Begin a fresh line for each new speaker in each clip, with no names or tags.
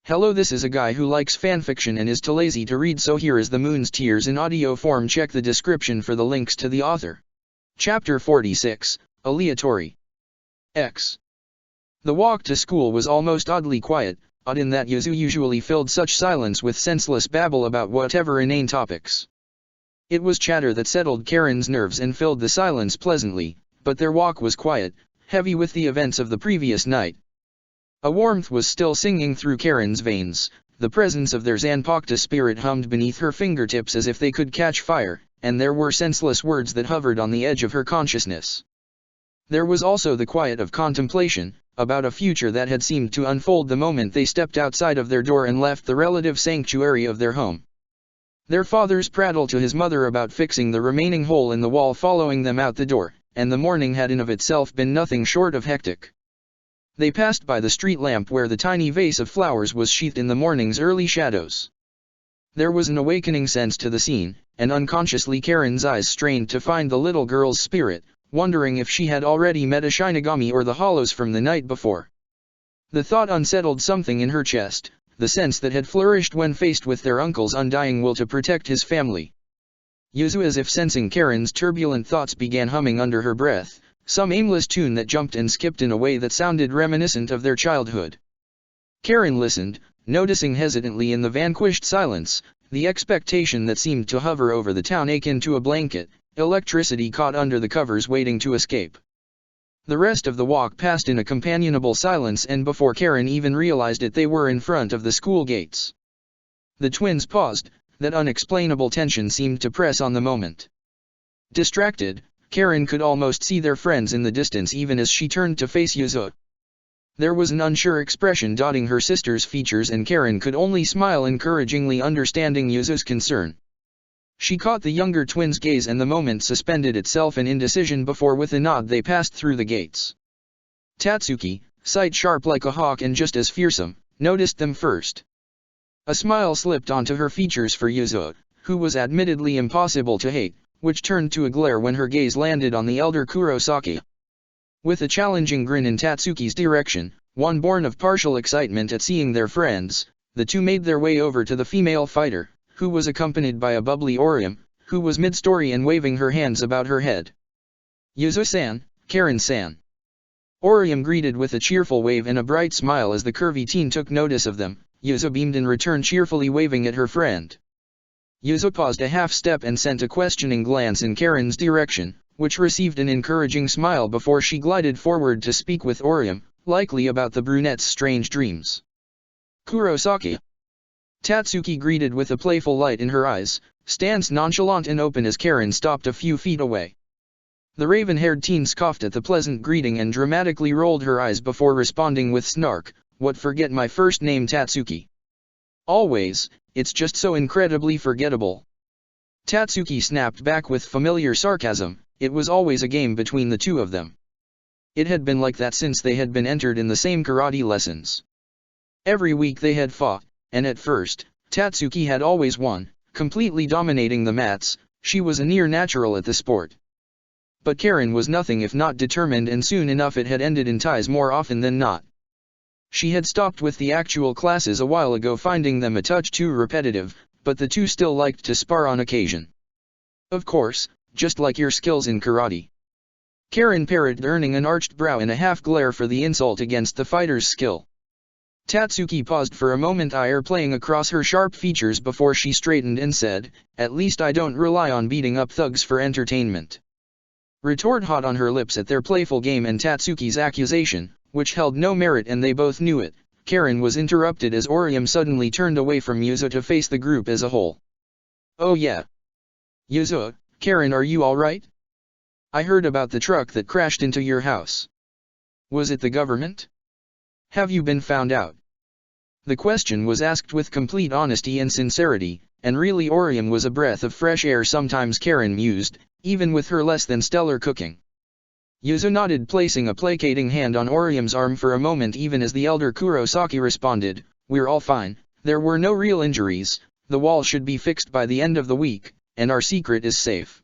Hello, this is a guy who likes fanfiction and is too lazy to read, so here is The Moon's Tears in audio form. Check the description for the links to the author. Chapter 46, Aleatory. X. The walk to school was almost oddly quiet, odd in that Yuzu usually filled such silence with senseless babble about whatever inane topics. It was chatter that settled Karen's nerves and filled the silence pleasantly, but their walk was quiet, heavy with the events of the previous night. A warmth was still singing through Karen's veins, the presence of their Zanpakuto spirit hummed beneath her fingertips as if they could catch fire, and there were senseless words that hovered on the edge of her consciousness. There was also the quiet of contemplation, about a future that had seemed to unfold the moment they stepped outside of their door and left the relative sanctuary of their home. Their father's prattle to his mother about fixing the remaining hole in the wall following them out the door, and the morning had in of itself been nothing short of hectic. They passed by the street lamp where the tiny vase of flowers was sheathed in the morning's early shadows. There was an awakening sense to the scene, and unconsciously Karen's eyes strained to find the little girl's spirit, wondering if she had already met a Shinigami or the Hollows from the night before. The thought unsettled something in her chest, the sense that had flourished when faced with their uncle's undying will to protect his family. Yuzu, as if sensing Karen's turbulent thoughts, began humming under her breath, some aimless tune that jumped and skipped in a way that sounded reminiscent of their childhood. Karen listened, noticing hesitantly in the vanquished silence, the expectation that seemed to hover over the town akin to a blanket, electricity caught under the covers waiting to escape. The rest of the walk passed in a companionable silence, and before Karen even realized it they were in front of the school gates. The twins paused, that unexplainable tension seemed to press on the moment. Distracted, Karen could almost see their friends in the distance even as she turned to face Yuzu. There was an unsure expression dotting her sister's features, and Karen could only smile encouragingly, understanding Yuzu's concern. She caught the younger twins' gaze and the moment suspended itself in indecision before with a nod they passed through the gates. Tatsuki, sight sharp like a hawk and just as fearsome, noticed them first. A smile slipped onto her features for Yuzu, who was admittedly impossible to hate, which turned to a glare when her gaze landed on the elder Kurosaki. With a challenging grin in Tatsuki's direction, one born of partial excitement at seeing their friends, the two made their way over to the female fighter, who was accompanied by a bubbly Orium, who was mid-story and waving her hands about her head. Yuzu-san, Karen-san. Orium greeted with a cheerful wave and a bright smile as the curvy teen took notice of them. Yuzu beamed in return, cheerfully waving at her friend. Yuzu paused a half step and sent a questioning glance in Karen's direction, which received an encouraging smile before she glided forward to speak with Orium, likely about the brunette's strange dreams. Kurosaki. Tatsuki greeted with a playful light in her eyes, stance nonchalant and open as Karen stopped a few feet away. The raven-haired teen scoffed at the pleasant greeting and dramatically rolled her eyes before responding with snark, "What, forget my first name, Tatsuki? Always, it's just so incredibly forgettable." Tatsuki snapped back with familiar sarcasm. It was always a game between the two of them. It had been like that since they had been entered in the same karate lessons. Every week they had fought, and at first, Tatsuki had always won, completely dominating the mats. She was a near natural at the sport. But Karen was nothing if not determined, and soon enough it had ended in ties more often than not. She had stopped with the actual classes a while ago, finding them a touch too repetitive, but the two still liked to spar on occasion. "Of course, just like your skills in karate," Karen parried, earning an arched brow and a half glare for the insult against the fighter's skill. Tatsuki paused for a moment, ire playing across her sharp features before she straightened and said, "At least I don't rely on beating up thugs for entertainment." Retort hot on her lips at their playful game and Tatsuki's accusation, which held no merit and they both knew it, Karen was interrupted as Orium suddenly turned away from Yuzu to face the group as a whole. "Oh yeah. Yuzu, Karen, are you alright? I heard about the truck that crashed into your house. Was it the government? Have you been found out?" The question was asked with complete honesty and sincerity, and really Orium was a breath of fresh air sometimes, Karen mused, even with her less than stellar cooking. Yuzu nodded, placing a placating hand on Orium's arm for a moment, even as the elder Kurosaki responded, "We're all fine, there were no real injuries, the wall should be fixed by the end of the week, and our secret is safe."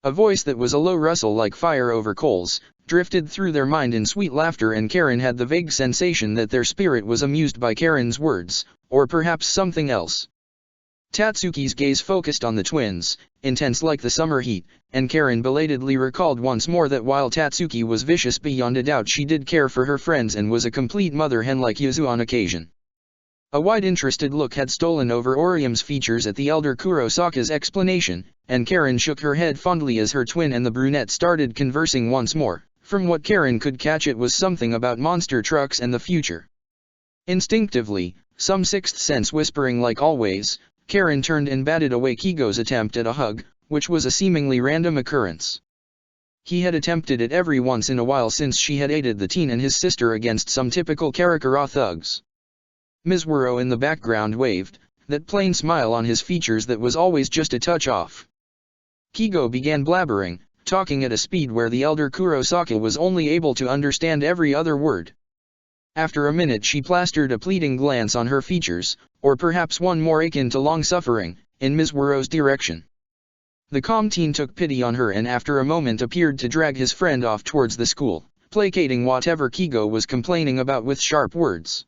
A voice that was a low rustle like fire over coals, drifted through their mind in sweet laughter, and Karen had the vague sensation that their spirit was amused by Karen's words, or perhaps something else. Tatsuki's gaze focused on the twins, intense like the summer heat, and Karen belatedly recalled once more that while Tatsuki was vicious beyond a doubt, she did care for her friends and was a complete mother hen like Yuzu on occasion. A wide interested look had stolen over Orium's features at the elder Kurosaka's explanation, and Karen shook her head fondly as her twin and the brunette started conversing once more. From what Karen could catch, it was something about monster trucks and the future. Instinctively, some sixth sense whispering like always, Karen turned and batted away Kigo's attempt at a hug, which was a seemingly random occurrence. He had attempted it every once in a while since she had aided the teen and his sister against some typical Karakura thugs. Mizuho in the background waved, that plain smile on his features that was always just a touch off. Kigo began blabbering, talking at a speed where the elder Kurosaka was only able to understand every other word. After a minute she plastered a pleading glance on her features, or perhaps one more akin to long-suffering, in Mizuho's direction. The calm teen took pity on her and after a moment appeared to drag his friend off towards the school, placating whatever Kigo was complaining about with sharp words.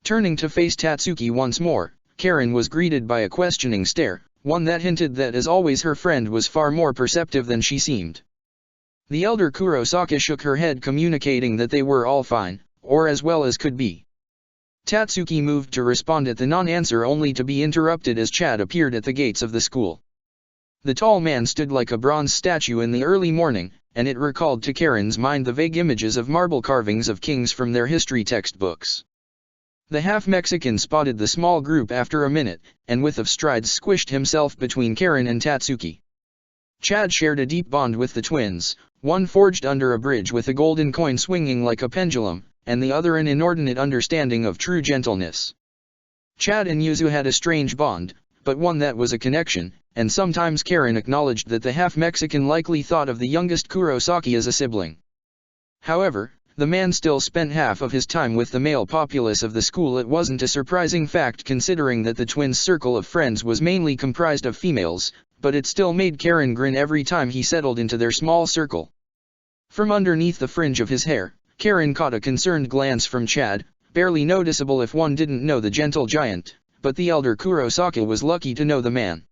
Turning to face Tatsuki once more, Karen was greeted by a questioning stare, one that hinted that as always her friend was far more perceptive than she seemed. The elder Kurosaka shook her head, communicating that they were all fine, or as well as could be. Tatsuki moved to respond at the non-answer only to be interrupted as Chad appeared at the gates of the school. The tall man stood like a bronze statue in the early morning, and it recalled to Karen's mind the vague images of marble carvings of kings from their history textbooks. The half-Mexican spotted the small group after a minute, and with of strides squished himself between Karen and Tatsuki. Chad shared a deep bond with the twins, one forged under a bridge with a golden coin swinging like a pendulum, and the other an inordinate understanding of true gentleness. Chad and Yuzu had a strange bond, but one that was a connection, and sometimes Karen acknowledged that the half-Mexican likely thought of the youngest Kurosaki as a sibling. However, the man still spent half of his time with the male populace of the school. It wasn't a surprising fact considering that the twins' circle of friends was mainly comprised of females, but it still made Karen grin every time he settled into their small circle. From underneath the fringe of his hair, Karen caught a concerned glance from Chad, barely noticeable if one didn't know the gentle giant, but the elder Kurosaka was lucky to know the man.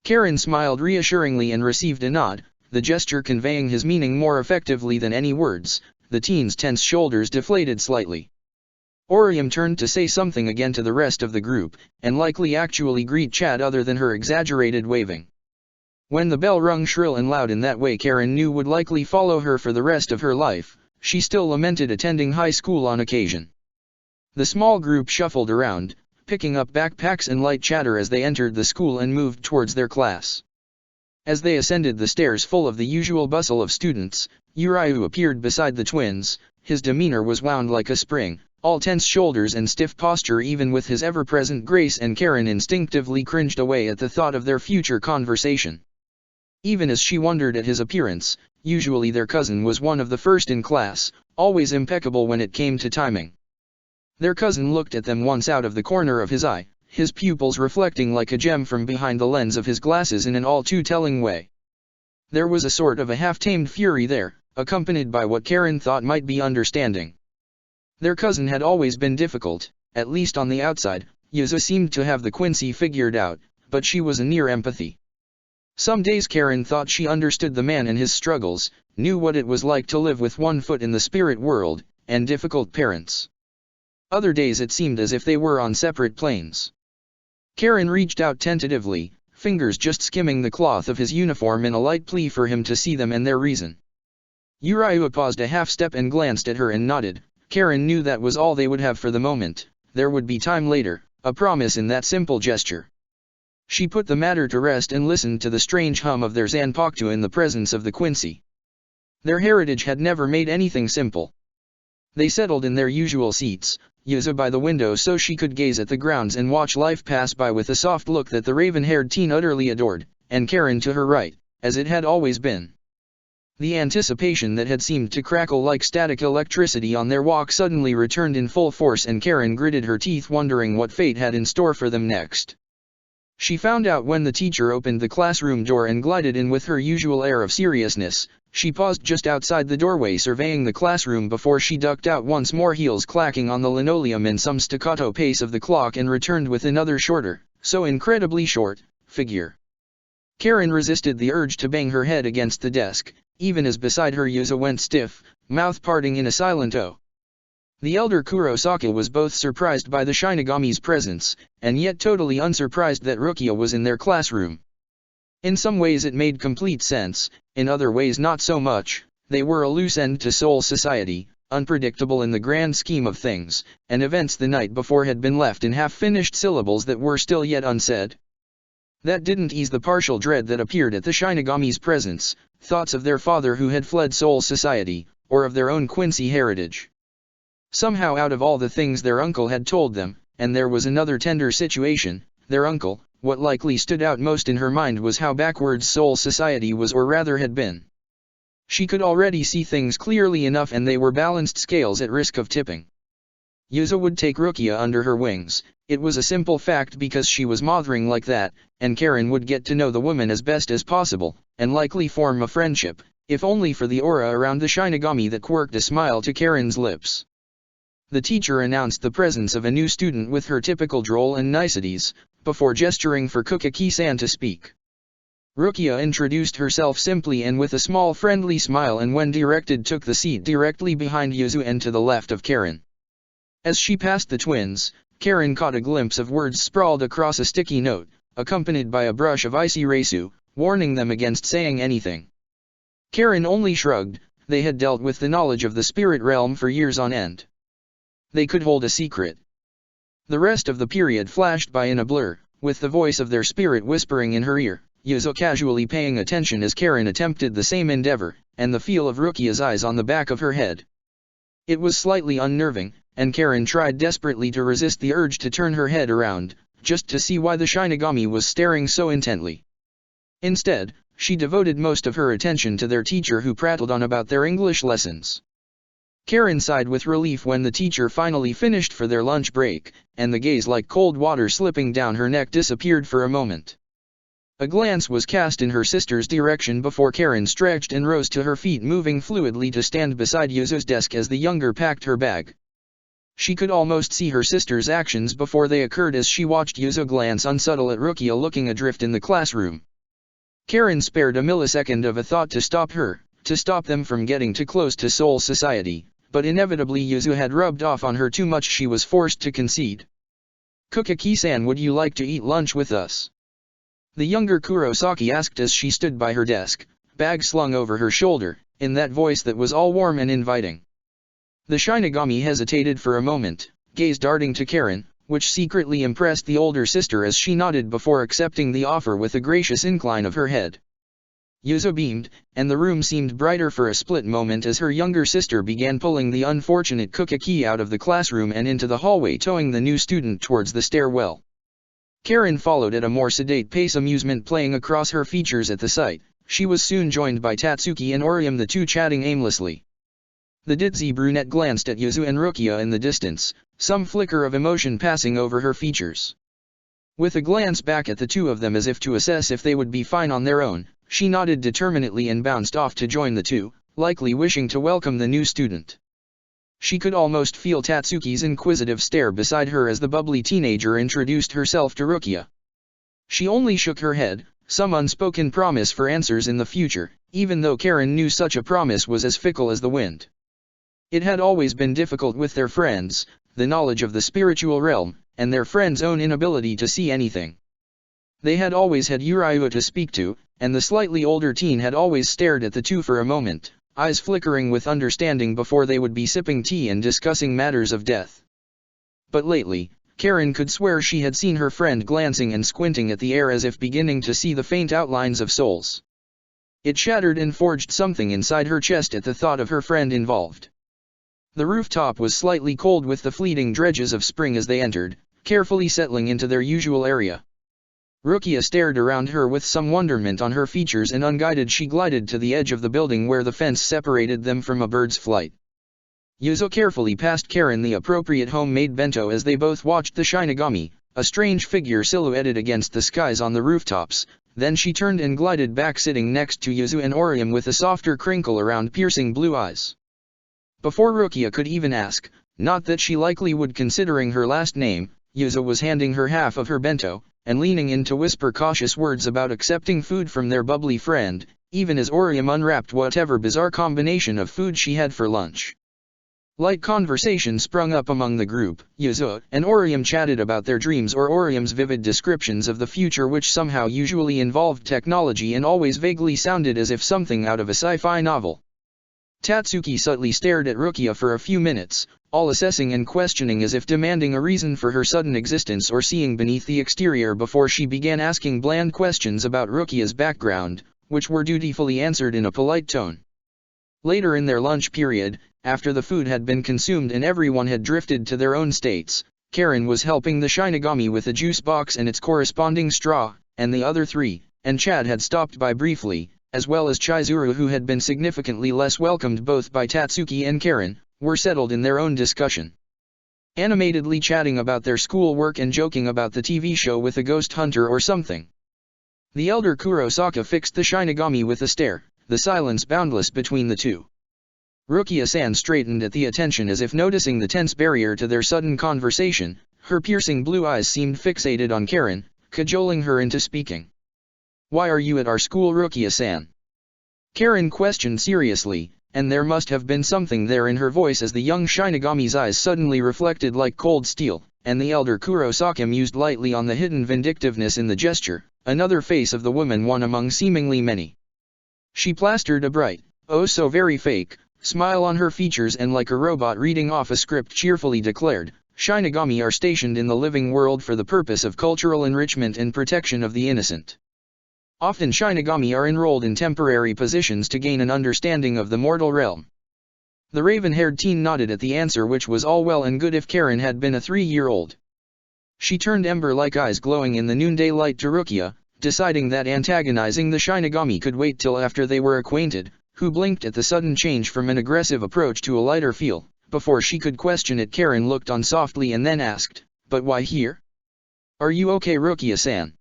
Karen smiled reassuringly and received a nod, the gesture conveying his meaning more effectively than any words. The teen's tense shoulders deflated slightly. Orium turned to say something again to the rest of the group, and likely actually greet Chad other than her exaggerated waving. When the bell rung shrill and loud in that way Karen knew would likely follow her for the rest of her life, she still lamented attending high school on occasion. The small group shuffled around, picking up backpacks and light chatter as they entered the school and moved towards their class. As they ascended the stairs full of the usual bustle of students, Uriu appeared beside the twins. His demeanor was wound like a spring, all tense shoulders and stiff posture even with his ever-present grace, and Karen instinctively cringed away at the thought of their future conversation. Even as she wondered at his appearance, usually their cousin was one of the first in class, always impeccable when it came to timing. Their cousin looked at them once out of the corner of his eye, his pupils reflecting like a gem from behind the lens of his glasses in an all-too-telling way. There was a sort of a half-tamed fury there, accompanied by what Karen thought might be understanding. Their cousin had always been difficult, at least on the outside. Yuzu seemed to have the Quincy figured out, but she was a near empathy. Some days Karen thought she understood the man and his struggles, knew what it was like to live with one foot in the spirit world, and difficult parents. Other days it seemed as if they were on separate planes. Karen reached out tentatively, fingers just skimming the cloth of his uniform in a light plea for him to see them and their reason. Uriu paused a half-step and glanced at her and nodded. Karen knew that was all they would have for the moment. There would be time later, a promise in that simple gesture. She put the matter to rest and listened to the strange hum of their zanpakuto in the presence of the Quincy. Their heritage had never made anything simple. They settled in their usual seats, Yuzu by the window so she could gaze at the grounds and watch life pass by with a soft look that the raven-haired teen utterly adored, and Karen to her right, as it had always been. The anticipation that had seemed to crackle like static electricity on their walk suddenly returned in full force, and Karen gritted her teeth wondering what fate had in store for them next. She found out when the teacher opened the classroom door and glided in with her usual air of seriousness. She paused just outside the doorway surveying the classroom before she ducked out once more, heels clacking on the linoleum in some staccato pace of the clock, and returned with another shorter, so incredibly short, figure. Karen resisted the urge to bang her head against the desk, even as beside her Yuzo went stiff, mouth parting in a silent O. The elder Kurosaki was both surprised by the Shinigami's presence, and yet totally unsurprised that Rukia was in their classroom. In some ways it made complete sense, in other ways not so much. They were a loose end to Seoul society, unpredictable in the grand scheme of things, and events the night before had been left in half-finished syllables that were still yet unsaid. That didn't ease the partial dread that appeared at the Shinigami's presence, thoughts of their father who had fled Seoul society, or of their own Quincy heritage. Somehow out of all the things their uncle had told them, and there was another tender situation, their uncle, what likely stood out most in her mind was how backwards Seoul society was, or rather had been. She could already see things clearly enough, and they were balanced scales at risk of tipping. Yuzo would take Rukia under her wings. It was a simple fact because she was mothering like that, and Karen would get to know the woman as best as possible, and likely form a friendship, if only for the aura around the Shinigami that quirked a smile to Karen's lips. The teacher announced the presence of a new student with her typical droll and niceties, before gesturing for Kukaki-san to speak. Rukia introduced herself simply and with a small friendly smile, and when directed took the seat directly behind Yuzu and to the left of Karen. As she passed the twins, Karen caught a glimpse of words sprawled across a sticky note, accompanied by a brush of icy resu, warning them against saying anything. Karen only shrugged. They had dealt with the knowledge of the spirit realm for years on end. They could hold a secret. The rest of the period flashed by in a blur, with the voice of their spirit whispering in her ear, Yuzo casually paying attention as Karen attempted the same endeavor, and the feel of Rukia's eyes on the back of her head. It was slightly unnerving, and Karen tried desperately to resist the urge to turn her head around, just to see why the Shinigami was staring so intently. Instead, she devoted most of her attention to their teacher, who prattled on about their English lessons. Karen sighed with relief when the teacher finally finished for their lunch break, and the gaze like cold water slipping down her neck disappeared for a moment. A glance was cast in her sister's direction before Karen stretched and rose to her feet, moving fluidly to stand beside Yuzu's desk as the younger packed her bag. She could almost see her sister's actions before they occurred as she watched Yuzo glance unsubtle at Rukia looking adrift in the classroom. Karen spared a millisecond of a thought to stop them from getting too close to Seoul society, but inevitably Yuzu had rubbed off on her too much. She was forced to concede. "Kukaki-san, would you like to eat lunch with us?" The younger Kurosaki asked as she stood by her desk, bag slung over her shoulder, in that voice that was all warm and inviting. The Shinigami hesitated for a moment, gaze darting to Karen, which secretly impressed the older sister as she nodded before accepting the offer with a gracious incline of her head. Yuzo beamed, and the room seemed brighter for a split moment as her younger sister began pulling the unfortunate Kukaki out of the classroom and into the hallway, towing the new student towards the stairwell. Karen followed at a more sedate pace, amusement playing across her features at the sight. She was soon joined by Tatsuki and Orium, the two chatting aimlessly. The ditzy brunette glanced at Yuzu and Rukia in the distance, some flicker of emotion passing over her features. With a glance back at the two of them as if to assess if they would be fine on their own, she nodded determinedly and bounced off to join the two, likely wishing to welcome the new student. She could almost feel Tatsuki's inquisitive stare beside her as the bubbly teenager introduced herself to Rukia. She only shook her head, some unspoken promise for answers in the future, even though Karen knew such a promise was as fickle as the wind. It had always been difficult with their friends, the knowledge of the spiritual realm, and their friends' own inability to see anything. They had always had Uriah to speak to, and the slightly older teen had always stared at the two for a moment, eyes flickering with understanding before they would be sipping tea and discussing matters of death. But lately, Karen could swear she had seen her friend glancing and squinting at the air as if beginning to see the faint outlines of souls. It shattered and forged something inside her chest at the thought of her friend involved. The rooftop was slightly cold with the fleeting dredges of spring as they entered, carefully settling into their usual area. Rukia stared around her with some wonderment on her features, and unguided she glided to the edge of the building where the fence separated them from a bird's flight. Yuzo carefully passed Karen the appropriate homemade bento as they both watched the Shinigami, a strange figure silhouetted against the skies on the rooftops, Then she turned and glided back, sitting next to Yuzu and Orium with a softer crinkle around piercing blue eyes. Before Rukia could even ask, not that she likely would considering her last name, Yuzu was handing her half of her bento, and leaning in to whisper cautious words about accepting food from their bubbly friend, even as Orium unwrapped whatever bizarre combination of food she had for lunch. Light conversation sprung up among the group. Yuzu and Orium chatted about their dreams or Orium's vivid descriptions of the future, which somehow usually involved technology and always vaguely sounded as if something out of a sci-fi novel. Tatsuki subtly stared at Rukia for a few minutes, all assessing and questioning as if demanding a reason for her sudden existence or seeing beneath the exterior before she began asking bland questions about Rukia's background, which were dutifully answered in a polite tone. Later in their lunch period, after the food had been consumed and everyone had drifted to their own states, Karen was helping the Shinigami with a juice box and its corresponding straw, and the other three, and Chad had stopped by briefly, as well as Chizuru, who had been significantly less welcomed both by Tatsuki and Karen, were settled in their own discussion. Animatedly chatting about their schoolwork and joking about the TV show with a ghost hunter or something. The elder Kurosaka fixed the Shinigami with a stare, the silence boundless between the two. Rukia-san straightened at the attention as if noticing the tense barrier to their sudden conversation. Her piercing blue eyes seemed fixated on Karen, cajoling her into speaking. "Why are you at our school, Rukia-san?" Karen questioned seriously, and there must have been something there in her voice as the young Shinigami's eyes suddenly reflected like cold steel, and the elder Kurosaka mused lightly on the hidden vindictiveness in the gesture, another face of the woman, one among seemingly many. She plastered a bright, oh so very fake, smile on her features and like a robot reading off a script cheerfully declared, "Shinigami are stationed in the living world for the purpose of cultural enrichment and protection of the innocent. Often Shinigami are enrolled in temporary positions to gain an understanding of the mortal realm." The raven-haired teen nodded at the answer, which was all well and good if Karen had been a 3-year-old. She turned ember-like eyes glowing in the noonday light to Rukia, deciding that antagonizing the Shinigami could wait till after they were acquainted, who blinked at the sudden change from an aggressive approach to a lighter feel. Before she could question it, Karen looked on softly and then asked, "But why here? Are you okay, Rukia-san?"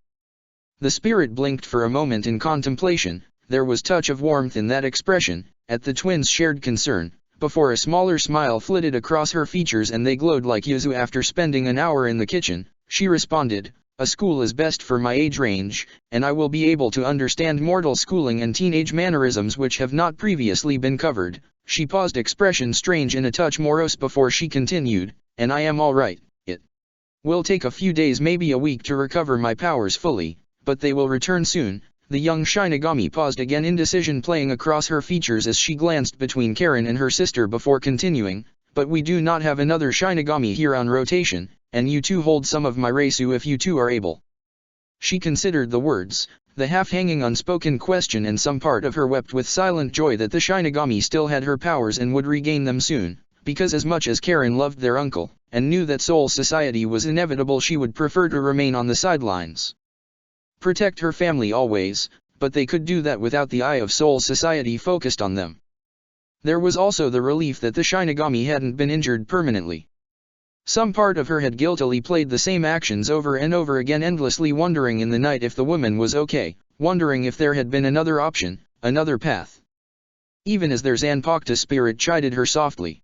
The spirit blinked for a moment in contemplation. There was touch of warmth in that expression, at the twins' shared concern, before a smaller smile flitted across her features and they glowed like Yuzu after spending an hour in the kitchen. She responded, "A school is best for my age range, and I will be able to understand mortal schooling and teenage mannerisms which have not previously been covered." She paused, expression strange and a touch morose, before she continued, "And I am all right. It will take a few days, maybe a week, to recover my powers fully, but they will return soon." The young Shinigami paused again, indecision playing across her features as she glanced between Karen and her sister before continuing, "But we do not have another Shinigami here on rotation, and you two hold some of my Reisu if you two are able." She considered the words, the half-hanging unspoken question, and some part of her wept with silent joy that the Shinigami still had her powers and would regain them soon, because as much as Karen loved their uncle, and knew that Soul Society was inevitable, she would prefer to remain on the sidelines. Protect her family always, but they could do that without the eye of Soul Society focused on them. There was also the relief that the Shinigami hadn't been injured permanently. Some part of her had guiltily played the same actions over and over again, endlessly wondering in the night if the woman was okay, wondering if there had been another option, another path. Even as their Zanpakuto spirit chided her softly.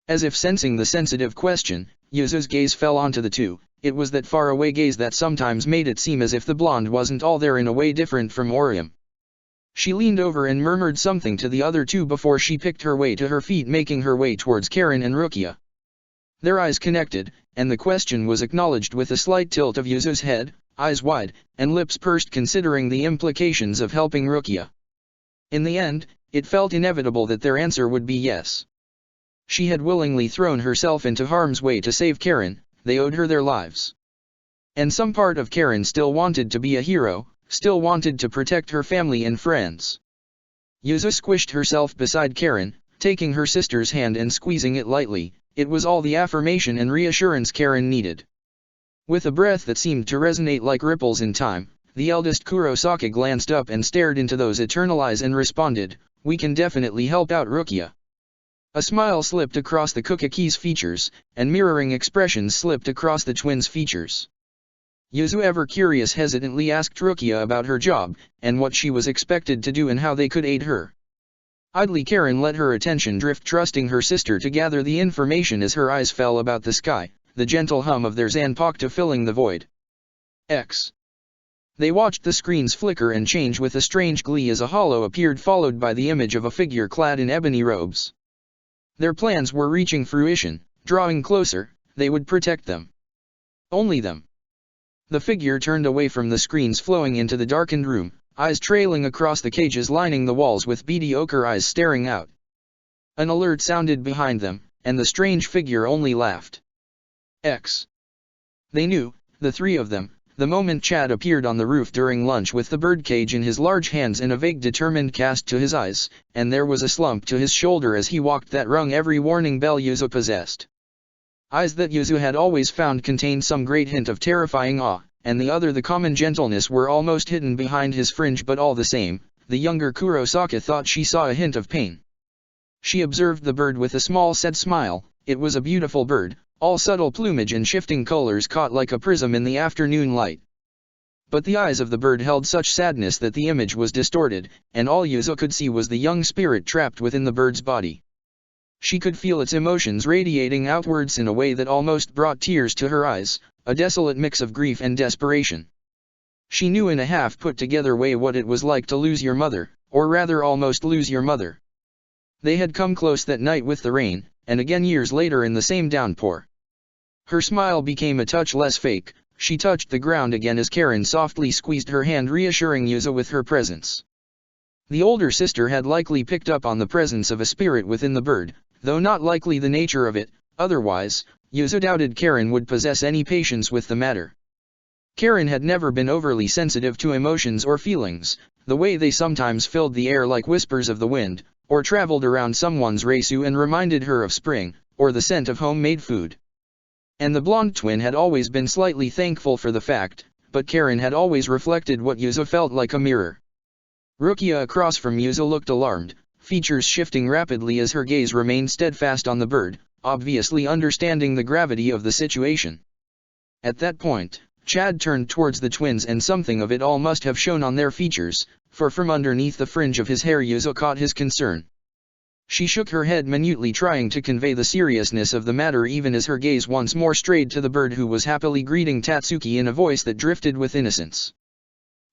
As if sensing the sensitive question, Yuzu's gaze fell onto the two. It was that far-away gaze that sometimes made it seem as if the blonde wasn't all there, in a way different from Orium. She leaned over and murmured something to the other two before she picked her way to her feet, making her way towards Karen and Rukia. Their eyes connected, and the question was acknowledged with a slight tilt of Yuzu's head, eyes wide, and lips pursed, considering the implications of helping Rukia. In the end, it felt inevitable that their answer would be yes. She had willingly thrown herself into harm's way to save Karen, they owed her their lives. And some part of Karen still wanted to be a hero, still wanted to protect her family and friends. Yuzu squished herself beside Karen, taking her sister's hand and squeezing it lightly. It was all the affirmation and reassurance Karen needed. With a breath that seemed to resonate like ripples in time, the eldest Kurosaka glanced up and stared into those eternal eyes and responded, "We can definitely help out, Rukia." A smile slipped across the Kukaki's features, and mirroring expressions slipped across the twins' features. Yuzu, ever curious, hesitantly asked Rukia about her job, and what she was expected to do and how they could aid her. Idly Karen let her attention drift, trusting her sister to gather the information as her eyes fell about the sky, the gentle hum of their Zanpakuto filling the void. They watched the screens flicker and change with a strange glee as a hollow appeared, followed by the image of a figure clad in ebony robes. Their plans were reaching fruition, drawing closer. They would protect them. Only them. The figure turned away from the screens flowing into the darkened room, eyes trailing across the cages lining the walls with beady ochre eyes staring out. An alert sounded behind them, and the strange figure only laughed. They knew, the three of them, the moment Chad appeared on the roof during lunch with the birdcage in his large hands and a vague determined cast to his eyes, and there was a slump to his shoulder as he walked that rung every warning bell Yuzu possessed. Eyes that Yuzu had always found contained some great hint of terrifying awe, and the other the common gentleness were almost hidden behind his fringe, but all the same, the younger Kurosaka thought she saw a hint of pain. She observed the bird with a small sad smile. It was a beautiful bird, all subtle plumage and shifting colors caught like a prism in the afternoon light. But the eyes of the bird held such sadness that the image was distorted, and all Yuzu could see was the young spirit trapped within the bird's body. She could feel its emotions radiating outwards in a way that almost brought tears to her eyes, a desolate mix of grief and desperation. She knew in a half put together way what it was like to lose your mother, or rather almost lose your mother. They had come close that night with the rain, and again years later in the same downpour. Her smile became a touch less fake. She touched the ground again as Karen softly squeezed her hand, reassuring Yuzu with her presence. The older sister had likely picked up on the presence of a spirit within the bird, though not likely the nature of it. Otherwise, Yuzu doubted Karen would possess any patience with the matter. Karen had never been overly sensitive to emotions or feelings, the way they sometimes filled the air like whispers of the wind, or traveled around someone's reisu and reminded her of spring, or the scent of homemade food. And the blonde twin had always been slightly thankful for the fact, but Karen had always reflected what Yuzu felt like a mirror. Rukia across from Yuzu looked alarmed, features shifting rapidly as her gaze remained steadfast on the bird, obviously understanding the gravity of the situation. At that point, Chad turned towards the twins, and something of it all must have shown on their features, for from underneath the fringe of his hair Yuzu caught his concern. She shook her head minutely, trying to convey the seriousness of the matter, even as her gaze once more strayed to the bird who was happily greeting Tatsuki in a voice that drifted with innocence.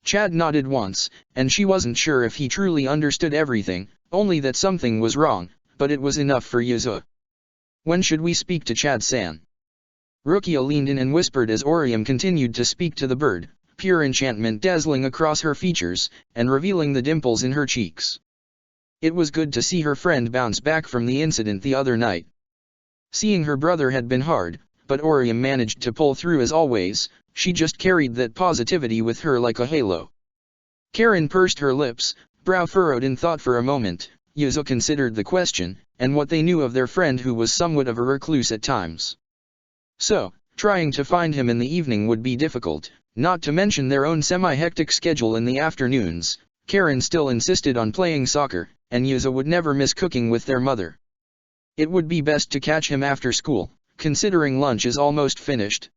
Chad nodded once, and she wasn't sure if he truly understood everything, only that something was wrong, but it was enough for Yuzu. "When should we speak to Chad-san?" Rukia leaned in and whispered as Orium continued to speak to the bird, pure enchantment dazzling across her features, and revealing the dimples in her cheeks. It was good to see her friend bounce back from the incident the other night. Seeing her brother had been hard, but Orium managed to pull through as always. She just carried that positivity with her like a halo. Karen pursed her lips, brow furrowed in thought for a moment. Yuzu considered the question, and what they knew of their friend, who was somewhat of a recluse at times. So, trying to find him in the evening would be difficult, not to mention their own semi-hectic schedule in the afternoons. Karen still insisted on playing soccer, and Yuzu would never miss cooking with their mother. It would be best to catch him after school, considering lunch is almost finished.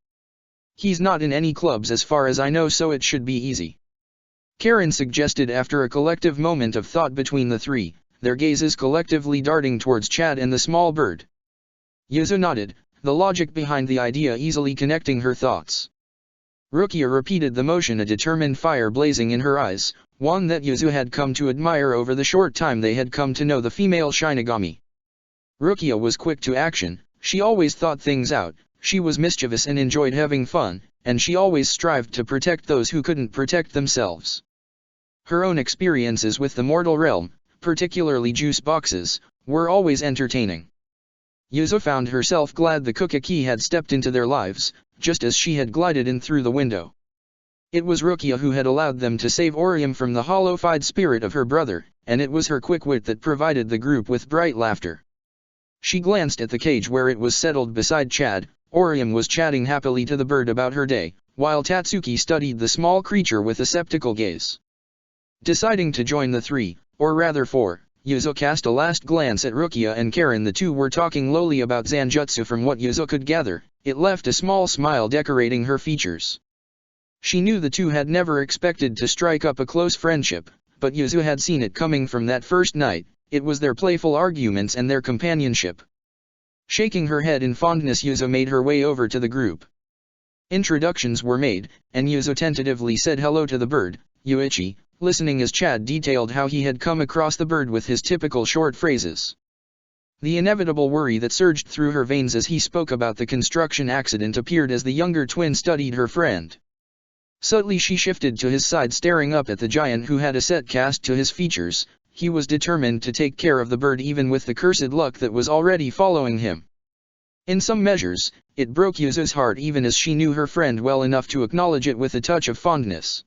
He's not in any clubs as far as I know, so it should be easy. Karen suggested after a collective moment of thought between the three, their gazes collectively darting towards Chad and the small bird. Yuzu nodded, the logic behind the idea easily connecting her thoughts. Rukia repeated the motion, a determined fire blazing in her eyes, one that Yuzu had come to admire over the short time they had come to know the female Shinigami. Rukia was quick to action. She always thought things out. She was mischievous and enjoyed having fun, and she always strived to protect those who couldn't protect themselves. Her own experiences with the mortal realm, particularly juice boxes, were always entertaining. Yuzu found herself glad the Kukaki had stepped into their lives, just as she had glided in through the window. It was Rukia who had allowed them to save Orium from the hollow-eyed spirit of her brother, and it was her quick wit that provided the group with bright laughter. She glanced at the cage where it was settled beside Chad. Orium was chatting happily to the bird about her day, while Tatsuki studied the small creature with a skeptical gaze. Deciding to join the three, or rather four, Yuzu cast a last glance at Rukia and Karen. The two were talking lowly about Zanjutsu. From what Yuzu could gather, it left a small smile decorating her features. She knew the two had never expected to strike up a close friendship, but Yuzu had seen it coming from that first night. It was their playful arguments and their companionship. Shaking her head in fondness, Yuzu made her way over to the group. Introductions were made, and Yuzu tentatively said hello to the bird, Yuichi, listening as Chad detailed how he had come across the bird with his typical short phrases. The inevitable worry that surged through her veins as he spoke about the construction accident appeared as the younger twin studied her friend. Subtly she shifted to his side, staring up at the giant who had a set cast to his features. He was determined to take care of the bird even with the cursed luck that was already following him. In some measures, it broke Yuzu's heart even as she knew her friend well enough to acknowledge it with a touch of fondness.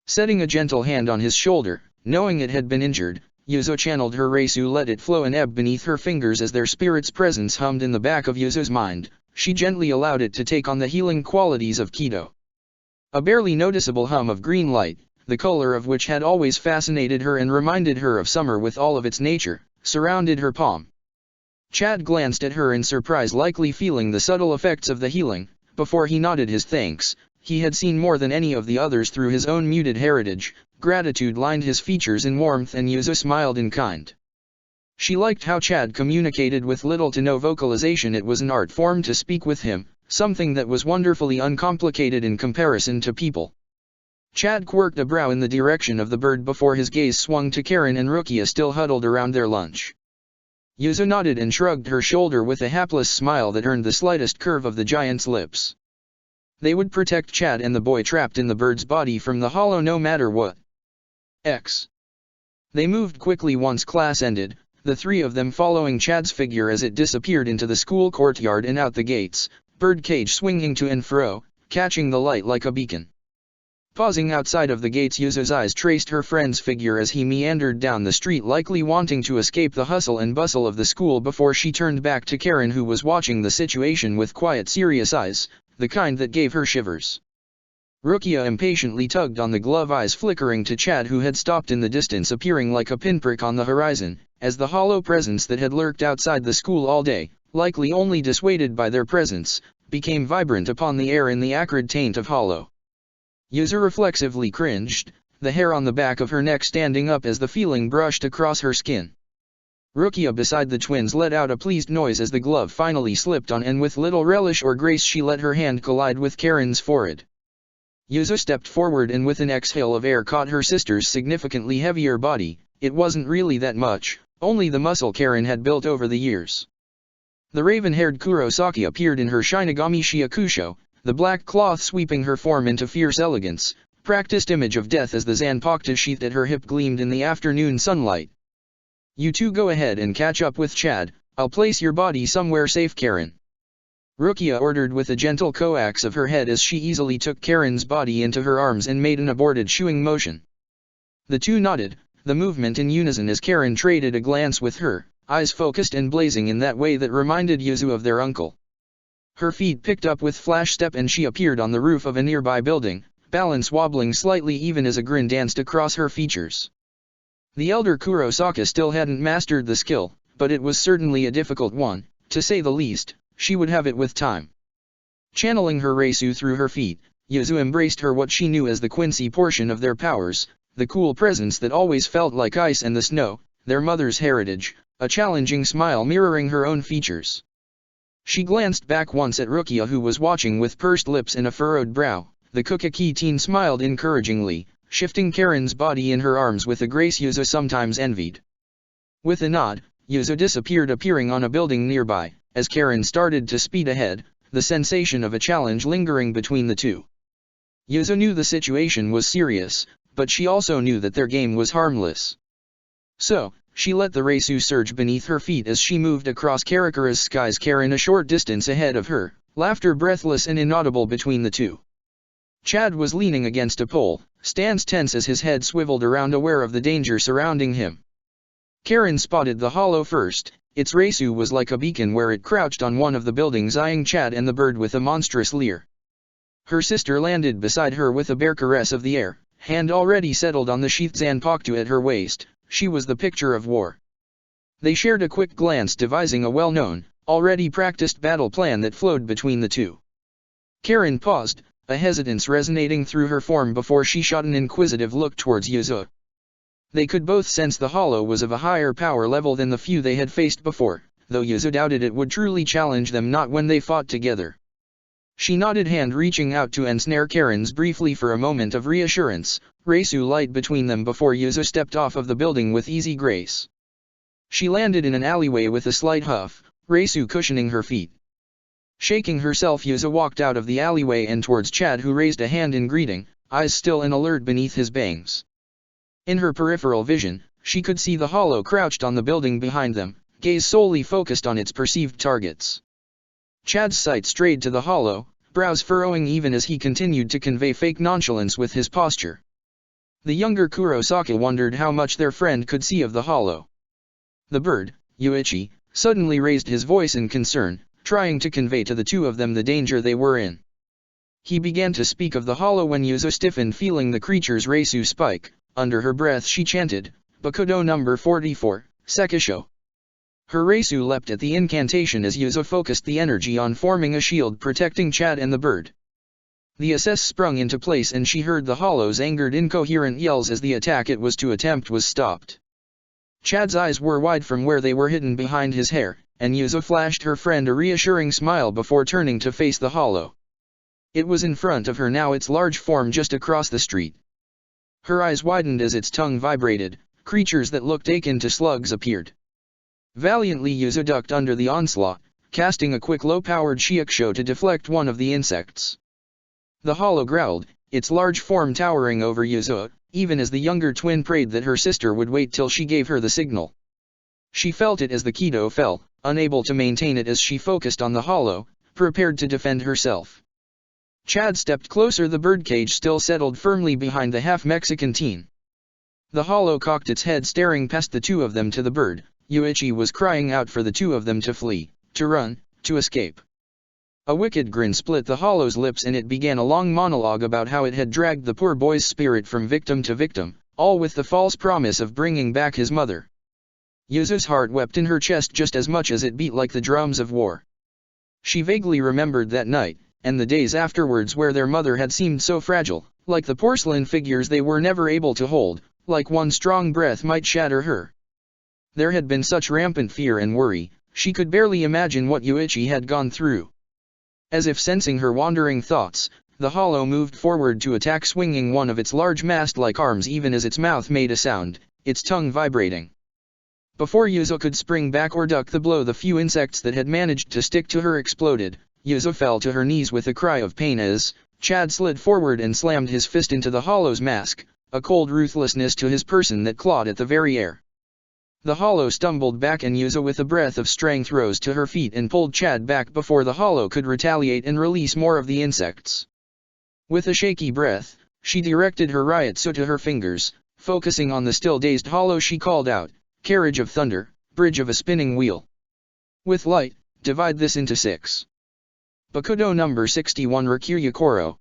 Setting a gentle hand on his shoulder, knowing it had been injured, Yuzu channeled her Reisu, let it flow and ebb beneath her fingers as their spirit's presence hummed in the back of Yuzu's mind. She gently allowed it to take on the healing qualities of Kido. A barely noticeable hum of green light, the color of which had always fascinated her and reminded her of summer with all of its nature, surrounded her palm. Chad glanced at her in surprise, likely feeling the subtle effects of the healing. Before he nodded his thanks, he had seen more than any of the others through his own muted heritage. Gratitude lined his features in warmth, and Yuzu smiled in kind. She liked how Chad communicated with little to no vocalization. It was an art form to speak with him, something that was wonderfully uncomplicated in comparison to people. Chad quirked a brow in the direction of the bird before his gaze swung to Karen and Rukia still huddled around their lunch. Yuzu nodded and shrugged her shoulder with a hapless smile that earned the slightest curve of the giant's lips. They would protect Chad and the boy trapped in the bird's body from the hollow no matter what. They moved quickly once class ended, the three of them following Chad's figure as it disappeared into the school courtyard and out the gates, birdcage swinging to and fro, catching the light like a beacon. Pausing outside of the gates, Yuzu's eyes traced her friend's figure as he meandered down the street, likely wanting to escape the hustle and bustle of the school before she turned back to Karen, who was watching the situation with quiet, serious eyes, the kind that gave her shivers. Rukia impatiently tugged on the glove, eyes flickering to Chad, who had stopped in the distance, appearing like a pinprick on the horizon, as the hollow presence that had lurked outside the school all day, likely only dissuaded by their presence, became vibrant upon the air in the acrid taint of hollow. Yuzu reflexively cringed, the hair on the back of her neck standing up as the feeling brushed across her skin. Rukia beside the twins let out a pleased noise as the glove finally slipped on, and with little relish or grace she let her hand collide with Karen's forehead. Yuzu stepped forward and with an exhale of air caught her sister's significantly heavier body. It wasn't really that much, only the muscle Karen had built over the years. The raven-haired Kurosaki appeared in her Shinigami Shiakusho, the black cloth sweeping her form into fierce elegance, practiced image of death as the Zanpakuto sheathed at her hip gleamed in the afternoon sunlight. "You two go ahead and catch up with Chad, I'll place your body somewhere safe, Karen," Rukia ordered with a gentle coax of her head as she easily took Karen's body into her arms and made an aborted shooing motion. The two nodded, the movement in unison as Karen traded a glance with her, eyes focused and blazing in that way that reminded Yuzu of their uncle. Her feet picked up with flash step and she appeared on the roof of a nearby building, balance wobbling slightly even as a grin danced across her features. The elder Kurosaki still hadn't mastered the skill, but it was certainly a difficult one, to say the least. She would have it with time. Channeling her Reisu through her feet, Yuzu embraced her, what she knew as the Quincy portion of their powers, the cool presence that always felt like ice and the snow, their mother's heritage, a challenging smile mirroring her own features. She glanced back once at Rukia, who was watching with pursed lips and a furrowed brow. The Kukaki teen smiled encouragingly, shifting Karen's body in her arms with a grace Yuzu sometimes envied. With a nod, Yuzu disappeared, appearing on a building nearby. As Karen started to speed ahead, the sensation of a challenge lingering between the two. Yuzu knew the situation was serious, but she also knew that their game was harmless. So, she let the Reisu surge beneath her feet as she moved across Karakura's skies, Karen a short distance ahead of her, laughter breathless and inaudible between the two. Chad was leaning against a pole, stance tense as his head swiveled around, aware of the danger surrounding him. Karen spotted the hollow first. Its Reisu was like a beacon where it crouched on one of the buildings, eyeing Chad and the bird with a monstrous leer. Her sister landed beside her with a bare caress of the air, hand already settled on the sheathed Zanpakuto at her waist. She was the picture of war. They shared a quick glance, devising a well-known, already practiced battle plan that flowed between the two. Karen paused, a hesitance resonating through her form before she shot an inquisitive look towards Yuzo. They could both sense the hollow was of a higher power level than the few they had faced before, though Yuzo doubted it would truly challenge them, not when they fought together. She nodded, hand reaching out to ensnare Karen's briefly for a moment of reassurance. Reisu light between them before Yuzo stepped off of the building with easy grace. She landed in an alleyway with a slight huff, Reisu cushioning her feet. Shaking herself, Yuzo walked out of the alleyway and towards Chad, who raised a hand in greeting, eyes still and alert beneath his bangs. In her peripheral vision, she could see the hollow crouched on the building behind them, gaze solely focused on its perceived targets. Chad's sight strayed to the hollow, brows furrowing even as he continued to convey fake nonchalance with his posture. The younger Kurosaka wondered how much their friend could see of the hollow. The bird, Yuichi, suddenly raised his voice in concern, trying to convey to the two of them the danger they were in. He began to speak of the hollow when Yuzo stiffened, feeling the creature's Reisu spike. Under her breath she chanted, "Bakudo number 44, Sekisho." Her Reisu leapt at the incantation as Yuzo focused the energy on forming a shield protecting Chad and the bird. The assess sprung into place and she heard the hollow's angered incoherent yells as the attack it was to attempt was stopped. Chad's eyes were wide from where they were hidden behind his hair, and Yuzo flashed her friend a reassuring smile before turning to face the hollow. It was in front of her now, its large form just across the street. Her eyes widened as its tongue vibrated, creatures that looked akin to slugs appeared. Valiantly Yuzo ducked under the onslaught, casting a quick low-powered shiakusho to deflect one of the insects. The hollow growled, its large form towering over Yuzo, even as the younger twin prayed that her sister would wait till she gave her the signal. She felt it as the Kido fell, unable to maintain it as she focused on the hollow, prepared to defend herself. Chad stepped closer, the birdcage still settled firmly behind the half-Mexican teen. The hollow cocked its head, staring past the two of them to the bird. Yuichi was crying out for the two of them to flee, to run, to escape. A wicked grin split the hollow's lips and it began a long monologue about how it had dragged the poor boy's spirit from victim to victim, all with the false promise of bringing back his mother. Yuzu's heart wept in her chest just as much as it beat like the drums of war. She vaguely remembered that night, and the days afterwards where their mother had seemed so fragile, like the porcelain figures they were never able to hold, like one strong breath might shatter her. There had been such rampant fear and worry, she could barely imagine what Yuichi had gone through. As if sensing her wandering thoughts, the hollow moved forward to attack, swinging one of its large mast-like arms even as its mouth made a sound, its tongue vibrating. Before Yuzo could spring back or duck the blow, the few insects that had managed to stick to her exploded. Yuzo fell to her knees with a cry of pain as Chad slid forward and slammed his fist into the hollow's mask, a cold ruthlessness to his person that clawed at the very air. The hollow stumbled back and Yuzo with a breath of strength rose to her feet and pulled Chad back before the hollow could retaliate and release more of the insects. With a shaky breath, she directed her Ryutsu to her fingers, focusing on the still dazed hollow. She called out, "Carriage of Thunder, Bridge of a Spinning Wheel. With light, divide this into 6. Bakudo number 61 Rakyukoro."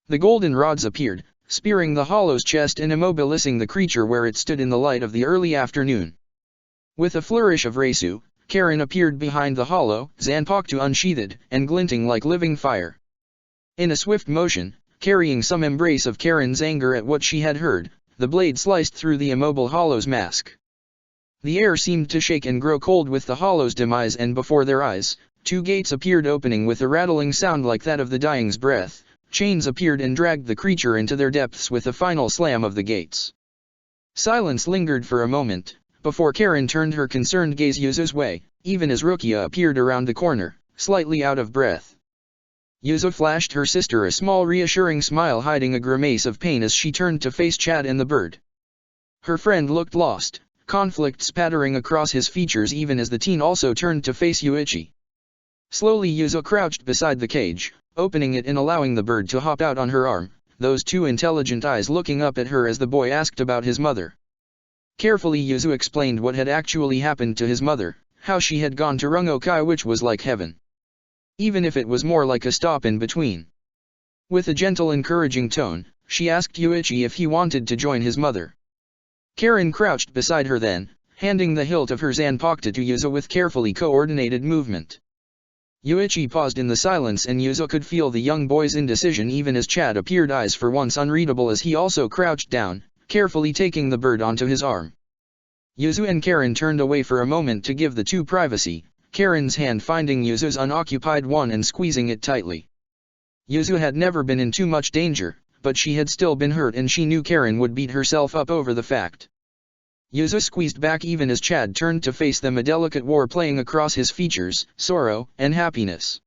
The golden rods appeared, spearing the hollow's chest and immobilizing the creature where it stood in the light of the early afternoon. With a flourish of Reisu, Karen appeared behind the hollow, Zanpakuto unsheathed and glinting like living fire. In a swift motion, carrying some embrace of Karen's anger at what she had heard, the blade sliced through the immobile hollow's mask. The air seemed to shake and grow cold with the hollow's demise, and before their eyes, 2 gates appeared, opening with a rattling sound like that of the dying's breath. Chains appeared and dragged the creature into their depths with a final slam of the gates. Silence lingered for a moment, before Karen turned her concerned gaze Yuzo's way, even as Rukia appeared around the corner, slightly out of breath. Yuzo flashed her sister a small reassuring smile, hiding a grimace of pain as she turned to face Chad and the bird. Her friend looked lost, conflict spattering across his features even as the teen also turned to face Yuichi. Slowly Yuzo crouched beside the cage, opening it and allowing the bird to hop out on her arm, those 2 intelligent eyes looking up at her as the boy asked about his mother. Carefully Yuzo explained what had actually happened to his mother, how she had gone to Rungokai, which was like heaven. Even if it was more like a stop in between. With a gentle encouraging tone, she asked Yuichi if he wanted to join his mother. Karen crouched beside her then, handing the hilt of her Zanpakuto to Yuzo with carefully coordinated movement. Yuichi paused in the silence and Yuzo could feel the young boy's indecision even as Chad appeared eyes for once unreadable as he also crouched down, carefully taking the bird onto his arm. Yuzo and Karen turned away for a moment to give the two privacy, Karen's hand finding Yuzo's unoccupied one and squeezing it tightly. Yuzo had never been in too much danger, but she had still been hurt and she knew Karen would beat herself up over the fact. Yuzo squeezed back even as Chad turned to face them, a delicate war playing across his features, sorrow and happiness.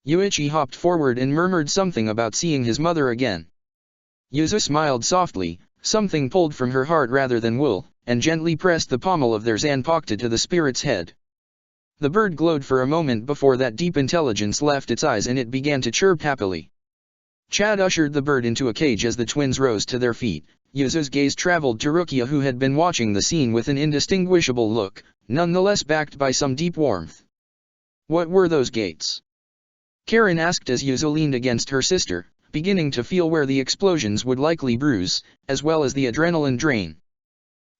Yuichi hopped forward and murmured something about seeing his mother again. Yuzo smiled softly, something pulled from her heart rather than wool, and gently pressed the pommel of their zanpakuto to the spirit's head. The bird glowed for a moment before that deep intelligence left its eyes and it began to chirp happily. Chad ushered the bird into a cage as the twins rose to their feet. Yuzo's gaze traveled to Rukia, who had been watching the scene with an indistinguishable look, nonetheless backed by some deep warmth. What were those gates? Karen asked as Yuzo leaned against her sister, beginning to feel where the explosions would likely bruise, as well as the adrenaline drain.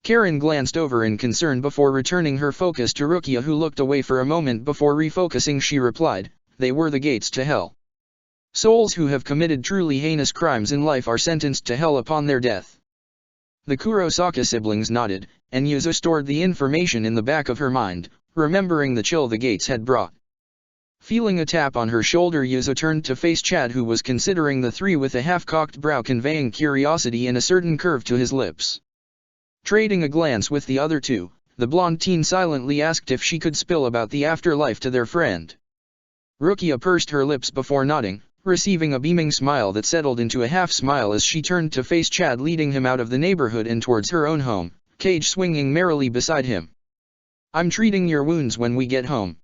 Karen glanced over in concern before returning her focus to Rukia, who looked away for a moment before refocusing. She replied, "They were the gates to hell. Souls who have committed truly heinous crimes in life are sentenced to hell upon their death." The Kurosaka siblings nodded, and Yuzo stored the information in the back of her mind, remembering the chill the gates had brought. Feeling a tap on her shoulder, Yuzo turned to face Chad, who was considering the three with a half-cocked brow conveying curiosity and a certain curve to his lips. Trading a glance with the other two, the blonde teen silently asked if she could spill about the afterlife to their friend. Rukia pursed her lips before nodding, receiving a beaming smile that settled into a half-smile as she turned to face Chad, leading him out of the neighborhood and towards her own home, Cage swinging merrily beside him. "I'm treating your wounds when we get home,"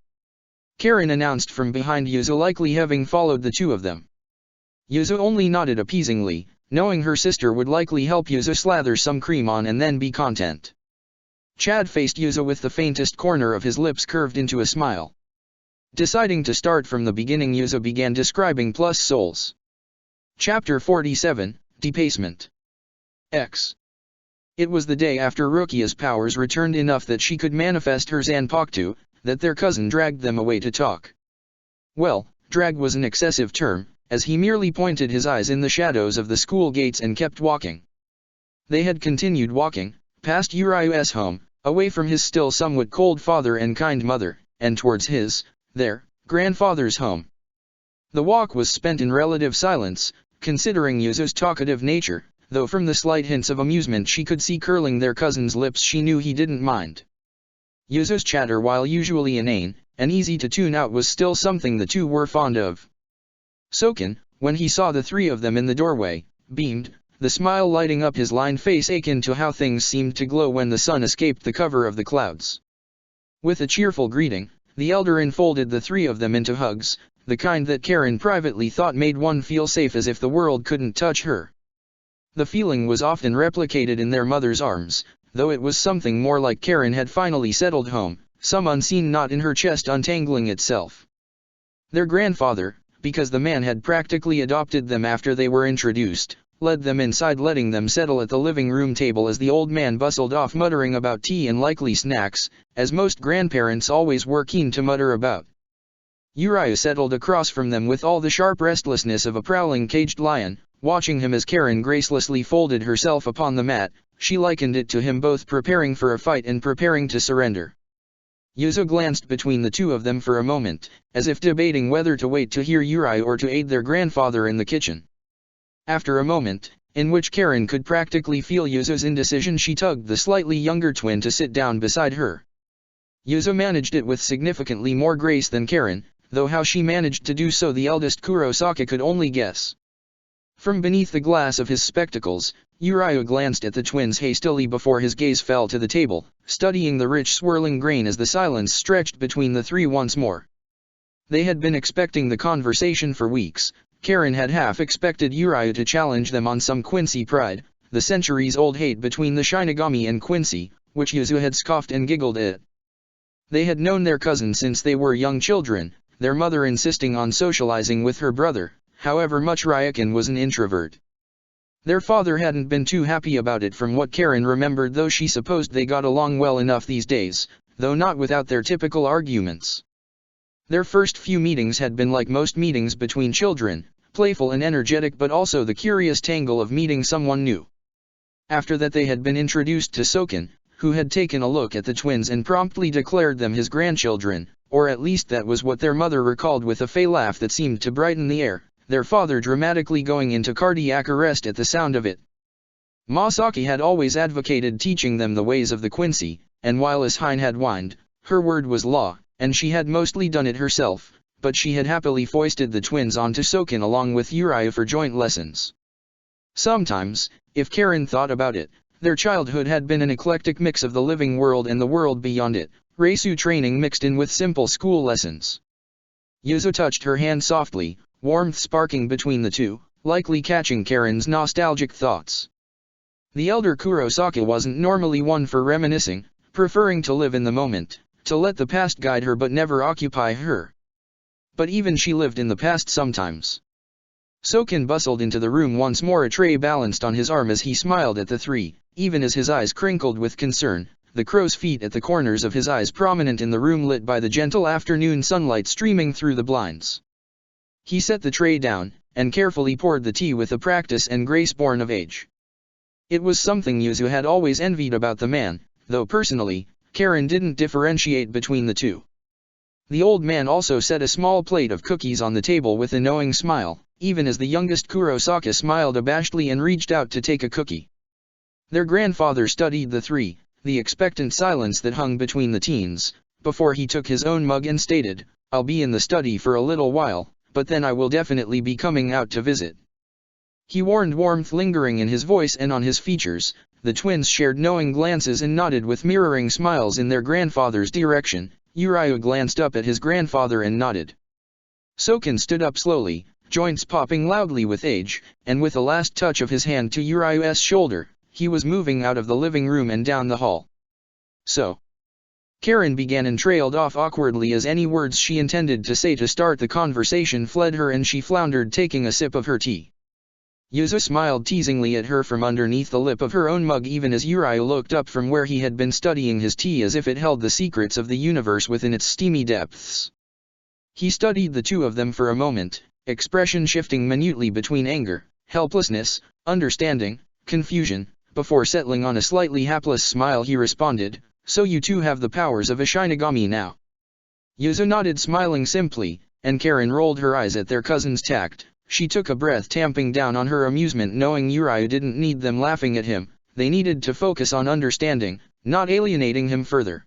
Karen announced from behind Yuzo, likely having followed the two of them. Yuzo only nodded appeasingly, knowing her sister would likely help Yuzo slather some cream on and then be content. Chad faced Yuzo with the faintest corner of his lips curved into a smile. Deciding to start from the beginning, Yuzo began describing Plus Souls. Chapter 47, Debasement. X. It was the day after Rukia's powers returned enough that she could manifest her zanpakuto, that their cousin dragged them away to talk. Well, drag was an excessive term, as he merely pointed his eyes in the shadows of the school gates and kept walking. They had continued walking, past Uriu's home, away from his still somewhat cold father and kind mother, and towards their grandfather's home. The walk was spent in relative silence, considering Yuzo's talkative nature, though from the slight hints of amusement she could see curling their cousin's lips she knew he didn't mind. Yuzo's chatter, while usually inane and easy to tune out, was still something the two were fond of. Soken, when he saw the three of them in the doorway, beamed, the smile lighting up his lined face akin to how things seemed to glow when the sun escaped the cover of the clouds. With a cheerful greeting, the elder enfolded the three of them into hugs, the kind that Karen privately thought made one feel safe as if the world couldn't touch her. The feeling was often replicated in their mother's arms, though it was something more like Karen had finally settled home, some unseen knot in her chest untangling itself. Their grandfather, because the man had practically adopted them after they were introduced, led them inside, letting them settle at the living room table as the old man bustled off muttering about tea and likely snacks, as most grandparents always were keen to mutter about. Uriu settled across from them with all the sharp restlessness of a prowling caged lion, watching him as Karen gracelessly folded herself upon the mat. She likened it to him both preparing for a fight and preparing to surrender. Yuzo glanced between the two of them for a moment, as if debating whether to wait to hear Uriu or to aid their grandfather in the kitchen. After a moment, in which Karen could practically feel Yuzo's indecision, she tugged the slightly younger twin to sit down beside her. Yuzo managed it with significantly more grace than Karen, though how she managed to do so the eldest Kurosaka could only guess. From beneath the glass of his spectacles, Uriu glanced at the twins hastily before his gaze fell to the table, studying the rich swirling grain as the silence stretched between the three once more. They had been expecting the conversation for weeks. Karen had half expected Uriu to challenge them on some Quincy pride, the centuries-old hate between the Shinigami and Quincy, which Yuzu had scoffed and giggled at. They had known their cousin since they were young children, their mother insisting on socializing with her brother, however much Ryukin was an introvert. Their father hadn't been too happy about it from what Karen remembered, though she supposed they got along well enough these days, though not without their typical arguments. Their first few meetings had been like most meetings between children, playful and energetic, but also the curious tangle of meeting someone new. After that they had been introduced to Soken, who had taken a look at the twins and promptly declared them his grandchildren, or at least that was what their mother recalled with a fey laugh that seemed to brighten the air, their father dramatically going into cardiac arrest at the sound of it. Masaki had always advocated teaching them the ways of the Quincy, and while Ashine had whined, her word was law, and she had mostly done it herself, but she had happily foisted the twins onto Soken along with Uriah for joint lessons. Sometimes, if Karen thought about it, their childhood had been an eclectic mix of the living world and the world beyond it, Reisu training mixed in with simple school lessons. Yuzo touched her hand softly, warmth sparking between the two, likely catching Karen's nostalgic thoughts. The elder Kurosaki wasn't normally one for reminiscing, preferring to live in the moment, to let the past guide her but never occupy her. But even she lived in the past sometimes. Soken bustled into the room once more, a tray balanced on his arm as he smiled at the three, even as his eyes crinkled with concern, the crow's feet at the corners of his eyes prominent in the room lit by the gentle afternoon sunlight streaming through the blinds. He set the tray down, and carefully poured the tea with a practice and grace born of age. It was something Yuzu had always envied about the man, though personally, Karen didn't differentiate between the two. The old man also set a small plate of cookies on the table with a knowing smile, even as the youngest Kurosaki smiled abashedly and reached out to take a cookie. Their grandfather studied the three, the expectant silence that hung between the teens, before he took his own mug and stated, "I'll be in the study for a little while, but then I will definitely be coming out to visit." He warned, warmth lingering in his voice and on his features. The twins shared knowing glances and nodded with mirroring smiles in their grandfather's direction. Uriah glanced up at his grandfather and nodded. Soken stood up slowly, joints popping loudly with age, and with a last touch of his hand to Uriah's shoulder, he was moving out of the living room and down the hall. "So?" Karen began and trailed off awkwardly as any words she intended to say to start the conversation fled her and she floundered, taking a sip of her tea. Yuzo smiled teasingly at her from underneath the lip of her own mug even as Uriah looked up from where he had been studying his tea as if it held the secrets of the universe within its steamy depths. He studied the two of them for a moment, expression shifting minutely between anger, helplessness, understanding, confusion, before settling on a slightly hapless smile he responded, "So you two have the powers of a Shinigami now?" Yuzo nodded, smiling simply, and Karen rolled her eyes at their cousin's tact. She took a breath, tamping down on her amusement, knowing Uriah didn't need them laughing at him. They needed to focus on understanding, not alienating him further.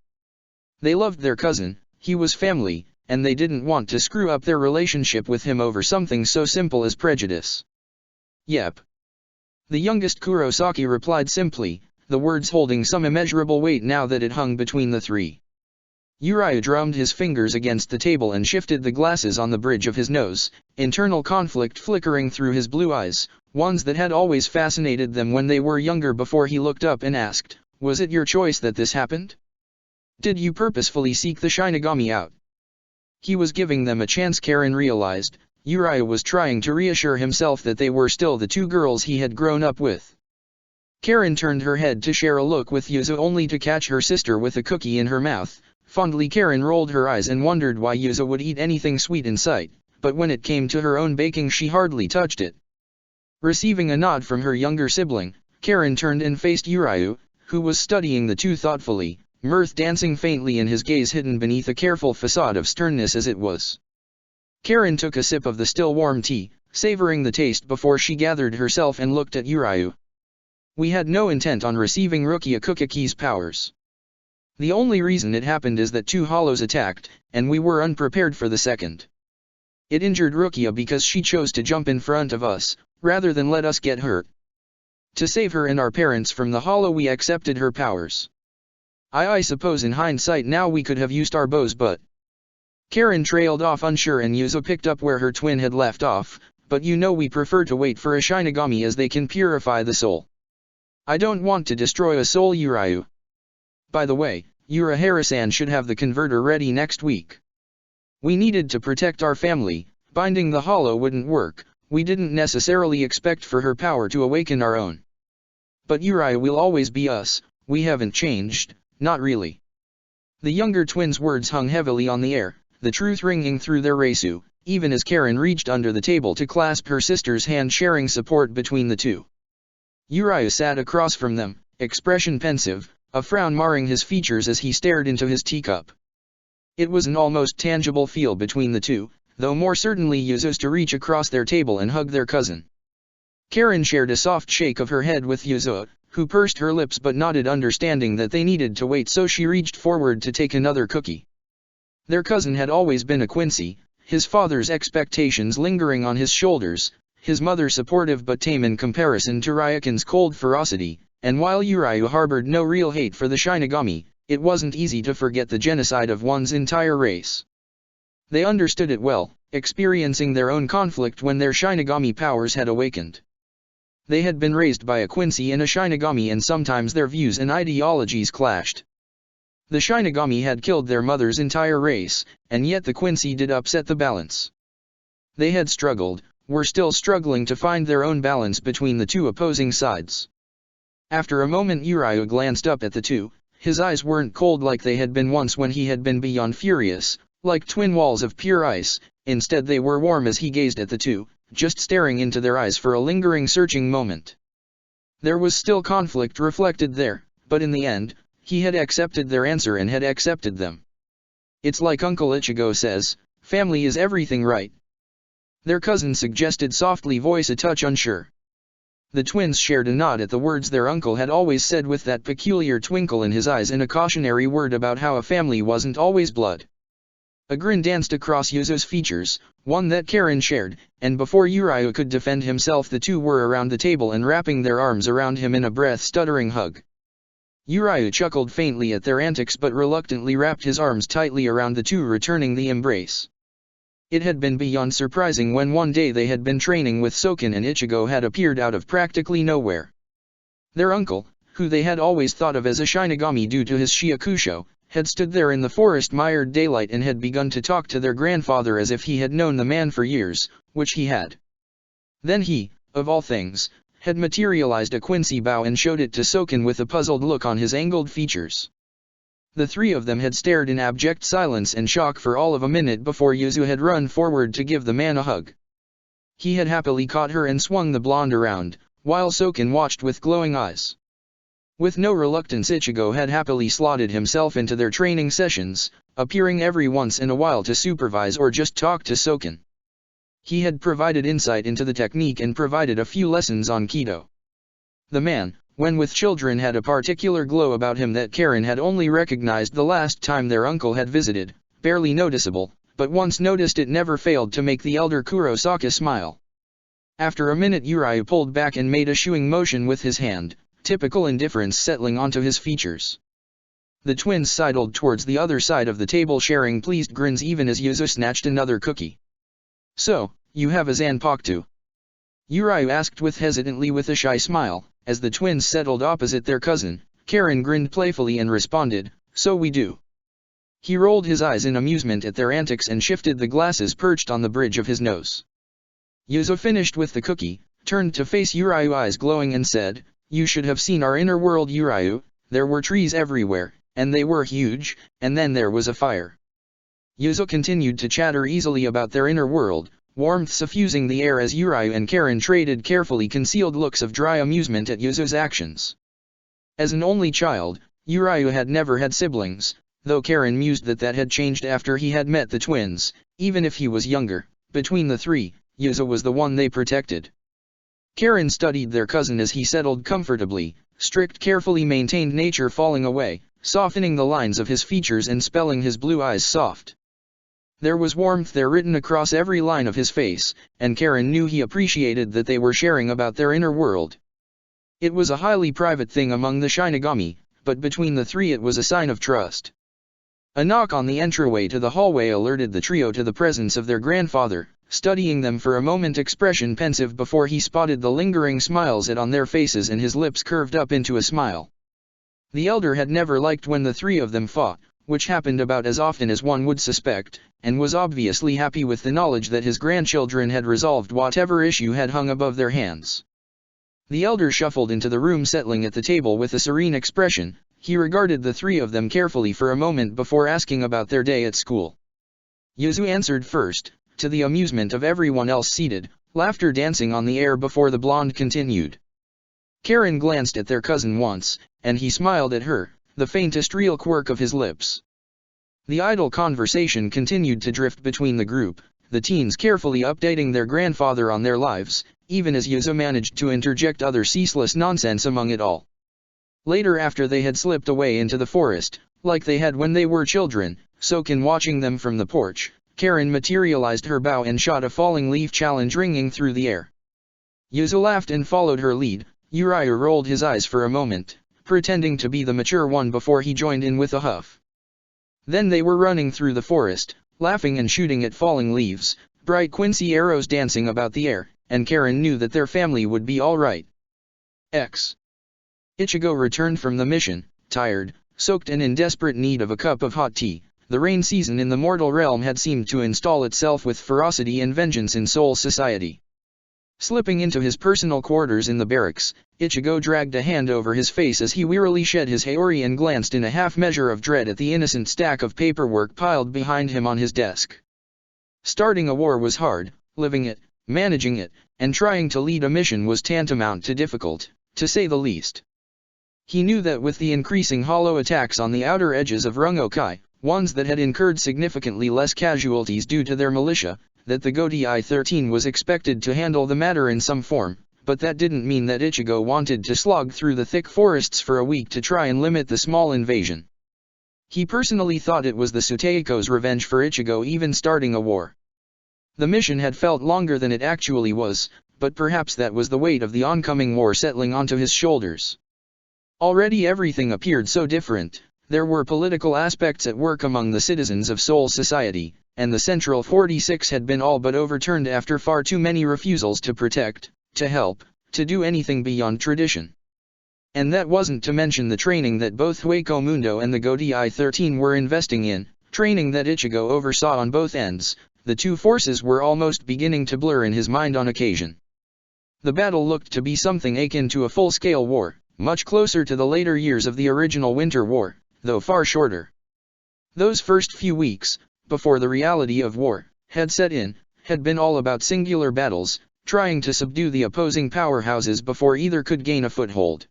They loved their cousin, he was family, and they didn't want to screw up their relationship with him over something so simple as prejudice. "Yep." The youngest Kurosaki replied simply, the words holding some immeasurable weight now that it hung between the three. Uriah drummed his fingers against the table and shifted the glasses on the bridge of his nose, internal conflict flickering through his blue eyes, ones that had always fascinated them when they were younger, before he looked up and asked, "Was it your choice that this happened? Did you purposefully seek the Shinigami out?" He was giving them a chance, Karen realized. Uriah was trying to reassure himself that they were still the two girls he had grown up with. Karen turned her head to share a look with Yuzo only to catch her sister with a cookie in her mouth. Fondly Karen rolled her eyes and wondered why Yuzo would eat anything sweet in sight, but when it came to her own baking she hardly touched it. Receiving a nod from her younger sibling, Karen turned and faced Uriah, who was studying the two thoughtfully, mirth dancing faintly in his gaze hidden beneath a careful facade of sternness as it was. Karen took a sip of the still warm tea, savoring the taste before she gathered herself and looked at Uriah. "We had no intent on receiving Rukia Kukaki's powers. The only reason it happened is that two hollows attacked, and we were unprepared for the second. It injured Rukia because she chose to jump in front of us, rather than let us get hurt. To save her and our parents from the hollow we accepted her powers. I suppose in hindsight now we could have used our bows, but..." Karen trailed off unsure and Yuzo picked up where her twin had left off, "But you know we prefer to wait for a Shinigami as they can purify the soul. I don't want to destroy a soul, Uriah. By the way, Urahara-san should have the converter ready next week. We needed to protect our family, binding the hollow wouldn't work, we didn't necessarily expect for her power to awaken our own. But Uriah will always be us, we haven't changed, not really." The younger twins' words hung heavily on the air, the truth ringing through their rasu, even as Karen reached under the table to clasp her sister's hand, sharing support between the two. Uriah sat across from them, expression pensive, a frown marring his features as he stared into his teacup. It was an almost tangible feel between the two, though more certainly Yuzu's to reach across their table and hug their cousin. Karen shared a soft shake of her head with Yuzu, who pursed her lips but nodded, understanding that they needed to wait, so she reached forward to take another cookie. Their cousin had always been a Quincy, his father's expectations lingering on his shoulders, his mother supportive but tame in comparison to Ryakan's cold ferocity, and while Uriah harbored no real hate for the Shinigami, it wasn't easy to forget the genocide of one's entire race. They understood it well, experiencing their own conflict when their Shinigami powers had awakened. They had been raised by a Quincy and a Shinigami, and sometimes their views and ideologies clashed. The Shinigami had killed their mother's entire race, and yet the Quincy did upset the balance. They had struggled, were still struggling to find their own balance between the two opposing sides. After a moment Uriah glanced up at the two. His eyes weren't cold like they had been once when he had been beyond furious, like twin walls of pure ice. Instead they were warm as he gazed at the two, just staring into their eyes for a lingering, searching moment. There was still conflict reflected there, but in the end, he had accepted their answer and had accepted them. It's like Uncle Ichigo says, family is everything, right? Their cousin suggested softly, voice a touch unsure. The twins shared a nod at the words their uncle had always said, with that peculiar twinkle in his eyes and a cautionary word about how a family wasn't always blood. A grin danced across Yuzu's features, one that Karen shared, and before Uriah could defend himself the two were around the table and wrapping their arms around him in a breath-stuttering hug. Uriah chuckled faintly at their antics but reluctantly wrapped his arms tightly around the two, returning the embrace. It had been beyond surprising when one day they had been training with Soken and Ichigo had appeared out of practically nowhere. Their uncle, who they had always thought of as a Shinigami due to his Shiakusho, had stood there in the forest-mired daylight and had begun to talk to their grandfather as if he had known the man for years, which he had. Then he, of all things, had materialized a Quincy bow and showed it to Soken with a puzzled look on his angled features. The three of them had stared in abject silence and shock for all of a minute before Yuzu had run forward to give the man a hug. He had happily caught her and swung the blonde around, while Soken watched with glowing eyes. With no reluctance Ichigo had happily slotted himself into their training sessions, appearing every once in a while to supervise or just talk to Soken. He had provided insight into the technique and provided a few lessons on Kido. The man, when with children, had a particular glow about him that Karen had only recognized the last time their uncle had visited, barely noticeable, but once noticed it never failed to make the elder Kurosaka smile. After a minute Uriah pulled back and made a shooing motion with his hand, typical indifference settling onto his features. The twins sidled towards the other side of the table, sharing pleased grins even as Yuzu snatched another cookie. "So, you have a Zanpakuto?" Uriah asked hesitantly with a shy smile. As the twins settled opposite their cousin, Karen grinned playfully and responded, "So we do." He rolled his eyes in amusement at their antics and shifted the glasses perched on the bridge of his nose. Yuzu finished with the cookie, turned to face Uriah, eyes glowing, and said, "You should have seen our inner world, Uriah. There were trees everywhere, and they were huge, and then there was a fire." Yuzu continued to chatter easily about their inner world, warmth suffusing the air as Uriah and Karen traded carefully concealed looks of dry amusement at Yuzu's actions. As an only child, Uriah had never had siblings, though Karen mused that had changed after he had met the twins. Even if he was younger, between the three, Yuzu was the one they protected. Karen studied their cousin as he settled comfortably, strict carefully maintained nature falling away, softening the lines of his features and spelling his blue eyes soft. There was warmth there written across every line of his face, and Karen knew he appreciated that they were sharing about their inner world. It was a highly private thing among the Shinigami, but between the three it was a sign of trust. A knock on the entryway to the hallway alerted the trio to the presence of their grandfather, studying them for a moment, expression pensive before he spotted the lingering smiles on their faces and his lips curved up into a smile. The elder had never liked when the three of them fought, which happened about as often as one would suspect, and was obviously happy with the knowledge that his grandchildren had resolved whatever issue had hung above their hands. The elder shuffled into the room, settling at the table with a serene expression. He regarded the three of them carefully for a moment before asking about their day at school. Yuzu answered first, to the amusement of everyone else seated, laughter dancing on the air before the blonde continued. Karen glanced at their cousin once, and he smiled at her, the faintest real quirk of his lips. The idle conversation continued to drift between the group, the teens carefully updating their grandfather on their lives, even as Yuzu managed to interject other ceaseless nonsense among it all. Later, after they had slipped away into the forest, like they had when they were children, Soken watching them from the porch, Karen materialized her bow and shot a falling leaf challenge ringing through the air. Yuzu laughed and followed her lead. Uriah rolled his eyes for a moment, pretending to be the mature one before he joined in with a huff. Then they were running through the forest, laughing and shooting at falling leaves, bright Quincy arrows dancing about the air, and Karen knew that their family would be all right. Ichigo returned from the mission, tired, soaked and in desperate need of a cup of hot tea. The rain season in the mortal realm had seemed to install itself with ferocity and vengeance in Soul Society. Slipping into his personal quarters in the barracks, Ichigo dragged a hand over his face as he wearily shed his haori and glanced in a half measure of dread at the innocent stack of paperwork piled behind him on his desk. Starting a war was hard, living it, managing it, and trying to lead a mission was tantamount to difficult, to say the least. He knew that with the increasing hollow attacks on the outer edges of Rungokai, ones that had incurred significantly less casualties due to their militia, that the Godi I-13 was expected to handle the matter in some form, but that didn't mean that Ichigo wanted to slog through the thick forests for a week to try and limit the small invasion. He personally thought it was the Suteiko's revenge for Ichigo even starting a war. The mission had felt longer than it actually was, but perhaps that was the weight of the oncoming war settling onto his shoulders. Already everything appeared so different. There were political aspects at work among the citizens of Soul Society, and the Central 46 had been all but overturned after far too many refusals to protect, to help, to do anything beyond tradition. And that wasn't to mention the training that both Hueco Mundo and the Godi I-13 were investing in, training that Ichigo oversaw on both ends. The two forces were almost beginning to blur in his mind on occasion. The battle looked to be something akin to a full-scale war, much closer to the later years of the original Winter War, though far shorter. Those first few weeks, before the reality of war had set in, had been all about singular battles, trying to subdue the opposing powerhouses before either could gain a foothold.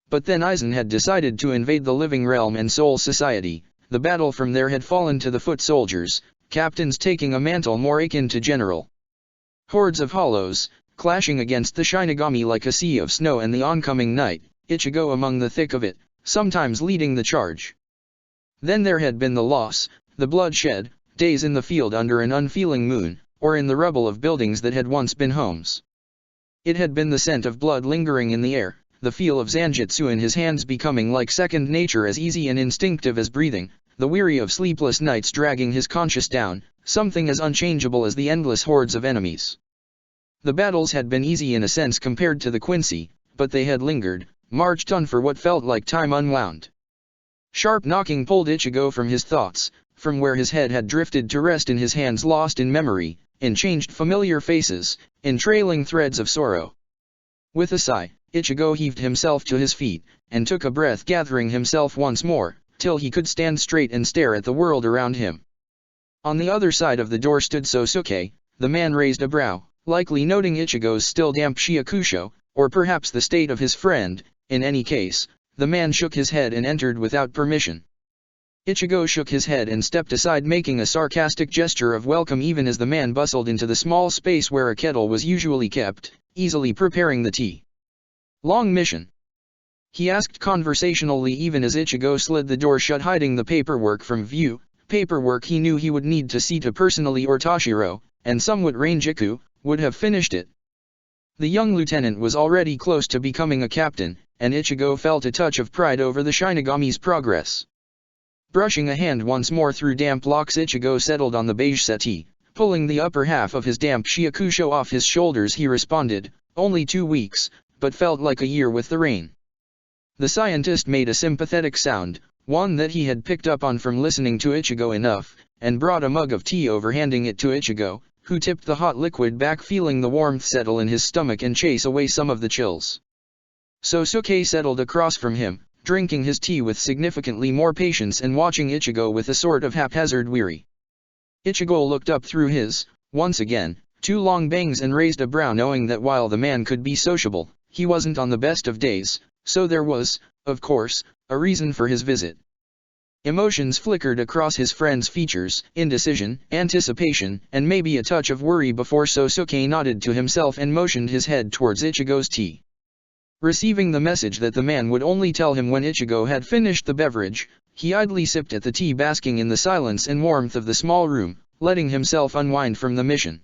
But then Aizen had decided to invade the living realm and Soul Society. The battle from there had fallen to the foot soldiers, captains taking a mantle more akin to general. Hordes of hollows, clashing against the Shinigami like a sea of snow and the oncoming night, Ichigo among the thick of it, sometimes leading the charge. Then there had been the loss, the bloodshed, days in the field under an unfeeling moon, or in the rubble of buildings that had once been homes. It had been the scent of blood lingering in the air, the feel of Zanjutsu in his hands becoming like second nature, as easy and instinctive as breathing, the weary of sleepless nights dragging his conscience down, something as unchangeable as the endless hordes of enemies. The battles had been easy in a sense compared to the Quincy, but they had lingered, marched on for what felt like time unwound. Sharp knocking pulled Ichigo from his thoughts, from where his head had drifted to rest in his hands lost in memory, in changed familiar faces, in trailing threads of sorrow. With a sigh, Ichigo heaved himself to his feet, and took a breath, gathering himself once more, till he could stand straight and stare at the world around him. On the other side of the door stood Sosuke. The man raised a brow, likely noting Ichigo's still damp Shiakusho, or perhaps the state of his friend. In any case, the man shook his head and entered without permission. Ichigo shook his head and stepped aside, making a sarcastic gesture of welcome even as the man bustled into the small space where a kettle was usually kept, easily preparing the tea. "Long mission?" he asked conversationally even as Ichigo slid the door shut, hiding the paperwork from view, paperwork he knew he would need to see to personally, or Tashiro, and somewhat Rangiku, would have finished it. The young lieutenant was already close to becoming a captain, and Ichigo felt a touch of pride over the Shinigami's progress. Brushing a hand once more through damp locks, Ichigo settled on the beige settee. Pulling the upper half of his damp Shiakusho off his shoulders, he responded, "Only 2 weeks, but felt like a year with the rain." The scientist made a sympathetic sound, one that he had picked up on from listening to Ichigo enough, and brought a mug of tea over, handing it to Ichigo, who tipped the hot liquid back, feeling the warmth settle in his stomach and chase away some of the chills. Sosuke settled across from him, drinking his tea with significantly more patience and watching Ichigo with a sort of haphazard weary. Ichigo looked up through his, once again, two long bangs and raised a brow, knowing that while the man could be sociable, he wasn't on the best of days, so there was, of course, a reason for his visit. Emotions flickered across his friend's features: indecision, anticipation, and maybe a touch of worry before Sosuke nodded to himself and motioned his head towards Ichigo's tea. Receiving the message that the man would only tell him when Ichigo had finished the beverage, he idly sipped at the tea, basking in the silence and warmth of the small room, letting himself unwind from the mission.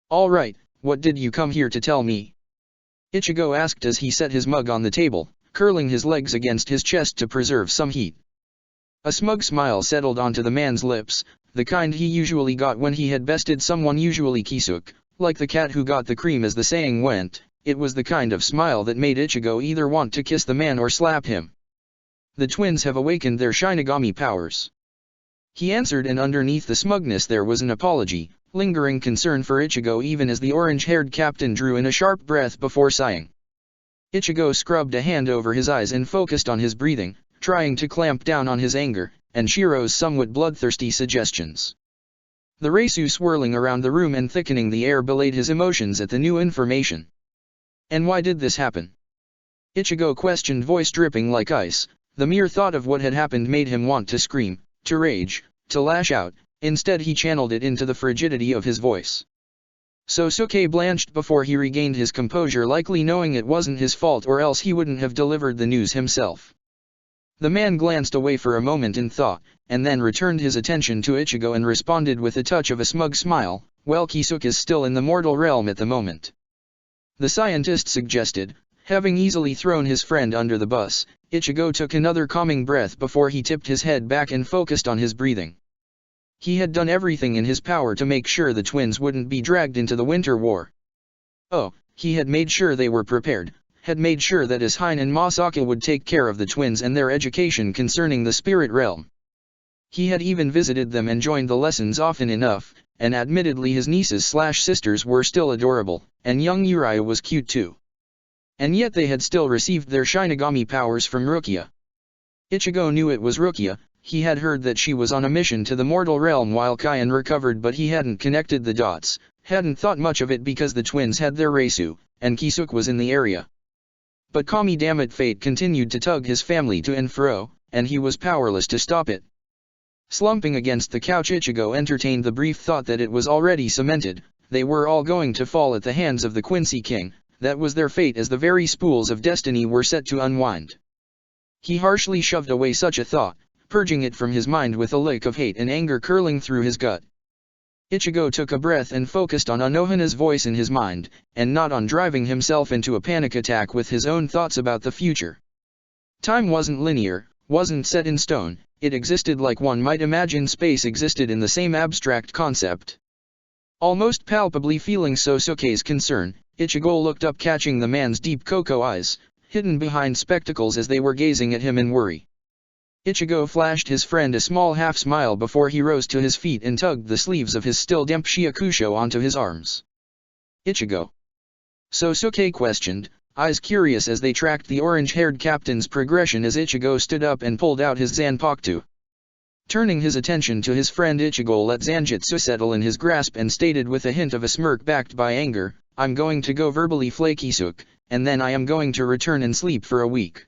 "All right, what did you come here to tell me?" Ichigo asked as he set his mug on the table, curling his legs against his chest to preserve some heat. A smug smile settled onto the man's lips, the kind he usually got when he had bested someone, usually Kisuke, like the cat who got the cream as the saying went. It was the kind of smile that made Ichigo either want to kiss the man or slap him. "The twins have awakened their Shinigami powers," he answered, and underneath the smugness there was an apology, lingering concern for Ichigo, even as the orange-haired captain drew in a sharp breath before sighing. Ichigo scrubbed a hand over his eyes and focused on his breathing, trying to clamp down on his anger and Shiro's somewhat bloodthirsty suggestions. The Reisu swirling around the room and thickening the air belayed his emotions at the new information. "And why did this happen?" Ichigo questioned, voice dripping like ice. The mere thought of what had happened made him want to scream, to rage, to lash out. Instead he channeled it into the frigidity of his voice. Sosuke blanched before he regained his composure, likely knowing it wasn't his fault, or else he wouldn't have delivered the news himself. The man glanced away for a moment in thought, and then returned his attention to Ichigo and responded with a touch of a smug smile. "Well, Kisuke is still in the mortal realm at the moment," the scientist suggested. Having easily thrown his friend under the bus, Ichigo took another calming breath before he tipped his head back and focused on his breathing. He had done everything in his power to make sure the twins wouldn't be dragged into the Winter War. Oh, he had made sure they were prepared, had made sure that his Hine and Masaka would take care of the twins and their education concerning the spirit realm. He had even visited them and joined the lessons often enough, and admittedly his nieces/sisters were still adorable, and young Uriah was cute too. And yet they had still received their Shinigami powers from Rukia. Ichigo knew it was Rukia. He had heard that she was on a mission to the mortal realm while Kaien recovered, but he hadn't connected the dots, hadn't thought much of it because the twins had their Reisu, and Kisuke was in the area. But Kami, dammit, fate continued to tug his family to and fro, and he was powerless to stop it. Slumping against the couch, Ichigo entertained the brief thought that it was already cemented. They were all going to fall at the hands of the Quincy King. That was their fate, as the very spools of destiny were set to unwind. He harshly shoved away such a thought, purging it from his mind with a lick of hate and anger curling through his gut. Ichigo took a breath and focused on Anohana's voice in his mind, and not on driving himself into a panic attack with his own thoughts about the future. Time wasn't linear, wasn't set in stone. It existed like one might imagine space existed in the same abstract concept. Almost palpably feeling Sosuke's concern, Ichigo looked up, catching the man's deep cocoa eyes, hidden behind spectacles, as they were gazing at him in worry. Ichigo flashed his friend a small half-smile before he rose to his feet and tugged the sleeves of his still damp Shiakusho onto his arms. "Ichigo?" Sosuke questioned, eyes curious as they tracked the orange-haired captain's progression as Ichigo stood up and pulled out his Zanpakuto. Turning his attention to his friend, Ichigo let Zanjutsu settle in his grasp and stated with a hint of a smirk backed by anger, "I'm going to go verbally flay Kisuke, and then I am going to return and sleep for a week."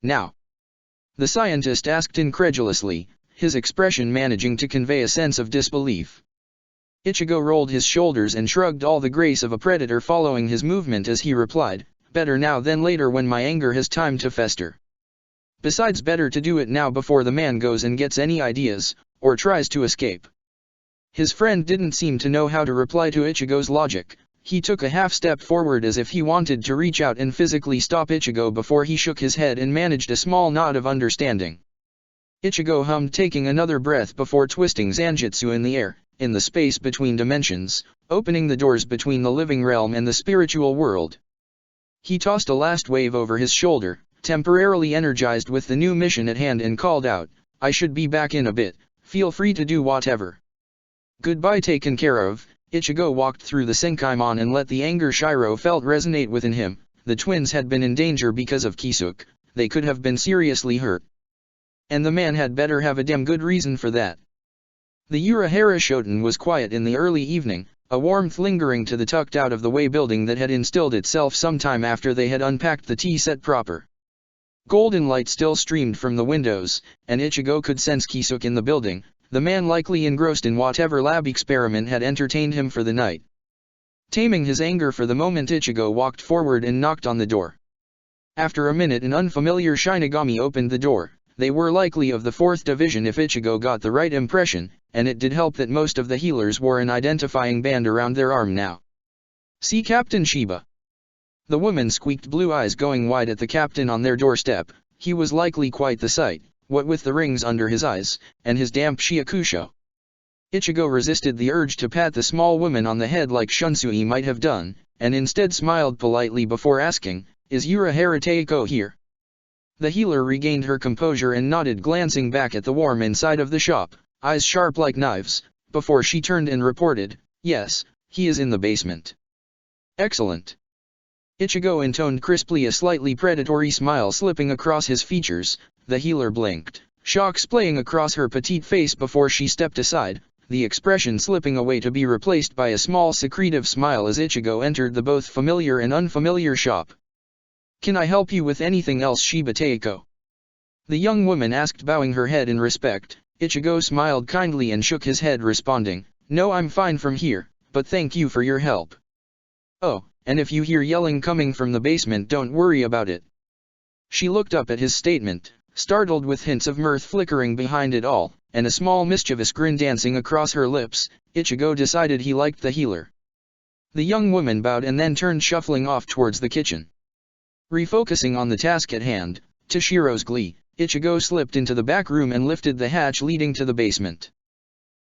"Now?" the scientist asked incredulously, his expression managing to convey a sense of disbelief. Ichigo rolled his shoulders and shrugged, all the grace of a predator following his movement, as he replied, "Better now than later, when my anger has time to fester. Besides, better to do it now before the man goes and gets any ideas, or tries to escape." His friend didn't seem to know how to reply to Ichigo's logic. He took a half-step forward as if he wanted to reach out and physically stop Ichigo before he shook his head and managed a small nod of understanding. Ichigo hummed, taking another breath before twisting Zanjutsu in the air, in the space between dimensions, opening the doors between the living realm and the spiritual world. He tossed a last wave over his shoulder, temporarily energized with the new mission at hand, and called out, "I should be back in a bit, feel free to do whatever." "Goodbye, taken care of." Ichigo walked through the Senkaimon and let the anger Shiro felt resonate within him. The twins had been in danger because of Kisuke. They could have been seriously hurt. And the man had better have a damn good reason for that. The Urahara Shoten was quiet in the early evening, a warmth lingering to the tucked out-of-the-way building that had instilled itself some time after they had unpacked the tea set proper. Golden light still streamed from the windows, and Ichigo could sense Kisuke in the building, the man likely engrossed in whatever lab experiment had entertained him for the night. Taming his anger for the moment, Ichigo walked forward and knocked on the door. After a minute an unfamiliar Shinigami opened the door. They were likely of the 4th Division if Ichigo got the right impression, and it did help that most of the healers wore an identifying band around their arm now. "See Captain Shiba." The woman squeaked, blue eyes going wide at the captain on their doorstep. He was likely quite the sight, what with the rings under his eyes, and his damp shiakusho. Ichigo resisted the urge to pat the small woman on the head like Shunsui might have done, and instead smiled politely before asking, "Is Urahara Teiko here?" The healer regained her composure and nodded, glancing back at the warm inside of the shop, eyes sharp like knives, before she turned and reported, "Yes, he is in the basement." "Excellent." Ichigo intoned crisply, a slightly predatory smile slipping across his features. The healer blinked, shock splaying across her petite face before she stepped aside, the expression slipping away to be replaced by a small secretive smile as Ichigo entered the both familiar and unfamiliar shop. "Can I help you with anything else, Shiba Teiko?" the young woman asked, bowing her head in respect. Ichigo smiled kindly and shook his head, responding, "No, I'm fine from here, but thank you for your help." "Oh, and if you hear yelling coming from the basement, don't worry about it." She looked up at his statement, startled with hints of mirth flickering behind it all, and a small mischievous grin dancing across her lips. Ichigo decided he liked the healer. The young woman bowed and then turned shuffling off towards the kitchen. Refocusing on the task at hand, to Shiro's glee, Ichigo slipped into the back room and lifted the hatch leading to the basement.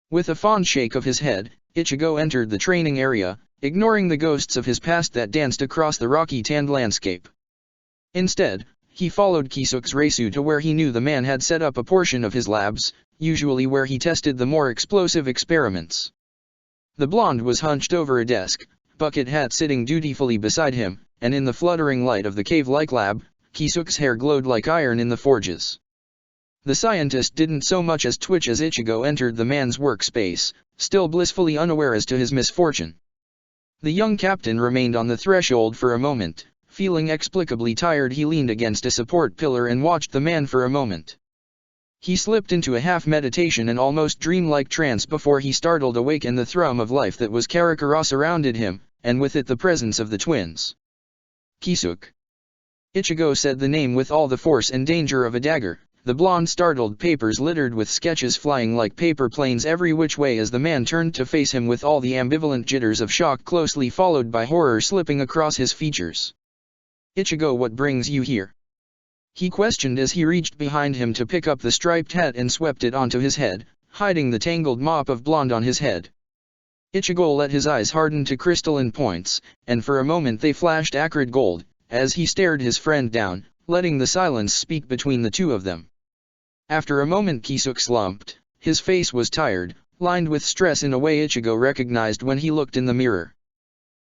With a fond shake of his head, Ichigo entered the training area, ignoring the ghosts of his past that danced across the rocky tanned landscape. Instead, he followed Kisuke's Reisu to where he knew the man had set up a portion of his labs, usually where he tested the more explosive experiments. The blonde was hunched over a desk, bucket hat sitting dutifully beside him, and in the fluttering light of the cave-like lab, Kisuke's hair glowed like iron in the forges. The scientist didn't so much as twitch as Ichigo entered the man's workspace, still blissfully unaware as to his misfortune. The young captain remained on the threshold for a moment. Feeling explicably tired, he leaned against a support pillar and watched the man for a moment. He slipped into a half-meditation and almost dreamlike trance before he startled awake in the thrum of life that was Karakura surrounded him, and with it the presence of the twins. "Kisuke." Ichigo said the name with all the force and danger of a dagger, the blonde startled, papers littered with sketches flying like paper planes every which way as the man turned to face him with all the ambivalent jitters of shock closely followed by horror slipping across his features. "Ichigo, what brings you here?" he questioned as he reached behind him to pick up the striped hat and swept it onto his head, hiding the tangled mop of blonde on his head. Ichigo let his eyes harden to crystalline points, and for a moment they flashed acrid gold, as he stared his friend down, letting the silence speak between the two of them. After a moment Kisuke slumped. His face was tired, lined with stress in a way Ichigo recognized when he looked in the mirror.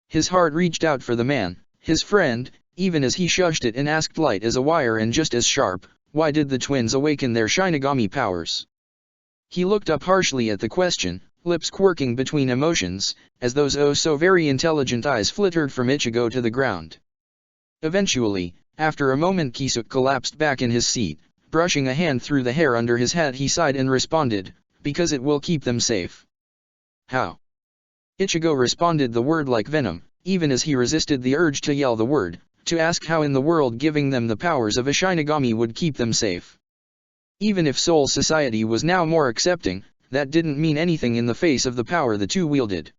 His heart reached out for the man, his friend, even as he shushed it and asked, light as a wire and just as sharp, why did the twins awaken their Shinigami powers? He looked up harshly at the question, lips quirking between emotions, as those oh so very intelligent eyes flittered from Ichigo to the ground. Eventually, after a moment, Kisuke collapsed back in his seat, brushing a hand through the hair under his hat. He sighed and responded, "Because it will keep them safe." "How?" Ichigo responded the word like venom, even as he resisted the urge to yell the word, to ask how in the world giving them the powers of a Shinigami would keep them safe. Even if Soul Society was now more accepting, that didn't mean anything in the face of the power the two wielded.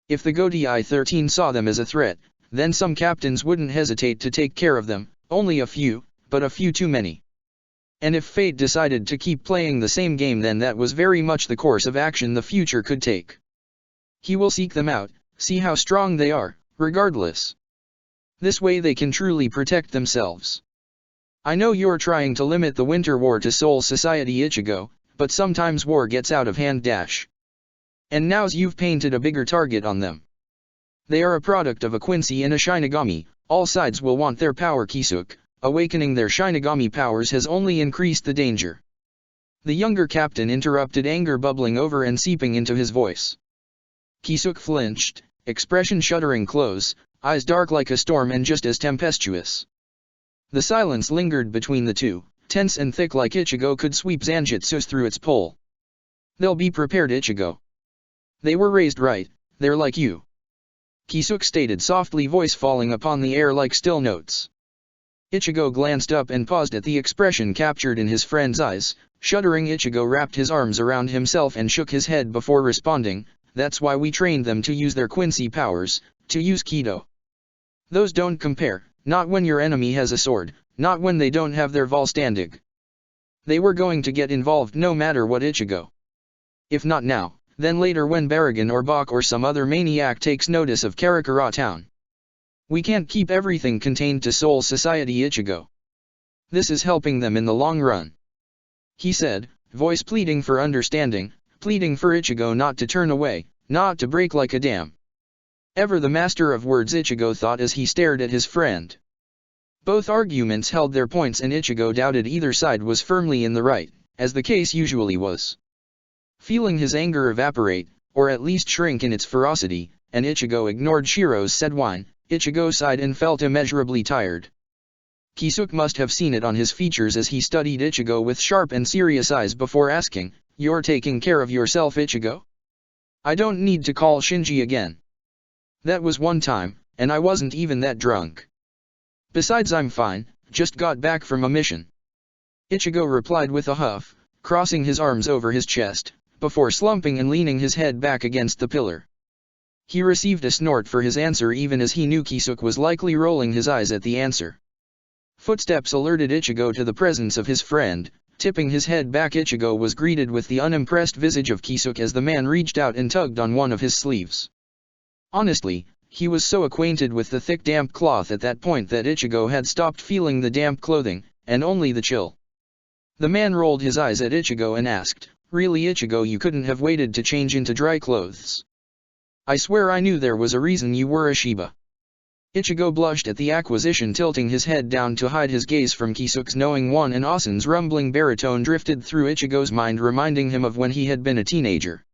If the Gotei 13 saw them as a threat, then some captains wouldn't hesitate to take care of them, only a few, but a few too many. And if fate decided to keep playing the same game, then that was very much the course of action the future could take. He will seek them out, see how strong they are, regardless. This way they can truly protect themselves. I know you're trying to limit the Winter War to Soul Society, Ichigo, but sometimes war gets out of hand. And now's you've painted a bigger target on them. They are a product of a Quincy and a Shinigami, all sides will want their power. Kisuke, awakening their Shinigami powers has only increased the danger. The younger captain interrupted, anger bubbling over and seeping into his voice. Kisuk flinched, expression shuddering close, eyes dark like a storm and just as tempestuous. The silence lingered between the two, tense and thick like Ichigo could sweep Zanjitsu through its pole. They'll be prepared, Ichigo. They were raised right, they're like you. Kisuk stated softly, voice falling upon the air like still notes. Ichigo glanced up and paused at the expression captured in his friend's eyes. Shuddering, Ichigo wrapped his arms around himself and shook his head before responding, that's why we trained them to use their Quincy powers, to use Kido. Those don't compare, not when your enemy has a sword, not when they don't have their Vollständig. They were going to get involved no matter what, Ichigo. If not now, then later when Baragon or Bach or some other maniac takes notice of Karakura town. We can't keep everything contained to Soul Society, Ichigo. This is helping them in the long run. He said, voice pleading for understanding, pleading for Ichigo not to turn away, not to break like a dam. Ever the master of words, Ichigo thought as he stared at his friend. Both arguments held their points and Ichigo doubted either side was firmly in the right, as the case usually was. Feeling his anger evaporate, or at least shrink in its ferocity, and Ichigo ignored Shiro's said whine, Ichigo sighed and felt immeasurably tired. Kisuk must have seen it on his features as he studied Ichigo with sharp and serious eyes before asking, "You're taking care of yourself, Ichigo? I don't need to call Shinji again. That was one time, and I wasn't even that drunk. Besides, I'm fine, just got back from a mission." Ichigo replied with a huff, crossing his arms over his chest, before slumping and leaning his head back against the pillar. He received a snort for his answer even as he knew Kisuk was likely rolling his eyes at the answer. Footsteps alerted Ichigo to the presence of his friend. Tipping his head back, Ichigo was greeted with the unimpressed visage of Kisuk as the man reached out and tugged on one of his sleeves. Honestly, he was so acquainted with the thick damp cloth at that point that Ichigo had stopped feeling the damp clothing, and only the chill. The man rolled his eyes at Ichigo and asked, "Really, Ichigo, you couldn't have waited to change into dry clothes? I swear I knew there was a reason you were a Shiba." Ichigo blushed at the acquisition, tilting his head down to hide his gaze from Kisuk's knowing one, and Asen's rumbling baritone drifted through Ichigo's mind, reminding him of when he had been a teenager.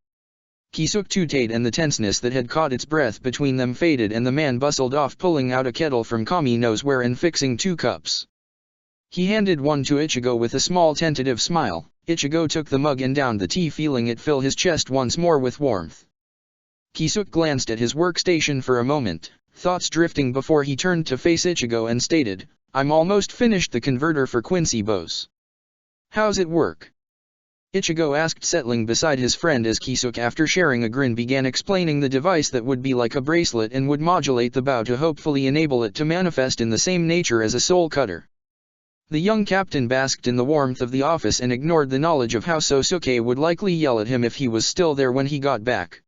Kisuk tooted and the tenseness that had caught its breath between them faded, and the man bustled off, pulling out a kettle from Kami knows where and fixing 2 cups. He handed one to Ichigo with a small tentative smile. Ichigo took the mug and downed the tea, feeling it fill his chest once more with warmth. Kisuk glanced at his workstation for a moment, thoughts drifting before he turned to face Ichigo and stated, "I'm almost finished the converter for Quincy bows. How's it work?" Ichigo asked, settling beside his friend as Kisuk, after sharing a grin, began explaining the device that would be like a bracelet and would modulate the bow to hopefully enable it to manifest in the same nature as a soul cutter. The young captain basked in the warmth of the office and ignored the knowledge of how Sosuke would likely yell at him if he was still there when he got back.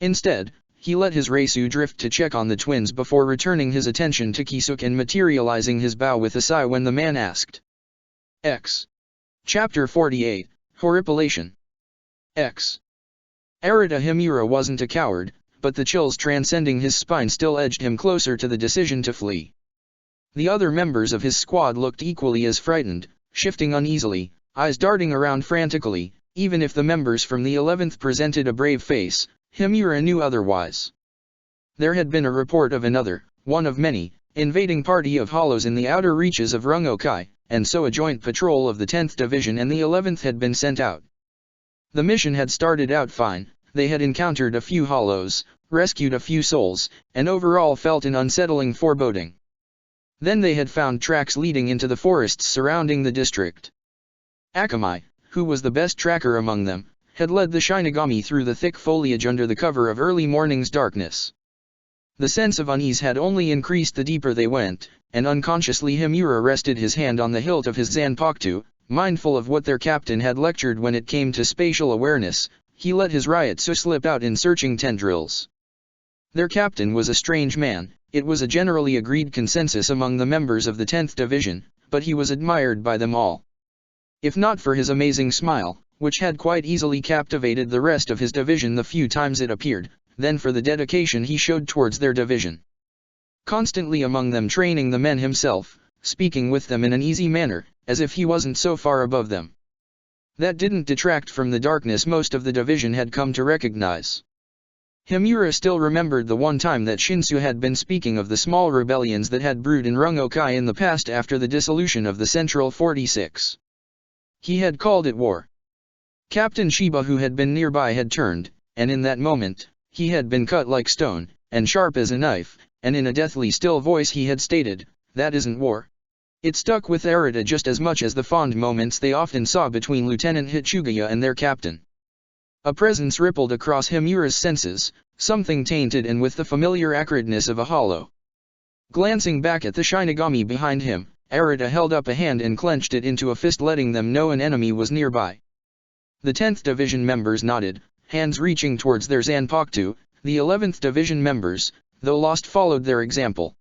Instead, he let his Reisu drift to check on the twins before returning his attention to Kisuk and materializing his bow with a sigh when the man asked. X. Chapter 48, Horripilation. X. Arata Himura wasn't a coward, but the chills transcending his spine still edged him closer to the decision to flee. The other members of his squad looked equally as frightened, shifting uneasily, eyes darting around frantically. Even if the members from the 11th presented a brave face, Himura knew otherwise. There had been a report of another, one of many, invading party of hollows in the outer reaches of Rungokai, and so a joint patrol of the 10th Division and the 11th had been sent out. The mission had started out fine. They had encountered a few hollows, rescued a few souls, and overall felt an unsettling foreboding. Then they had found tracks leading into the forests surrounding the district. Akamai, who was the best tracker among them, had led the Shinigami through the thick foliage under the cover of early morning's darkness. The sense of unease had only increased the deeper they went, and unconsciously Himura rested his hand on the hilt of his Zanpakuto, mindful of what their captain had lectured when it came to spatial awareness. He let his Ryutsu slip out in searching tendrils. Their captain was a strange man. It was a generally agreed consensus among the members of the 10th Division, but he was admired by them all. If not for his amazing smile, which had quite easily captivated the rest of his division the few times it appeared, then for the dedication he showed towards their division. Constantly among them, training the men himself, speaking with them in an easy manner, as if he wasn't so far above them. That didn't detract from the darkness most of the division had come to recognize. Himura still remembered the one time that Shinsu had been speaking of the small rebellions that had brewed in Rungokai in the past after the dissolution of the Central 46. He had called it war. Captain Shiba, who had been nearby, had turned, and in that moment, he had been cut like stone, and sharp as a knife, and in a deathly still voice he had stated, "That isn't war." It stuck with Arata just as much as the fond moments they often saw between Lieutenant Hichugaya and their captain. A presence rippled across Himura's senses, something tainted and with the familiar acridness of a hollow. Glancing back at the Shinigami behind him, Arata held up a hand and clenched it into a fist, letting them know an enemy was nearby. The 10th Division members nodded, hands reaching towards their Zanpakuto. The 11th Division members, though lost, followed their example.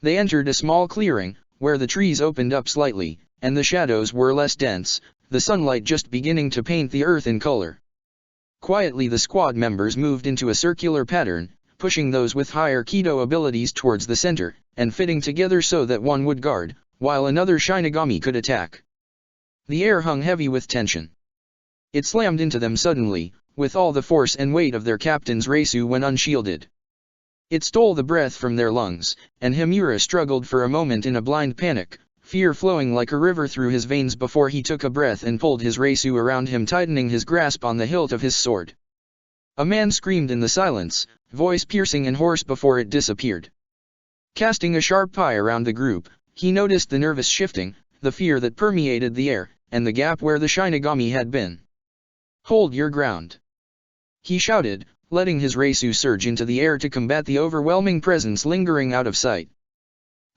They entered a small clearing, where the trees opened up slightly, and the shadows were less dense, the sunlight just beginning to paint the earth in color. Quietly the squad members moved into a circular pattern, pushing those with higher Kido abilities towards the center, and fitting together so that one would guard, while another Shinigami could attack. The air hung heavy with tension. It slammed into them suddenly, with all the force and weight of their captain's Reisu when unshielded. It stole the breath from their lungs, and Himura struggled for a moment in a blind panic, fear flowing like a river through his veins before he took a breath and pulled his Reisu around him, tightening his grasp on the hilt of his sword. A man screamed in the silence, voice piercing and hoarse before it disappeared. Casting a sharp eye around the group, he noticed the nervous shifting, the fear that permeated the air, and the gap where the Shinigami had been. "Hold your ground!" he shouted, letting his Reisu surge into the air to combat the overwhelming presence lingering out of sight.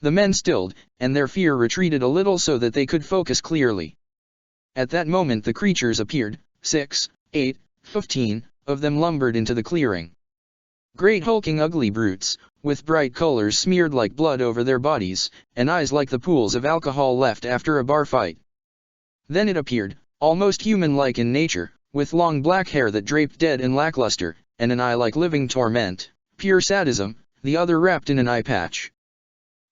The men stilled, and their fear retreated a little so that they could focus clearly. At that moment the creatures appeared, 6, 8, 15, of them lumbered into the clearing. Great hulking ugly brutes, with bright colors smeared like blood over their bodies, and eyes like the pools of alcohol left after a bar fight. Then it appeared, almost human-like in nature, with long black hair that draped dead and lackluster, and an eye like living torment, pure sadism, the other wrapped in an eye patch.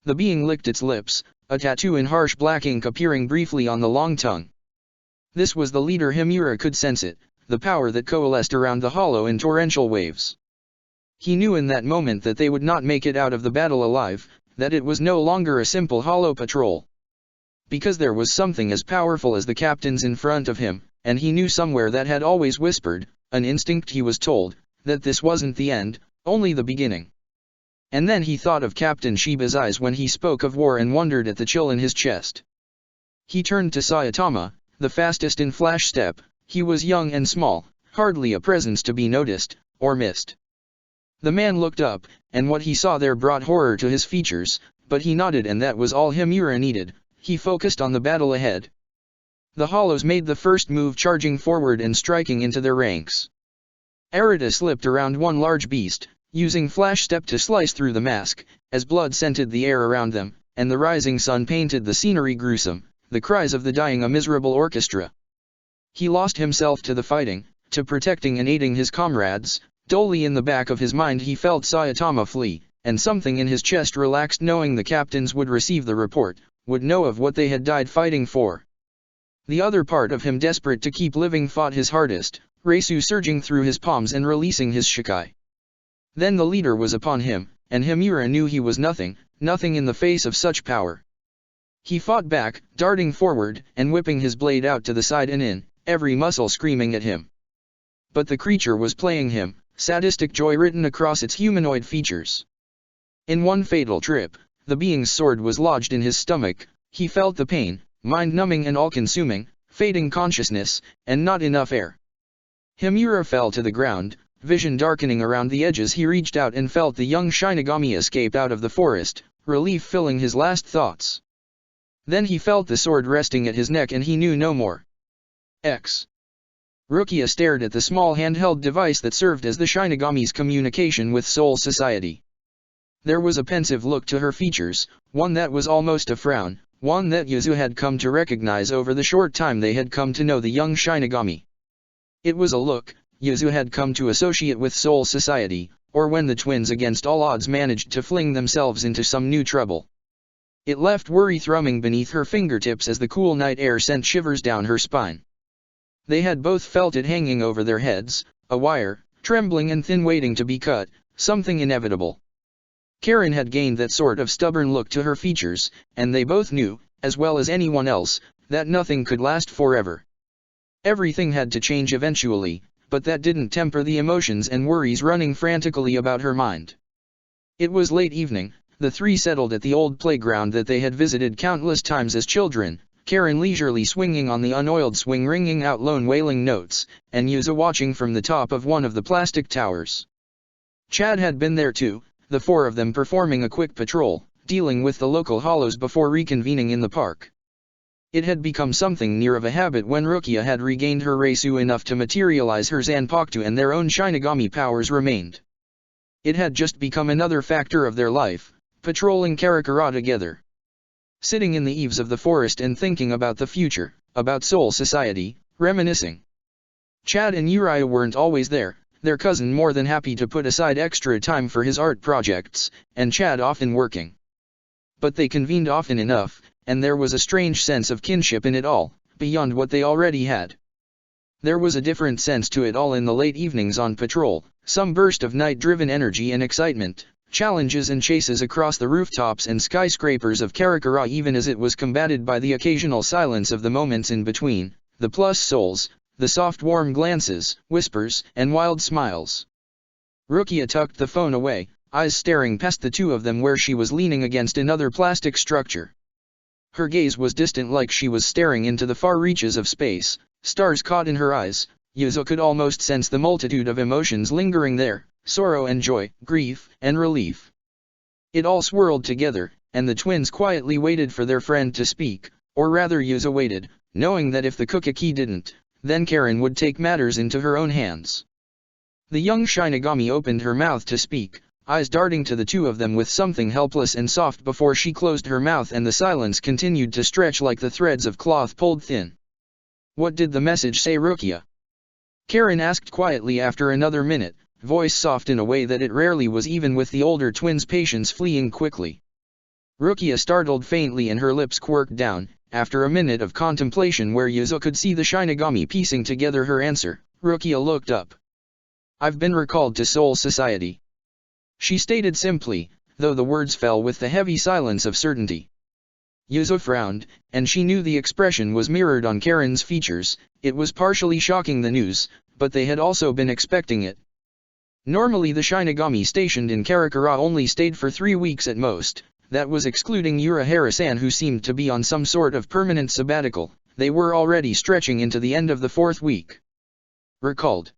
The being licked its lips, a tattoo in harsh black ink appearing briefly on the long tongue. This was the leader. Himura could sense it, the power that coalesced around the hollow in torrential waves. He knew in that moment that they would not make it out of the battle alive, that it was no longer a simple hollow patrol. Because there was something as powerful as the captains in front of him, and he knew somewhere that had always whispered, an instinct he was told, that this wasn't the end, only the beginning. And then he thought of Captain Shiba's eyes when he spoke of war and wondered at the chill in his chest. He turned to Saitama, the fastest in flash step. He was young and small, hardly a presence to be noticed, or missed. The man looked up, and what he saw there brought horror to his features, but he nodded, and that was all Himura needed. He focused on the battle ahead. The hollows made the first move, charging forward and striking into their ranks. Arata slipped around one large beast, using flash step to slice through the mask, as blood scented the air around them, and the rising sun painted the scenery gruesome, the cries of the dying a miserable orchestra. He lost himself to the fighting, to protecting and aiding his comrades. Dully in the back of his mind he felt Saitama flee, and something in his chest relaxed, knowing the captains would receive the report, would know of what they had died fighting for. The other part of him, desperate to keep living, fought his hardest, Reisu surging through his palms and releasing his Shikai. Then the leader was upon him, and Himura knew he was nothing in the face of such power. He fought back, darting forward, and whipping his blade out to the side and in, every muscle screaming at him. But the creature was playing him, sadistic joy written across its humanoid features. In one fatal trip, the being's sword was lodged in his stomach. He felt the pain, mind-numbing and all-consuming, fading consciousness, and not enough air. Himura fell to the ground, vision darkening around the edges. He reached out and felt the young Shinigami escape out of the forest, relief filling his last thoughts. Then he felt the sword resting at his neck, and he knew no more. Rukia stared at the small handheld device that served as the Shinigami's communication with Soul Society. There was a pensive look to her features, one that was almost a frown, one that Yuzu had come to recognize over the short time they had come to know the young Shinigami. It was a look Yuzu had come to associate with Soul Society, or when the twins against all odds managed to fling themselves into some new trouble. It left worry thrumming beneath her fingertips as the cool night air sent shivers down her spine. They had both felt it hanging over their heads, a wire, trembling and thin waiting to be cut, something inevitable. Karen had gained that sort of stubborn look to her features, and they both knew, as well as anyone else, that nothing could last forever. Everything had to change eventually, but that didn't temper the emotions and worries running frantically about her mind. It was late evening. The three settled at the old playground that they had visited countless times as children, Karen leisurely swinging on the unoiled swing ringing out lone wailing notes, and Yuzu watching from the top of one of the plastic towers. Chad had been there too, the four of them performing a quick patrol, dealing with the local hollows before reconvening in the park. It had become something near of a habit when Rukia had regained her Reisu enough to materialize her Zanpakuto and their own Shinigami powers remained. It had just become another factor of their life, patrolling Karakura together. Sitting in the eaves of the forest and thinking about the future, about Soul Society, reminiscing. Chad and Uriah weren't always there, their cousin more than happy to put aside extra time for his art projects, and Chad often working. But they convened often enough, and there was a strange sense of kinship in it all, beyond what they already had. There was a different sense to it all in the late evenings on patrol, some burst of night-driven energy and excitement, challenges and chases across the rooftops and skyscrapers of Karakura, even as it was combated by the occasional silence of the moments in between, the plus souls, the soft warm glances, whispers, and wild smiles. Rukia tucked the phone away, eyes staring past the two of them where she was leaning against another plastic structure. Her gaze was distant, like she was staring into the far reaches of space, stars caught in her eyes. Yuzu could almost sense the multitude of emotions lingering there, sorrow and joy, grief and relief. It all swirled together, and the twins quietly waited for their friend to speak, or rather Yuzu waited, knowing that if the Kukaki didn't, then Karen would take matters into her own hands. The young Shinigami opened her mouth to speak, eyes darting to the two of them with something helpless and soft before she closed her mouth and the silence continued to stretch like the threads of cloth pulled thin. What did the message say, Rukia? Karen asked quietly after another minute, voice soft in a way that it rarely was even with the older twins' patience fleeing quickly. Rukia startled faintly and her lips quirked down. After a minute of contemplation where Yuzu could see the Shinigami piecing together her answer, Rukia looked up. I've been recalled to Soul Society. She stated simply, though the words fell with the heavy silence of certainty. Yuzu frowned, and she knew the expression was mirrored on Karen's features. It was partially shocking the news, but they had also been expecting it. Normally the Shinigami stationed in Karakura only stayed for 3 weeks at most, that was excluding Urahara-san, who seemed to be on some sort of permanent sabbatical. They were already stretching into the end of the 4th week. Recalled?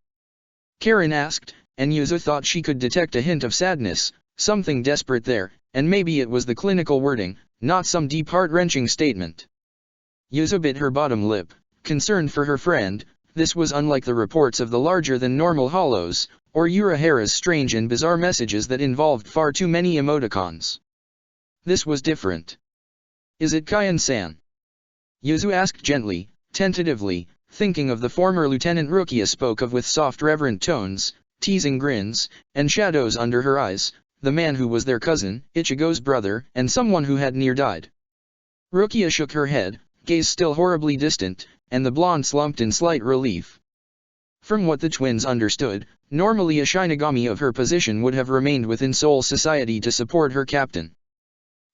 Karen asked, and Yuzu thought she could detect a hint of sadness, something desperate there, and maybe it was the clinical wording, not some deep heart-wrenching statement. Yuzu bit her bottom lip, concerned for her friend. This was unlike the reports of the larger-than-normal hollows, or Urahara's strange and bizarre messages that involved far too many emoticons. This was different. Is it Kyan-san? Yuzu asked gently, tentatively, thinking of the former Lieutenant Rukia spoke of with soft reverent tones, teasing grins, and shadows under her eyes, the man who was their cousin, Ichigo's brother, and someone who had near died. Rukia shook her head, gaze still horribly distant, and the blonde slumped in slight relief. From what the twins understood, normally a Shinigami of her position would have remained within Soul Society to support her captain.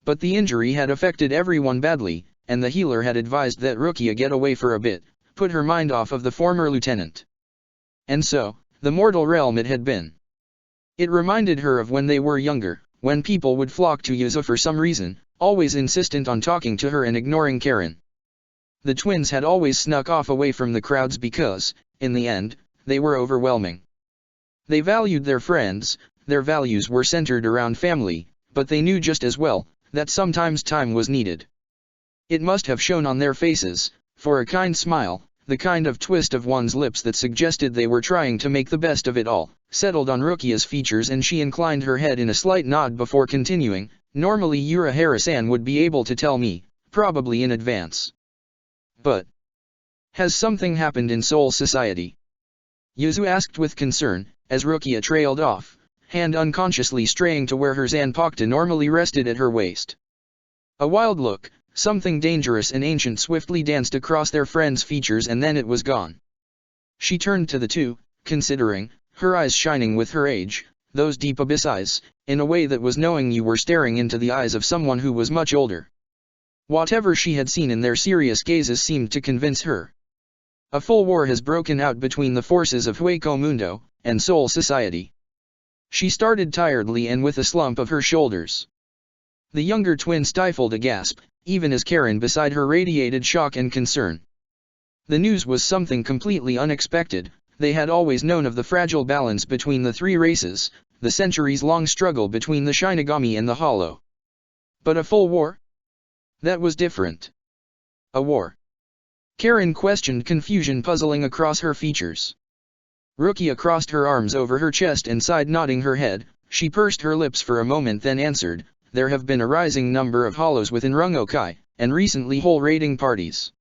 But the injury had affected everyone badly, and the healer had advised that Rukia get away for a bit, put her mind off of the former lieutenant. And so, the mortal realm it had been. It reminded her of when they were younger, when people would flock to Yuzu for some reason, always insistent on talking to her and ignoring Karen. The twins had always snuck off away from the crowds because, in the end, they were overwhelming. They valued their friends, their values were centered around family, but they knew just as well that sometimes time was needed. It must have shown on their faces, for a kind smile, the kind of twist of one's lips that suggested they were trying to make the best of it all, settled on Rukia's features, and she inclined her head in a slight nod before continuing. Normally Urahara-san would be able to tell me, probably in advance. But has something happened in Soul Society? Yuzu asked with concern, as Rukia trailed off, hand unconsciously straying to where her Zanpakuto normally rested at her waist. A wild look, something dangerous and ancient swiftly danced across their friend's features, and then it was gone. She turned to the two, considering, her eyes shining with her age, those deep abyss eyes, in a way that was knowing you were staring into the eyes of someone who was much older. Whatever she had seen in their serious gazes seemed to convince her. A full war has broken out between the forces of Hueco Mundo and Soul Society. She started tiredly and with a slump of her shoulders. The younger twin stifled a gasp, even as Karen beside her radiated shock and concern. The news was something completely unexpected. They had always known of the fragile balance between the three races, the centuries-long struggle between the Shinigami and the Hollow. But a full war? That was different. A war? Karen questioned, confusion puzzling across her features. Rukia crossed her arms over her chest and sighed, nodding her head. She pursed her lips for a moment, then answered, "There have been a rising number of hollows within Rungokai, and recently whole raiding parties.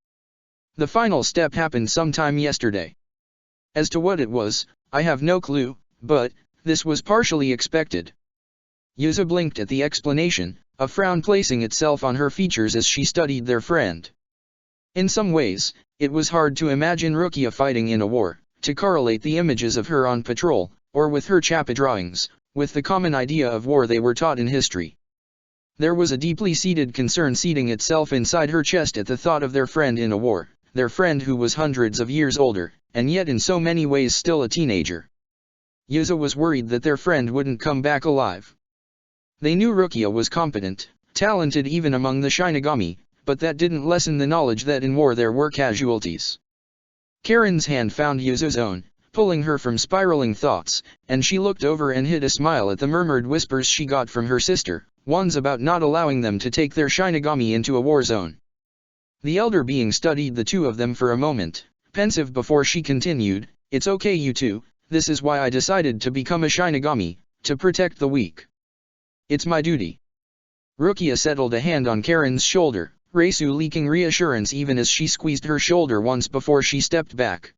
The final step happened sometime yesterday. As to what it was, I have no clue, but this was partially expected." Yuzu blinked at the explanation, a frown placing itself on her features as she studied their friend. In some ways, it was hard to imagine Rukia fighting in a war, to correlate the images of her on patrol, or with her chappa drawings, with the common idea of war they were taught in history. There was a deeply seated concern seating itself inside her chest at the thought of their friend in a war, their friend who was hundreds of years older, and yet in so many ways still a teenager. Yuzu was worried that their friend wouldn't come back alive. They knew Rukia was competent, talented even among the Shinigami, but that didn't lessen the knowledge that in war there were casualties. Karen's hand found Yuzu's own, pulling her from spiraling thoughts, and she looked over and hid a smile at the murmured whispers she got from her sister, ones about not allowing them to take their Shinigami into a war zone. The elder being studied the two of them for a moment, pensive before she continued, "It's okay you two, this is why I decided to become a Shinigami, to protect the weak. It's my duty." Rukia settled a hand on Karen's shoulder, Reisu leaking reassurance even as she squeezed her shoulder once before she stepped back.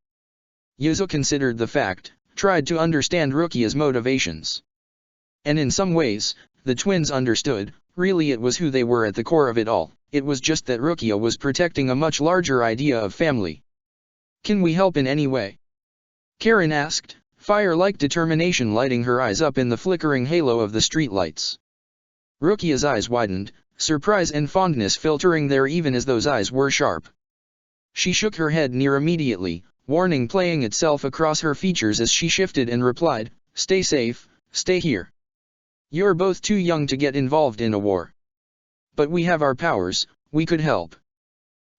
Yuzu considered the fact, tried to understand Rukia's motivations. And in some ways, the twins understood, really it was who they were at the core of it all, it was just that Rukia was protecting a much larger idea of family. "Can we help in any way?" Karen asked, fire-like determination lighting her eyes up in the flickering halo of the streetlights. Rukia's eyes widened, surprise and fondness filtering there even as those eyes were sharp. She shook her head near immediately, warning playing itself across her features as she shifted and replied, "Stay safe, stay here. You're both too young to get involved in a war. But we have our powers, we could help."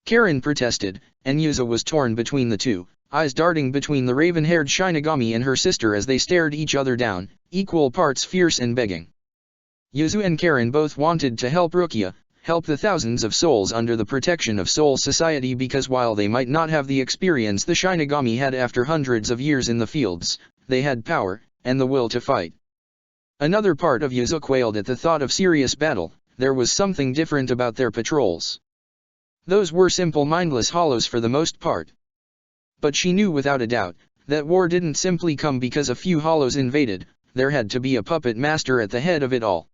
Karen protested, and Yuzu was torn between the two, eyes darting between the raven-haired Shinigami and her sister as they stared each other down, equal parts fierce and begging. Yuzu and Karen both wanted to help Rukia, help the thousands of souls under the protection of Soul Society, because while they might not have the experience the Shinigami had after hundreds of years in the fields, they had power, and the will to fight. Another part of Yuzu quailed at the thought of serious battle. There was something different about their patrols. Those were simple mindless hollows for the most part. But she knew without a doubt, that war didn't simply come because a few hollows invaded, there had to be a puppet master at the head of it all.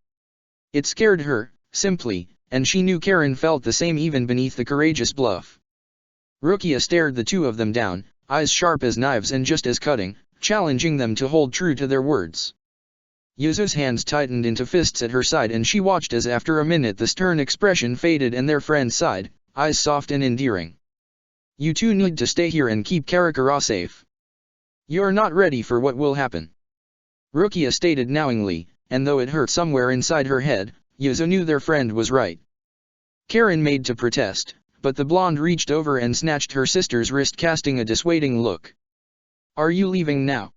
It scared her, simply, and she knew Karen felt the same even beneath the courageous bluff. Rukia stared the two of them down, eyes sharp as knives and just as cutting, challenging them to hold true to their words. Yuzu's hands tightened into fists at her side and she watched as after a minute the stern expression faded and their friend sighed, eyes soft and endearing. "You two need to stay here and keep Karakura safe. You're not ready for what will happen," Rukia stated knowingly, and though it hurt somewhere inside her head, Yuzu knew their friend was right. Karen made to protest, but the blonde reached over and snatched her sister's wrist, casting a dissuading look. "Are you leaving now?"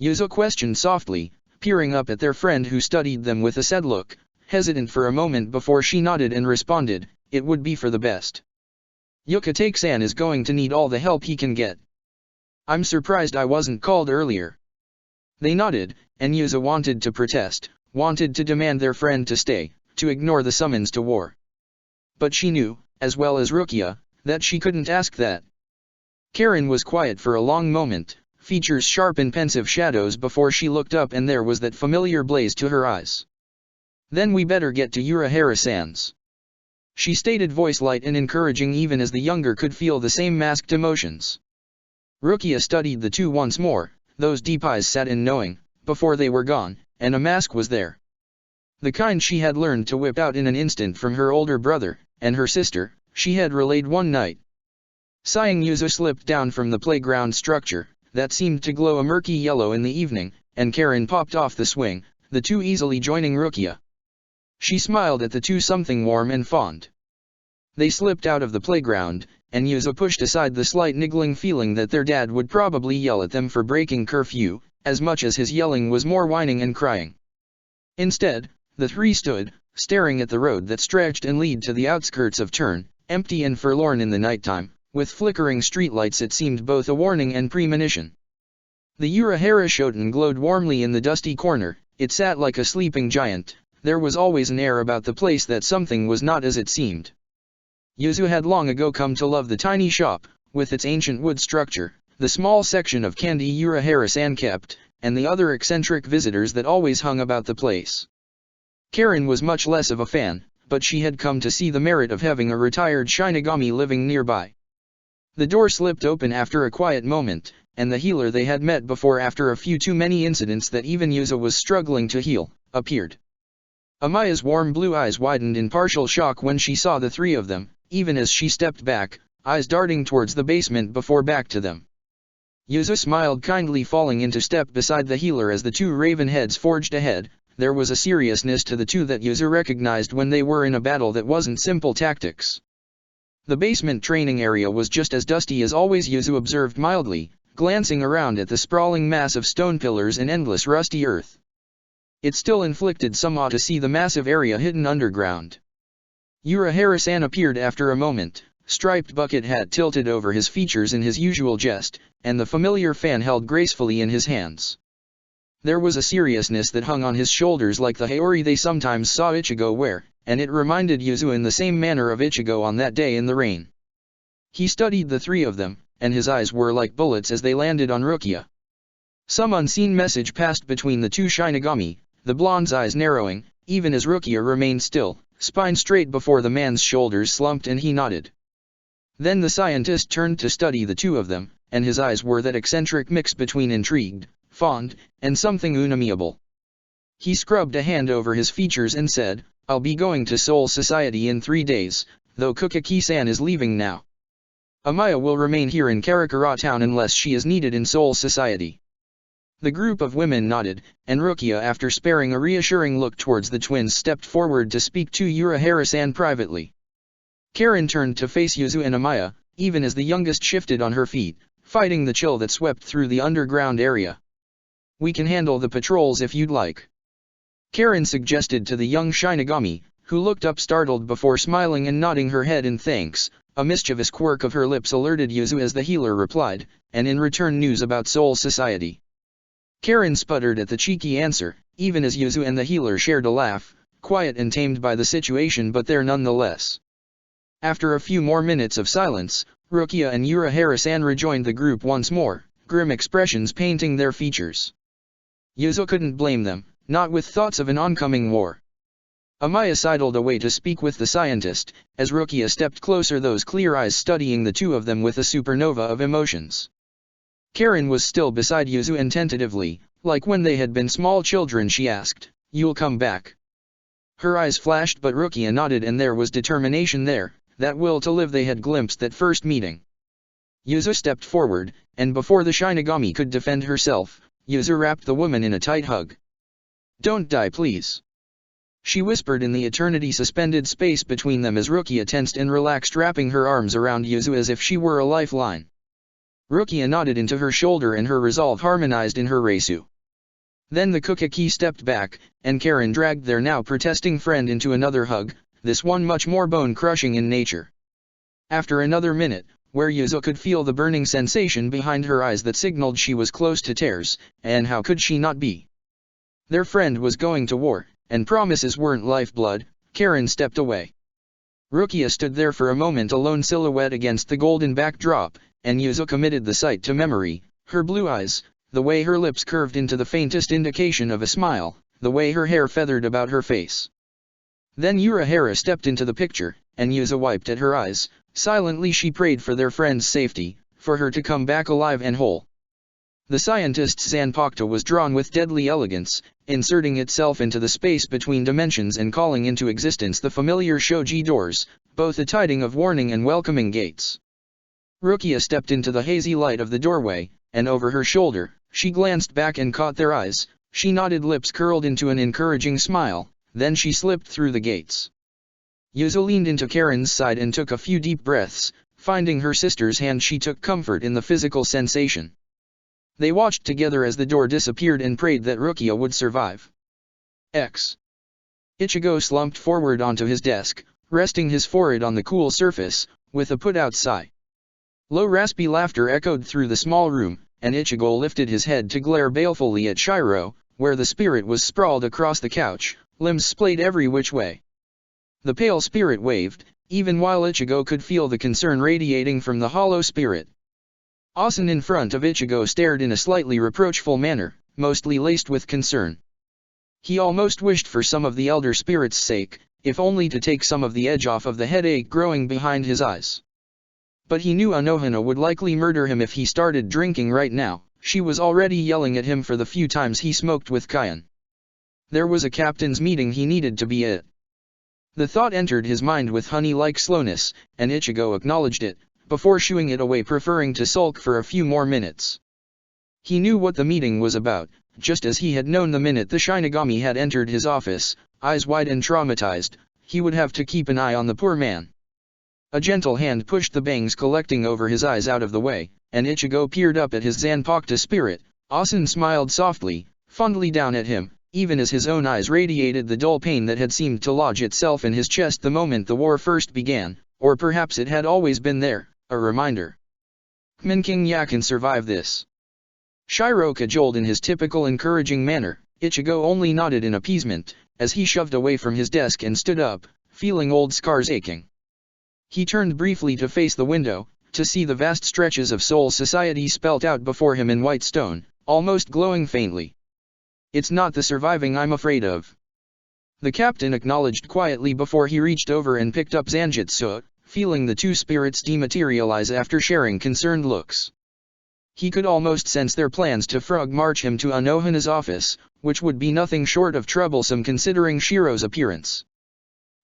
Yuzu questioned softly, peering up at their friend who studied them with a sad look, hesitant for a moment before she nodded and responded, "It would be for the best. Yukatake-san is going to need all the help he can get. I'm surprised I wasn't called earlier." They nodded, and Yuzu wanted to protest, wanted to demand their friend to stay, to ignore the summons to war. But she knew, as well as Rukia, that she couldn't ask that. Karen was quiet for a long moment, features sharp and pensive shadows before she looked up, and there was that familiar blaze to her eyes. "Then we better get to Urahara-san's," she stated, voice light and encouraging even as the younger could feel the same masked emotions. Rukia studied the two once more, those deep eyes sat in knowing, before they were gone, and a mask was there. The kind she had learned to whip out in an instant from her older brother, and her sister, she had relayed one night. Sighing, Yuzu slipped down from the playground structure, that seemed to glow a murky yellow in the evening, and Karen popped off the swing, the two easily joining Rukia. She smiled at the two, something warm and fond. They slipped out of the playground, and Yuzu pushed aside the slight niggling feeling that their dad would probably yell at them for breaking curfew, as much as his yelling was more whining and crying. Instead, the three stood, staring at the road that stretched and led to the outskirts of Turn, empty and forlorn in the nighttime, with flickering streetlights. It seemed both a warning and premonition. The Urahara Shoten glowed warmly in the dusty corner, it sat like a sleeping giant. There was always an air about the place that something was not as it seemed. Yuzu had long ago come to love the tiny shop, with its ancient wood structure, the small section of candy Urahara-san kept, and the other eccentric visitors that always hung about the place. Karen was much less of a fan, but she had come to see the merit of having a retired Shinigami living nearby. The door slipped open after a quiet moment, and the healer they had met before, after a few too many incidents that even Yuzu was struggling to heal, appeared. Amaya's warm blue eyes widened in partial shock when she saw the three of them, even as she stepped back, eyes darting towards the basement before back to them. Yuzu smiled kindly, falling into step beside the healer as the two raven heads forged ahead. There was a seriousness to the two that Yuzu recognized when they were in a battle that wasn't simple tactics. The basement training area was just as dusty as always, Yuzu observed mildly, glancing around at the sprawling mass of stone pillars and endless rusty earth. It still inflicted some awe to see the massive area hidden underground. Urahara-san appeared after a moment, striped bucket hat tilted over his features in his usual jest, and the familiar fan held gracefully in his hands. There was a seriousness that hung on his shoulders like the haori they sometimes saw Ichigo wear, and it reminded Yuzu in the same manner of Ichigo on that day in the rain. He studied the three of them, and his eyes were like bullets as they landed on Rukia. Some unseen message passed between the two Shinigami, the blonde's eyes narrowing, even as Rukia remained still, spine straight before the man's shoulders slumped, and he nodded. Then the scientist turned to study the two of them, and his eyes were that eccentric mix between intrigued, fond, and something unamiable. He scrubbed a hand over his features and said, "I'll be going to Soul Society in 3 days, though Kukaki-san is leaving now. Amaya will remain here in Karakura town unless she is needed in Soul Society." The group of women nodded, and Rukia, after sparing a reassuring look towards the twins, stepped forward to speak to Urahara-san privately. Karen turned to face Yuzu and Amaya, even as the youngest shifted on her feet, fighting the chill that swept through the underground area. "We can handle the patrols if you'd like," Karen suggested to the young Shinigami, who looked up startled before smiling and nodding her head in thanks. A mischievous quirk of her lips alerted Yuzu as the healer replied, "And in return news about Soul Society." Karen sputtered at the cheeky answer, even as Yuzu and the healer shared a laugh, quiet and tamed by the situation but there nonetheless. After a few more minutes of silence, Rukia and Urahara-san rejoined the group once more, grim expressions painting their features. Yuzu couldn't blame them, not with thoughts of an oncoming war. Amaya sidled away to speak with the scientist, as Rukia stepped closer, those clear eyes studying the two of them with a supernova of emotions. Karen was still beside Yuzu, and tentatively, like when they had been small children, she asked, "You'll come back?" Her eyes flashed, but Rukia nodded, and there was determination there, that will to live they had glimpsed at first meeting. Yuzu stepped forward, and before the Shinigami could defend herself, Yuzu wrapped the woman in a tight hug. "Don't die, please," she whispered in the eternity-suspended space between them as Rukia tensed and relaxed, wrapping her arms around Yuzu as if she were a lifeline. Rukia nodded into her shoulder, and her resolve harmonized in her reisu. Then the Kukaki stepped back, and Karen dragged their now protesting friend into another hug, this one much more bone-crushing in nature. After another minute, where Yuzu could feel the burning sensation behind her eyes that signaled she was close to tears, and how could she not be? Their friend was going to war, and promises weren't lifeblood. Karen stepped away. Rukia stood there for a moment, a lone silhouette against the golden backdrop, and Yuzu committed the sight to memory, her blue eyes, the way her lips curved into the faintest indication of a smile, the way her hair feathered about her face. Then Urahara stepped into the picture, and Yuzu wiped at her eyes. Silently she prayed for their friend's safety, for her to come back alive and whole. The scientist's Zanpakuto was drawn with deadly elegance, inserting itself into the space between dimensions and calling into existence the familiar shoji doors, both a tiding of warning and welcoming gates. Rukia stepped into the hazy light of the doorway, and over her shoulder, she glanced back and caught their eyes. She nodded, lips curled into an encouraging smile, then she slipped through the gates. Yuzo leaned into Karen's side and took a few deep breaths. Finding her sister's hand, she took comfort in the physical sensation. They watched together as the door disappeared and prayed that Rukia would survive. Ichigo slumped forward onto his desk, resting his forehead on the cool surface, with a put-out sigh. Low raspy laughter echoed through the small room, and Ichigo lifted his head to glare balefully at Shiro, where the spirit was sprawled across the couch, limbs splayed every which way. The pale spirit waved, even while Ichigo could feel the concern radiating from the hollow spirit. Asen in front of Ichigo stared in a slightly reproachful manner, mostly laced with concern. He almost wished for some of the elder spirit's sake, if only to take some of the edge off of the headache growing behind his eyes. But he knew Anohana would likely murder him if he started drinking right now. She was already yelling at him for the few times he smoked with Kayan. There was a captain's meeting he needed to be at. The thought entered his mind with honey-like slowness, and Ichigo acknowledged it, before shooing it away, preferring to sulk for a few more minutes. He knew what the meeting was about, just as he had known the minute the Shinigami had entered his office. Eyes wide and traumatized, he would have to keep an eye on the poor man. A gentle hand pushed the bangs collecting over his eyes out of the way, and Ichigo peered up at his Zanpakuto spirit. Asen smiled softly, fondly down at him, even as his own eyes radiated the dull pain that had seemed to lodge itself in his chest the moment the war first began, or perhaps it had always been there, a reminder. Kmin King Ya can survive this. Shiro cajoled in his typical encouraging manner. Ichigo only nodded in appeasement, as he shoved away from his desk and stood up, feeling old scars aching. He turned briefly to face the window, to see the vast stretches of Soul Society spelt out before him in white stone, almost glowing faintly. It's not the surviving I'm afraid of. The captain acknowledged quietly before he reached over and picked up Zanjutsu, feeling the two spirits dematerialize after sharing concerned looks. He could almost sense their plans to frog march him to Anohana's office, which would be nothing short of troublesome considering Shiro's appearance.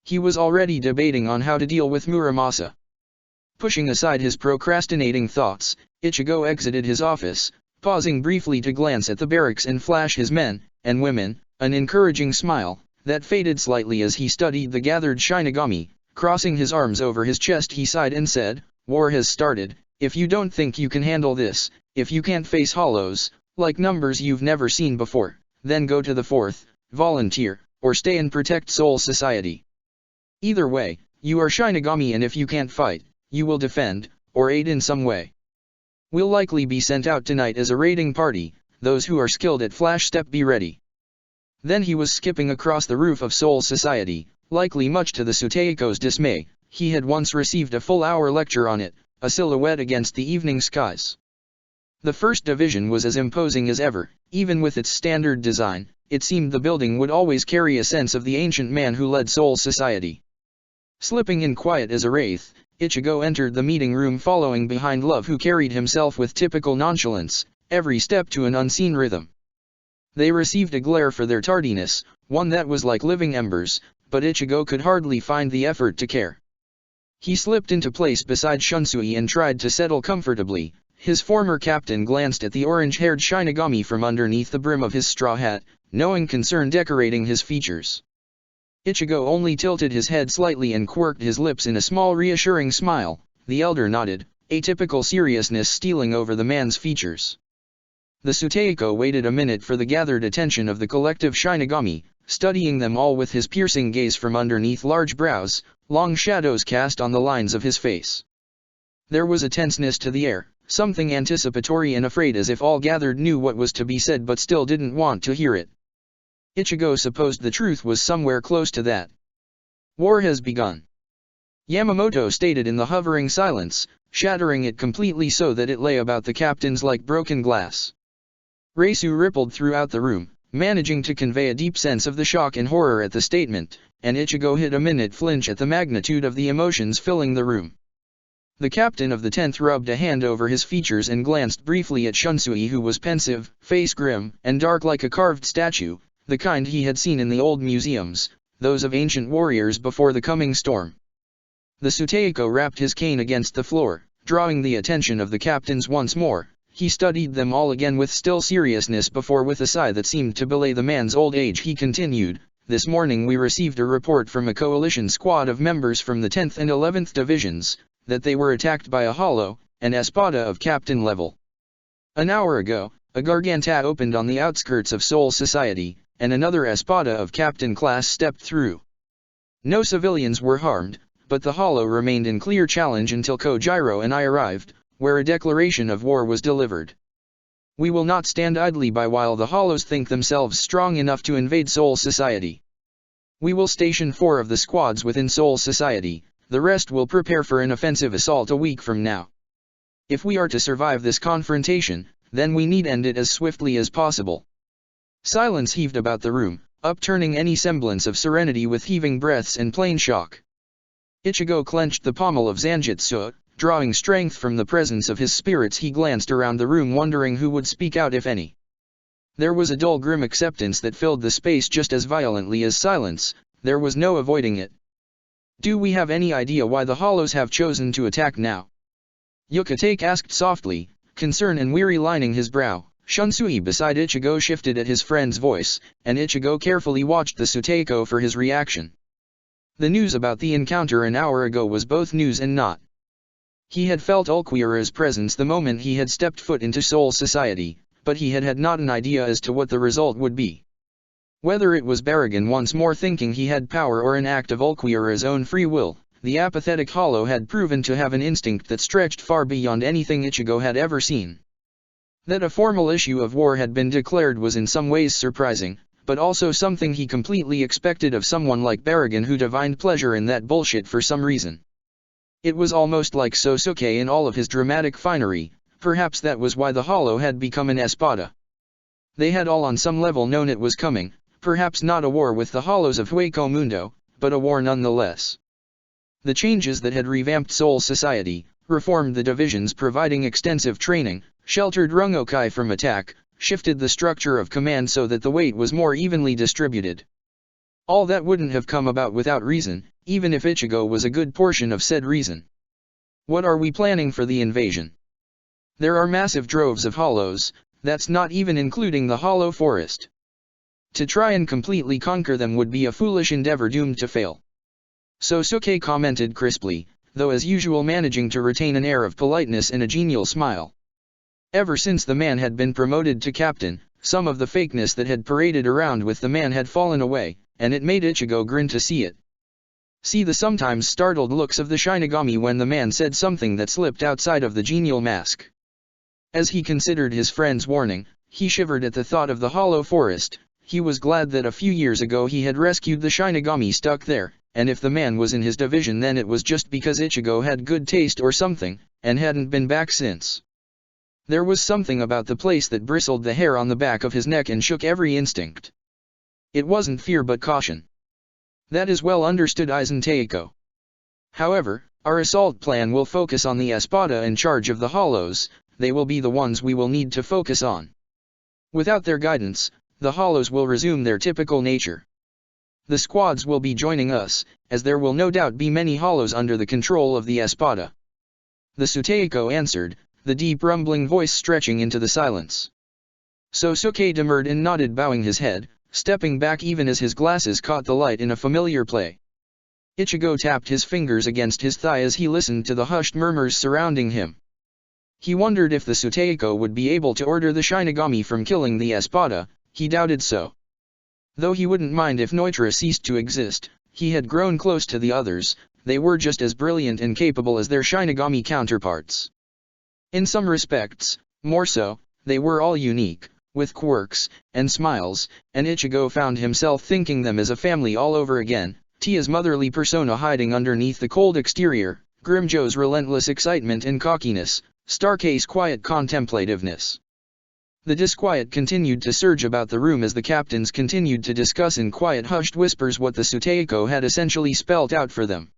He was already debating on how to deal with Muramasa. Pushing aside his procrastinating thoughts, Ichigo exited his office, pausing briefly to glance at the barracks and flash his men and women an encouraging smile that faded slightly as he studied the gathered Shinigami. Crossing his arms over his chest, he sighed and said, "War has started. If you don't think you can handle this, if you can't face hollows, like numbers you've never seen before, then go to the 4th, volunteer, or stay and protect Soul Society. Either way, you are Shinigami, and if you can't fight, you will defend, or aid in some way. We'll likely be sent out tonight as a raiding party. Those who are skilled at flash step be ready." Then he was skipping across the roof of Soul Society, likely much to the Suteiko's dismay. He had once received a full-hour lecture on it, a silhouette against the evening skies. The first division was as imposing as ever, even with its standard design. It seemed the building would always carry a sense of the ancient man who led Soul Society. Slipping in quiet as a wraith, Ichigo entered the meeting room following behind Love, who carried himself with typical nonchalance, every step to an unseen rhythm. They received a glare for their tardiness, one that was like living embers, but Ichigo could hardly find the effort to care. He slipped into place beside Shunsui and tried to settle comfortably. His former captain glanced at the orange-haired Shinigami from underneath the brim of his straw hat, knowing concern decorating his features. Ichigo only tilted his head slightly and quirked his lips in a small reassuring smile. The elder nodded, atypical seriousness stealing over the man's features. The Suteiko waited a minute for the gathered attention of the collective Shinigami, studying them all with his piercing gaze from underneath large brows, long shadows cast on the lines of his face. There was a tenseness to the air, something anticipatory and afraid, as if all gathered knew what was to be said but still didn't want to hear it. Ichigo supposed the truth was somewhere close to that. "War has begun," Yamamoto stated in the hovering silence, shattering it completely so that it lay about the captains like broken glass. Reisu rippled throughout the room, managing to convey a deep sense of the shock and horror at the statement, and Ichigo hid a minute flinch at the magnitude of the emotions filling the room. The captain of the 10th rubbed a hand over his features and glanced briefly at Shunsui, who was pensive, face grim and dark like a carved statue, the kind he had seen in the old museums, those of ancient warriors before the coming storm. The Suteiko rapped his cane against the floor, drawing the attention of the captains once more. He studied them all again with still seriousness before, with a sigh that seemed to belay the man's old age, he continued, "This morning we received a report from a coalition squad of members from the 10th and 11th divisions, that they were attacked by a hollow, an espada of captain level. An hour ago, a garganta opened on the outskirts of Soul Society, and another espada of captain class stepped through. No civilians were harmed, but the hollow remained in clear challenge until Kojiro and I arrived, where a declaration of war was delivered. We will not stand idly by while the hollows think themselves strong enough to invade Soul Society. We will station 4 of the squads within Soul Society, the rest will prepare for an offensive assault a week from now. If we are to survive this confrontation, then we need end it as swiftly as possible." Silence heaved about the room, upturning any semblance of serenity with heaving breaths and plain shock. Ichigo clenched the pommel of Zanjitsu. Drawing strength from the presence of his spirits, he glanced around the room, wondering who would speak out if any. There was a dull grim acceptance that filled the space just as violently as silence. There was no avoiding it. "Do we have any idea why the hollows have chosen to attack now?" Yukatake asked softly, concern and weary lining his brow. Shunsui beside Ichigo shifted at his friend's voice, and Ichigo carefully watched the Suteiko for his reaction. The news about the encounter an hour ago was both news and not. He had felt Ulquiorra's presence the moment he had stepped foot into Soul Society, but he had had not an idea as to what the result would be. Whether it was Baragon once more thinking he had power or an act of Ulquiorra's own free will, the apathetic hollow had proven to have an instinct that stretched far beyond anything Ichigo had ever seen. That a formal issue of war had been declared was in some ways surprising, but also something he completely expected of someone like Baragon, who divined pleasure in that bullshit for some reason. It was almost like Sosuke in all of his dramatic finery. Perhaps that was why the hollow had become an espada. They had all on some level known it was coming, perhaps not a war with the hollows of Hueco Mundo, but a war nonetheless. The changes that had revamped Soul Society, reformed the divisions providing extensive training, sheltered Rungokai from attack, shifted the structure of command so that the weight was more evenly distributed. All that wouldn't have come about without reason, even if Ichigo was a good portion of said reason. What are we planning for the invasion? There are massive droves of hollows, that's not even including the hollow forest. To try and completely conquer them would be a foolish endeavor doomed to fail. Sosuke commented crisply, though as usual managing to retain an air of politeness and a genial smile. Ever since the man had been promoted to captain, some of the fakeness that had paraded around with the man had fallen away, and it made Ichigo grin to see it. See the sometimes startled looks of the Shinigami when the man said something that slipped outside of the genial mask. As he considered his friend's warning, he shivered at the thought of the hollow forest. He was glad that a few years ago he had rescued the Shinigami stuck there, and if the man was in his division then it was just because Ichigo had good taste or something, and hadn't been back since. There was something about the place that bristled the hair on the back of his neck and shook every instinct. It wasn't fear but caution. That is well understood, Aizen Teiko. However, our assault plan will focus on the espada in charge of the hollows. They will be the ones we will need to focus on. Without their guidance, the hollows will resume their typical nature. The squads will be joining us, as there will no doubt be many hollows under the control of the espada. The Suteiko answered, the deep rumbling voice stretching into the silence. Sosuke demurred and nodded, bowing his head, stepping back even as his glasses caught the light in a familiar play. Ichigo tapped his fingers against his thigh as he listened to the hushed murmurs surrounding him. He wondered if the Suteiko would be able to order the Shinigami from killing the espada. He doubted so. Though he wouldn't mind if Neutra ceased to exist, he had grown close to the others. They were just as brilliant and capable as their Shinigami counterparts. In some respects, more so, they were all unique, with quirks and smiles, and Ichigo found himself thinking them as a family all over again. Tia's motherly persona hiding underneath the cold exterior, Grimjo's relentless excitement and cockiness, Starkey's quiet contemplativeness. The disquiet continued to surge about the room as the captains continued to discuss in quiet hushed whispers what the Suteiko had essentially spelt out for them.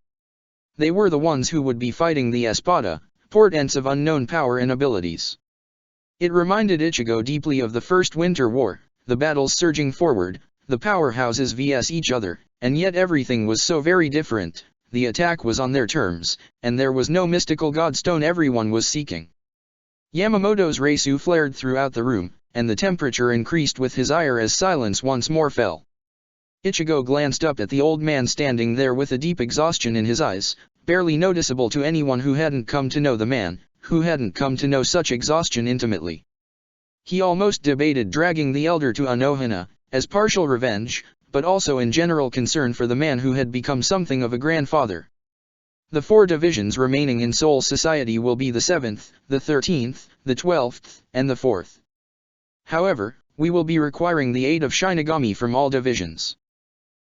They were the ones who would be fighting the Espada, portents of unknown power and abilities. It reminded Ichigo deeply of the First Winter War, the battles surging forward, the powerhouses vs each other, and yet everything was so very different. The attack was on their terms, and there was no mystical godstone everyone was seeking. Yamamoto's Reisu flared throughout the room, and the temperature increased with his ire as silence once more fell. Ichigo glanced up at the old man standing there with a deep exhaustion in his eyes, barely noticeable to anyone who hadn't come to know the man, who hadn't come to know such exhaustion intimately. He almost debated dragging the elder to Anohana, as partial revenge, but also in general concern for the man who had become something of a grandfather. The 4 divisions remaining in Soul Society will be the 7th, the 13th, the 12th, and the 4th. However, we will be requiring the aid of Shinigami from all divisions.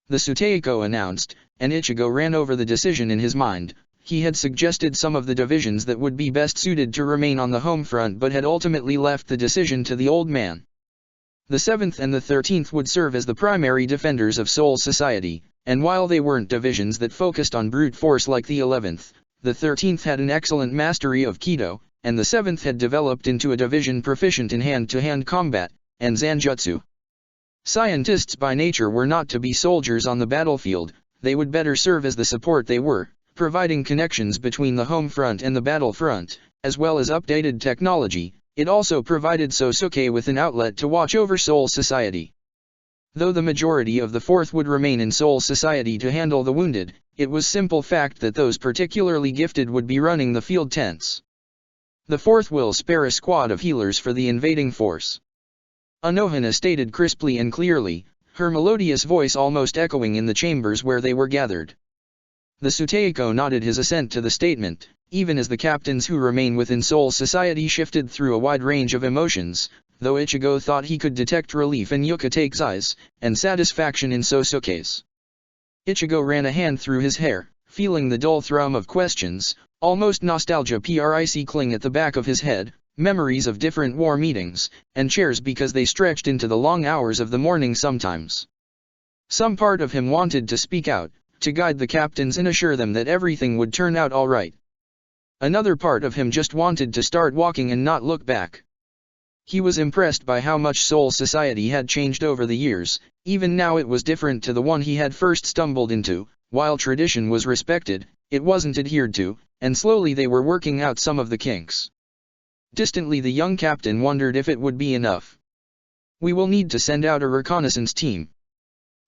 The Suteiko announced, and Ichigo ran over the decision in his mind. He had suggested some of the divisions that would be best suited to remain on the home front but had ultimately left the decision to the old man. The 7th and the 13th would serve as the primary defenders of Soul Society, and while they weren't divisions that focused on brute force like the 11th, the 13th had an excellent mastery of Kido, and the 7th had developed into a division proficient in hand-to-hand combat, and Zanjutsu. Scientists by nature were not to be soldiers on the battlefield, they would better serve as the support they were, providing connections between the home front and the battle front, as well as updated technology. It also provided Sosuke with an outlet to watch over Soul Society. Though the majority of the 4th would remain in Soul Society to handle the wounded, it was simple fact that those particularly gifted would be running the field tents. The 4th will spare a squad of healers for the invading force. Anohana stated crisply and clearly, her melodious voice almost echoing in the chambers where they were gathered. The Suteiko nodded his assent to the statement, even as the captains who remain within Soul Society shifted through a wide range of emotions, though Ichigo thought he could detect relief in Yukate's eyes, and satisfaction in Sosuke's. Ichigo ran a hand through his hair, feeling the dull thrum of questions, almost nostalgia cling at the back of his head, memories of different war meetings, and chairs because they stretched into the long hours of the morning sometimes. Some part of him wanted to speak out, to guide the captains and assure them that everything would turn out all right. Another part of him just wanted to start walking and not look back. He was impressed by how much Soul Society had changed over the years. Even now it was different to the one he had first stumbled into. While tradition was respected, it wasn't adhered to, and slowly they were working out some of the kinks. Distantly the young captain wondered if it would be enough. "We will need to send out a reconnaissance team,"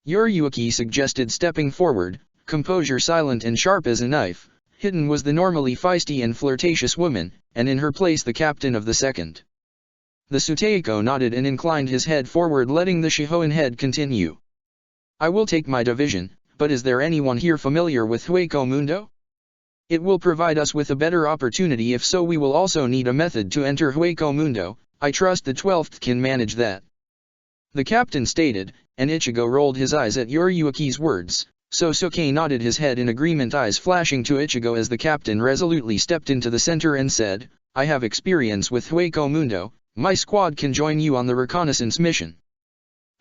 Yuriuki suggested, stepping forward, composure silent and sharp as a knife. Hidden was the normally feisty and flirtatious woman, and in her place the captain of the 2nd. The Suteiko nodded and inclined his head forward, letting the Shihoin head continue. "I will take my division, but is there anyone here familiar with Hueco Mundo? It will provide us with a better opportunity. If so, we will also need a method to enter Hueco Mundo. I trust the 12th can manage that," the captain stated, and Ichigo rolled his eyes at Yuriuki's words. Sosuke nodded his head in agreement, eyes flashing to Ichigo as the captain resolutely stepped into the center and said, "I have experience with Hueco Mundo, my squad can join you on the reconnaissance mission."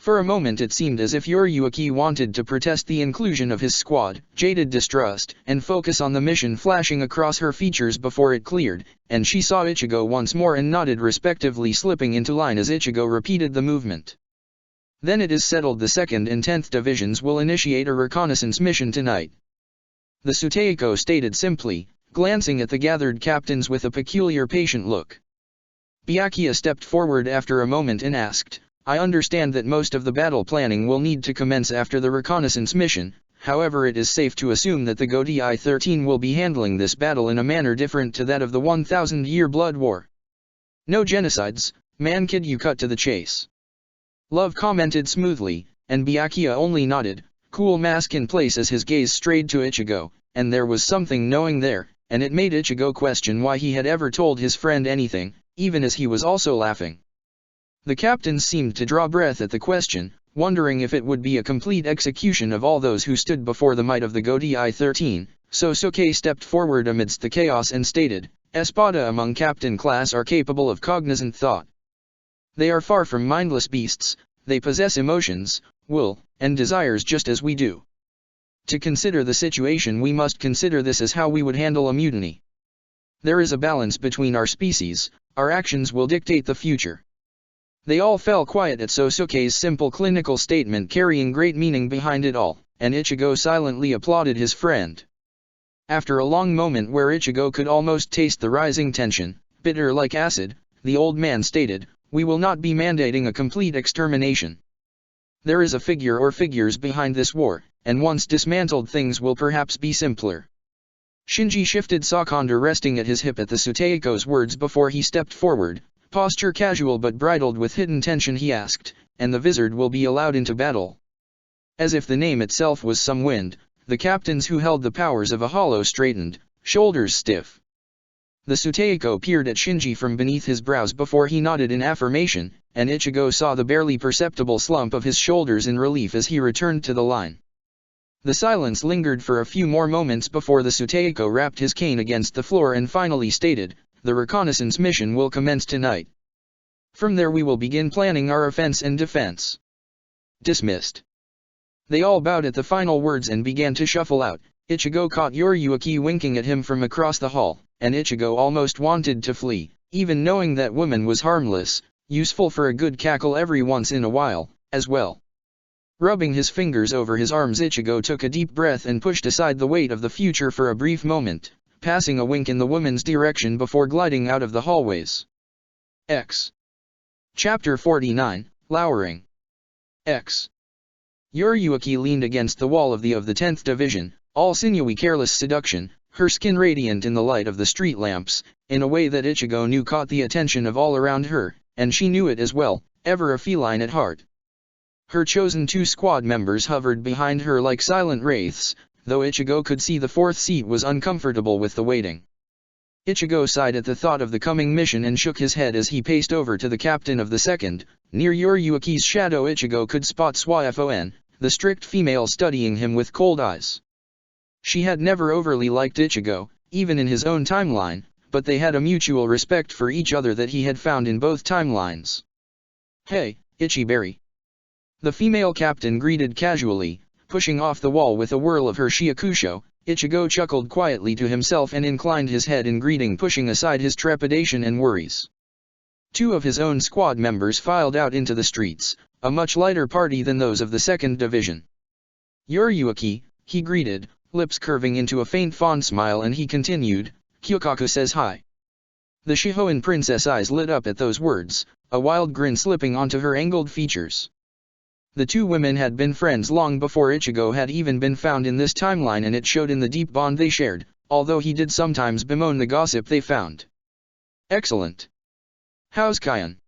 For a moment it seemed as if Yuriuki wanted to protest the inclusion of his squad, jaded distrust and focus on the mission flashing across her features before it cleared, and she saw Ichigo once more and nodded respectively, slipping into line as Ichigo repeated the movement. "Then it is settled. The 2nd and 10th divisions will initiate a reconnaissance mission tonight," the Suteiko stated simply, glancing at the gathered captains with a peculiar patient look. Byakuya stepped forward after a moment and asked, "I understand that most of the battle planning will need to commence after the reconnaissance mission, however it is safe to assume that the Godi 13 will be handling this battle in a manner different to that of the 1,000-year Blood War. No genocides, man kid, you cut to the chase." Love commented smoothly, and Byakuya only nodded, cool mask in place as his gaze strayed to Ichigo, and there was something knowing there, and it made Ichigo question why he had ever told his friend anything, even as he was also laughing. The captain seemed to draw breath at the question, wondering if it would be a complete execution of all those who stood before the might of the Godi 13. Sosuke stepped forward amidst the chaos and stated, "Espada among captain class are capable of cognizant thought. They are far from mindless beasts, they possess emotions, will, and desires just as we do. To consider the situation we must consider this as how we would handle a mutiny. There is a balance between our species, our actions will dictate the future. They all fell quiet at Sosuke's simple clinical statement carrying great meaning behind it all, and Ichigo silently applauded his friend. After a long moment where Ichigo could almost taste the rising tension, bitter like acid, the old man stated, "We will not be mandating a complete extermination. There is a figure or figures behind this war, and once dismantled things will perhaps be simpler." Shinji shifted Sakanda resting at his hip at the Suteiko's words before he stepped forward, posture casual but bridled with hidden tension. He asked, "And the Vizard will be allowed into battle?" As if the name itself was some wind, the captains who held the powers of a hollow straightened, shoulders stiff. The Suteiko peered at Shinji from beneath his brows before he nodded in affirmation, and Ichigo saw the barely perceptible slump of his shoulders in relief as he returned to the line. The silence lingered for a few more moments before the Suteiko rapped his cane against the floor and finally stated, "The reconnaissance mission will commence tonight. From there we will begin planning our offense and defense." Dismissed. They all bowed at the final words and began to shuffle out. Ichigo caught Yoriyuki winking at him from across the hall, and Ichigo almost wanted to flee, even knowing that woman was harmless, useful for a good cackle every once in a while, as well. Rubbing his fingers over his arms, Ichigo took a deep breath and pushed aside the weight of the future for a brief moment, passing a wink in the woman's direction before gliding out of the hallways. X. Chapter 49, Lowering. X. Yoriyuki leaned against the wall of the 10th Division, all sinewy careless seduction, her skin radiant in the light of the street lamps, in a way that Ichigo knew caught the attention of all around her, and she knew it as well, ever a feline at heart. Her chosen 2 squad members hovered behind her like silent wraiths, though Ichigo could see the 4th seat was uncomfortable with the waiting. Ichigo sighed at the thought of the coming mission and shook his head as he paced over to the captain of the 2nd. Near Yoriyuki's shadow Ichigo could spot Swyfon, the strict female studying him with cold eyes. She had never overly liked Ichigo, even in his own timeline, but they had a mutual respect for each other that he had found in both timelines. "Hey, Ichiberry." The female captain greeted casually, pushing off the wall with a whirl of her shiakusho. Ichigo chuckled quietly to himself and inclined his head in greeting, pushing aside his trepidation and worries. 2 of his own squad members filed out into the streets, a much lighter party than those of the 2nd Division. "Yoriyuki," he greeted, lips curving into a faint fond smile, and he continued, "Kyokaku says hi." The Shihoan princess eyes lit up at those words, a wild grin slipping onto her angled features. The 2 women had been friends long before Ichigo had even been found in this timeline, and it showed in the deep bond they shared, although he did sometimes bemoan the gossip they found. "Excellent. How's Kion?"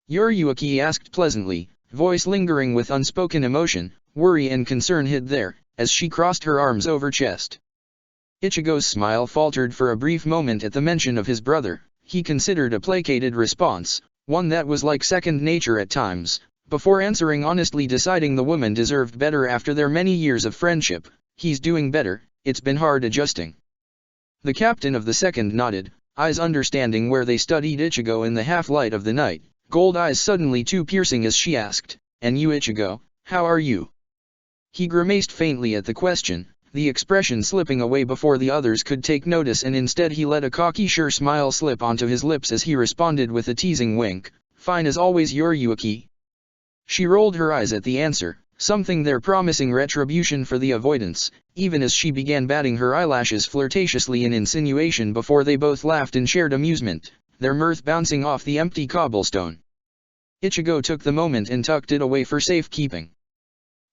Yoriyuki asked pleasantly, voice lingering with unspoken emotion, worry and concern hid there, as she crossed her arms over chest. Ichigo's smile faltered for a brief moment at the mention of his brother. He considered a placated response, one that was like second nature at times, before answering honestly, deciding the woman deserved better after their many years of friendship. "He's doing better, it's been hard adjusting." The captain of the 2nd nodded, eyes understanding where they studied Ichigo in the half-light of the night, gold eyes suddenly too piercing as she asked, "And you, Ichigo, how are you?" He grimaced faintly at the question, the expression slipping away before the others could take notice, and instead he let a cocky-sure smile slip onto his lips as he responded with a teasing wink, "Fine as always, Yoriyuki." She rolled her eyes at the answer, something there promising retribution for the avoidance, even as she began batting her eyelashes flirtatiously in insinuation before they both laughed in shared amusement, their mirth bouncing off the empty cobblestone. Ichigo took the moment and tucked it away for safekeeping.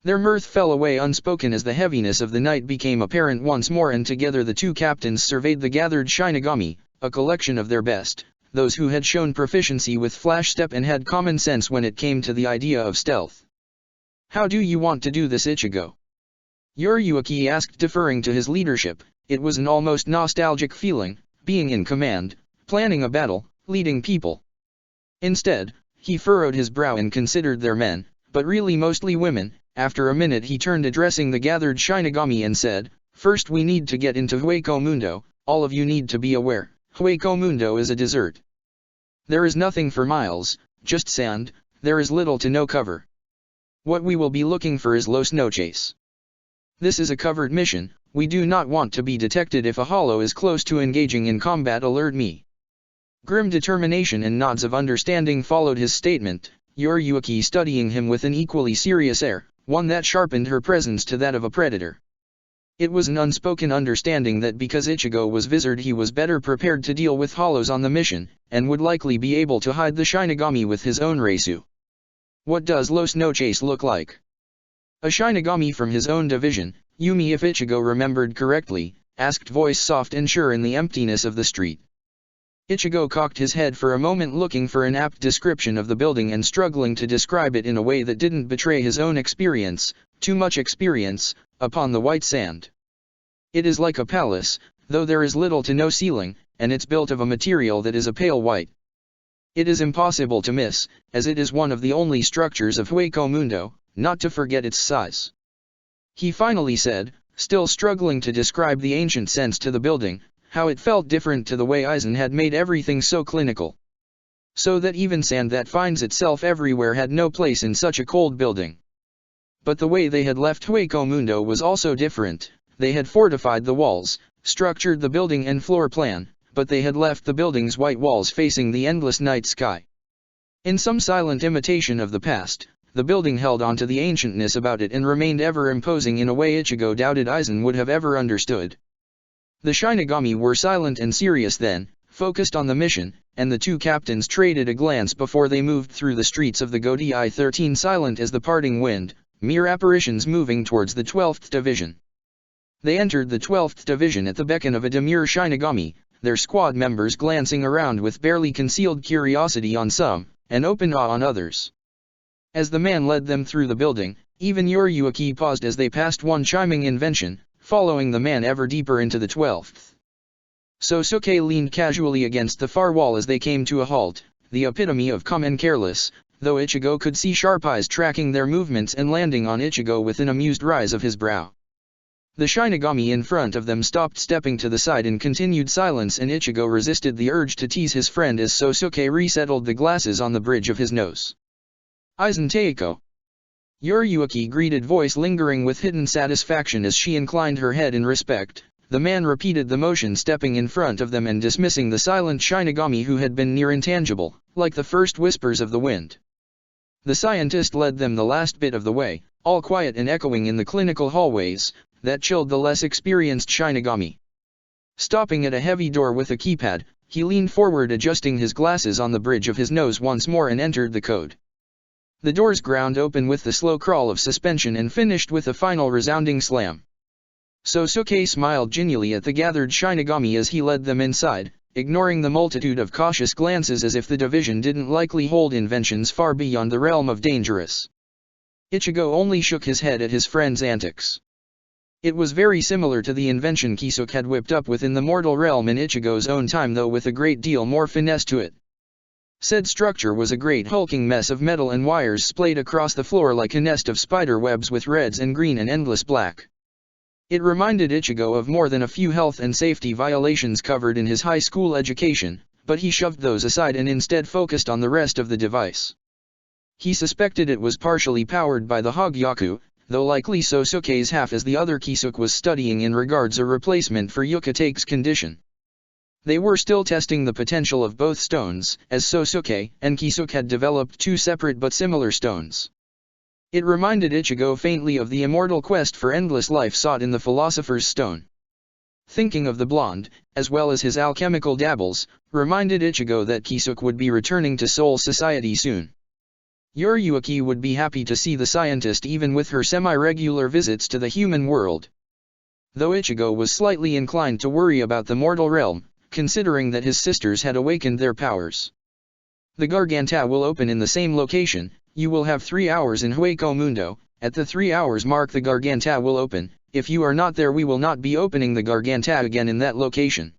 Their mirth fell away unspoken as the heaviness of the night became apparent once more, and together the 2 captains surveyed the gathered Shinigami, a collection of their best, those who had shown proficiency with flash step and had common sense when it came to the idea of stealth. "How do you want to do this, Ichigo?" Yoriyuki asked, deferring to his leadership. It was an almost nostalgic feeling, being in command, planning a battle, leading people. Instead, he furrowed his brow and considered their men, but really mostly women. After a minute he turned, addressing the gathered Shinigami, and said, "First we need to get into Hueco Mundo. All of you need to be aware, Hueco Mundo is a desert. There is nothing for miles, just sand, there is little to no cover. What we will be looking for is Los Noches. This is a covert mission, we do not want to be detected if a hollow is close to engaging in combat. Alert me. Grim determination and nods of understanding followed his statement, Yoriyuki studying him with an equally serious air, one that sharpened her presence to that of a predator. It was an unspoken understanding that because Ichigo was Vizard he was better prepared to deal with hollows on the mission, and would likely be able to hide the Shinigami with his own Reisu. What does Los Noches look like? A Shinigami from his own division, Yumi, if Ichigo remembered correctly, asked, voice soft and sure in the emptiness of the street. Ichigo cocked his head for a moment, looking for an apt description of the building and struggling to describe it in a way that didn't betray his own experience, too much experience, upon the white sand. It is like a palace, though there is little to no ceiling, and it's built of a material that is a pale white. It is impossible to miss, as it is one of the only structures of Hueco Mundo, not to forget its size. He finally said, still struggling to describe the ancient sense to the building, how it felt different to the way Aizen had made everything so clinical. So that even sand that finds itself everywhere had no place in such a cold building. But the way they had left Hueco Mundo was also different. They had fortified the walls, structured the building and floor plan, but they had left the building's white walls facing the endless night sky. In some silent imitation of the past, the building held on to the ancientness about it and remained ever imposing in a way Ichigo doubted Aizen would have ever understood. The Shinigami were silent and serious then, focused on the mission, and the two captains traded a glance before they moved through the streets of the Godii 13, silent as the parting wind, mere apparitions moving towards the 12th Division. They entered the 12th Division at the beckon of a demure Shinigami, their squad members glancing around with barely concealed curiosity on some, and open awe on others. As the man led them through the building, even Yoriyuki paused as they passed one chiming invention, following the man ever deeper into the 12th. Sosuke leaned casually against the far wall as they came to a halt, the epitome of calm and careless, though Ichigo could see sharp eyes tracking their movements and landing on Ichigo with an amused rise of his brow. The Shinigami in front of them stopped stepping to the side in continued silence, and Ichigo resisted the urge to tease his friend as Sosuke resettled the glasses on the bridge of his nose. Aizen Teiko. Yoriyuki greeted, voice lingering with hidden satisfaction as she inclined her head in respect. The man repeated the motion, stepping in front of them and dismissing the silent Shinigami who had been near intangible, like the first whispers of the wind. The scientist led them the last bit of the way, all quiet and echoing in the clinical hallways, that chilled the less experienced Shinigami. Stopping at a heavy door with a keypad, he leaned forward, adjusting his glasses on the bridge of his nose once more, and entered the code. The doors ground open with the slow crawl of suspension and finished with a final resounding slam. Sosuke smiled genially at the gathered Shinigami as he led them inside, ignoring the multitude of cautious glances as if the division didn't likely hold inventions far beyond the realm of dangerous. Ichigo only shook his head at his friend's antics. It was very similar to the invention Kisuk had whipped up within the mortal realm in Ichigo's own time, though with a great deal more finesse to it. Said structure was a great hulking mess of metal and wires splayed across the floor like a nest of spider webs with reds and green and endless black. It reminded Ichigo of more than a few health and safety violations covered in his high school education, but he shoved those aside and instead focused on the rest of the device. He suspected it was partially powered by the Hogyaku, though likely Sosuke's half, as the other Kisuk was studying in regards a replacement for Yukate's condition. They were still testing the potential of both stones, as Sosuke and Kisuk had developed two separate but similar stones. It reminded Ichigo faintly of the immortal quest for endless life sought in the Philosopher's Stone. Thinking of the blonde, as well as his alchemical dabbles, reminded Ichigo that Kisuk would be returning to Soul Society soon. Yoriyuki would be happy to see the scientist even with her semi-regular visits to the human world. Though Ichigo was slightly inclined to worry about the mortal realm, considering that his sisters had awakened their powers. The Garganta will open in the same location. You will have 3 hours in Hueco Mundo. At the 3 hours mark the Garganta will open. If you are not there, we will not be opening the Garganta again in that location.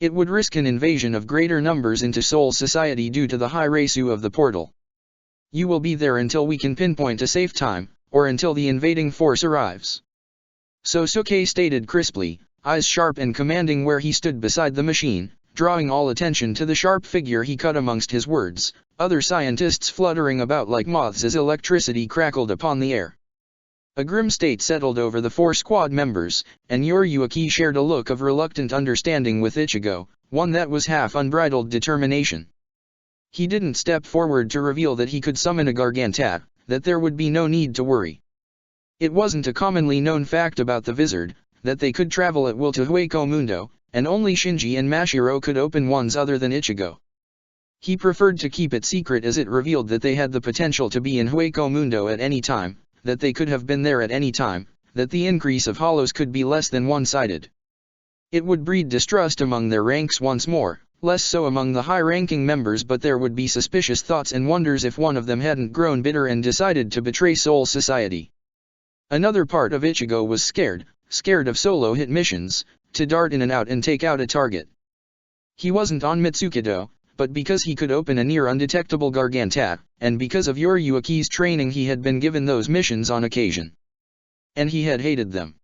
It would risk an invasion of greater numbers into Soul Society due to the high Reisu of the portal. You will be there until we can pinpoint a safe time, or until the invading force arrives. Sosuke stated crisply, eyes sharp and commanding where he stood beside the machine, drawing all attention to the sharp figure he cut amongst his words, other scientists fluttering about like moths as electricity crackled upon the air. A grim state settled over the 4 squad members, and Yoriyuki shared a look of reluctant understanding with Ichigo, one that was half unbridled determination. He didn't step forward to reveal that he could summon a Gargantat, that there would be no need to worry. It wasn't a commonly known fact about the Vizard, that they could travel at will to Hueco Mundo, and only Shinji and Mashiro could open ones other than Ichigo. He preferred to keep it secret as it revealed that they had the potential to be in Hueco Mundo at any time, that they could have been there at any time, that the increase of hollows could be less than one-sided. It would breed distrust among their ranks once more, less so among the high-ranking members, but there would be suspicious thoughts and wonders if one of them hadn't grown bitter and decided to betray Soul Society. Another part of Ichigo was scared of solo hit missions, to dart in and out and take out a target. He wasn't on Mitsukido, but because he could open a near-undetectable Gargantat, and because of Yoriyuki's training he had been given those missions on occasion. And he had hated them.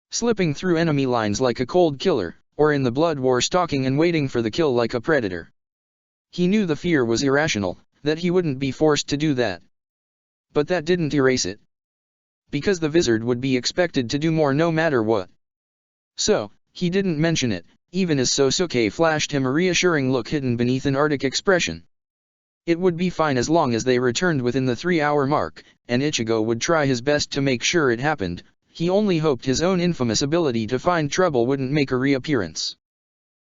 Slipping through enemy lines like a cold killer, or in the blood war stalking and waiting for the kill like a predator. He knew the fear was irrational, that he wouldn't be forced to do that. But that didn't erase it. Because the Vizard would be expected to do more no matter what. So, he didn't mention it, even as Sosuke flashed him a reassuring look hidden beneath an Arctic expression. It would be fine as long as they returned within the 3-hour mark, and Ichigo would try his best to make sure it happened. He only hoped his own infamous ability to find trouble wouldn't make a reappearance.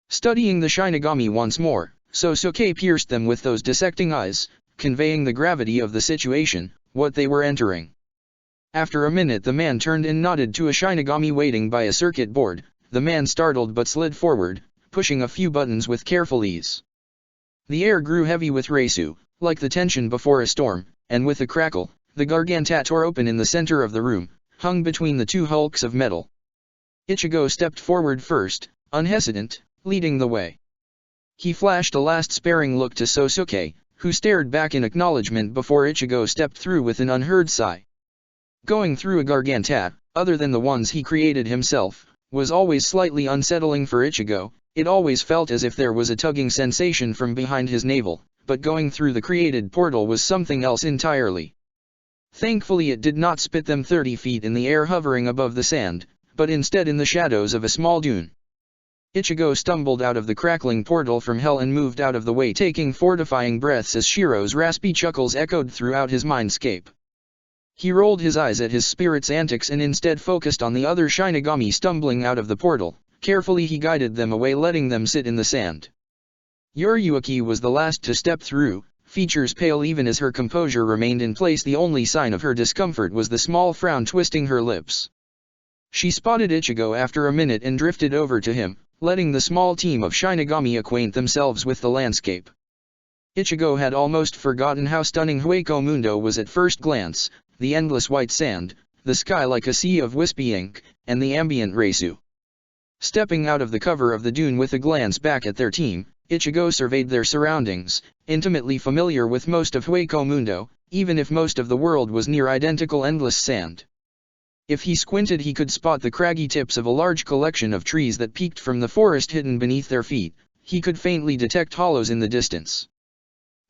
Studying the Shinigami once more, Sosuke pierced them with those dissecting eyes, conveying the gravity of the situation, what they were entering. After a minute the man turned and nodded to a Shinigami waiting by a circuit board. The man startled but slid forward, pushing a few buttons with careful ease. The air grew heavy with Reisu, like the tension before a storm, and with a crackle, the Gargantat tore open in the center of the room, hung between the 2 hulks of metal. Ichigo stepped forward first, unhesitant, leading the way. He flashed a last sparing look to Sosuke, who stared back in acknowledgement before Ichigo stepped through with an unheard sigh. Going through a Gargantat, other than the ones he created himself, was always slightly unsettling for Ichigo. It always felt as if there was a tugging sensation from behind his navel, but going through the created portal was something else entirely. Thankfully it did not spit them 30 feet in the air hovering above the sand, but instead in the shadows of a small dune. Ichigo stumbled out of the crackling portal from hell and moved out of the way, taking fortifying breaths as Shiro's raspy chuckles echoed throughout his mindscape. He rolled his eyes at his spirit's antics and instead focused on the other Shinigami stumbling out of the portal. Carefully he guided them away, letting them sit in the sand. Yoriyuki was the last to step through, features pale even as her composure remained in place. The only sign of her discomfort was the small frown twisting her lips. She spotted Ichigo after a minute and drifted over to him, letting the small team of Shinigami acquaint themselves with the landscape. Ichigo had almost forgotten how stunning Hueco Mundo was at first glance, the endless white sand, the sky like a sea of wispy ink, and the ambient Reisu. Stepping out of the cover of the dune with a glance back at their team, Ichigo surveyed their surroundings, intimately familiar with most of Hueco Mundo, even if most of the world was near identical endless sand. If he squinted he could spot the craggy tips of a large collection of trees that peeked from the forest hidden beneath their feet. He could faintly detect hollows in the distance.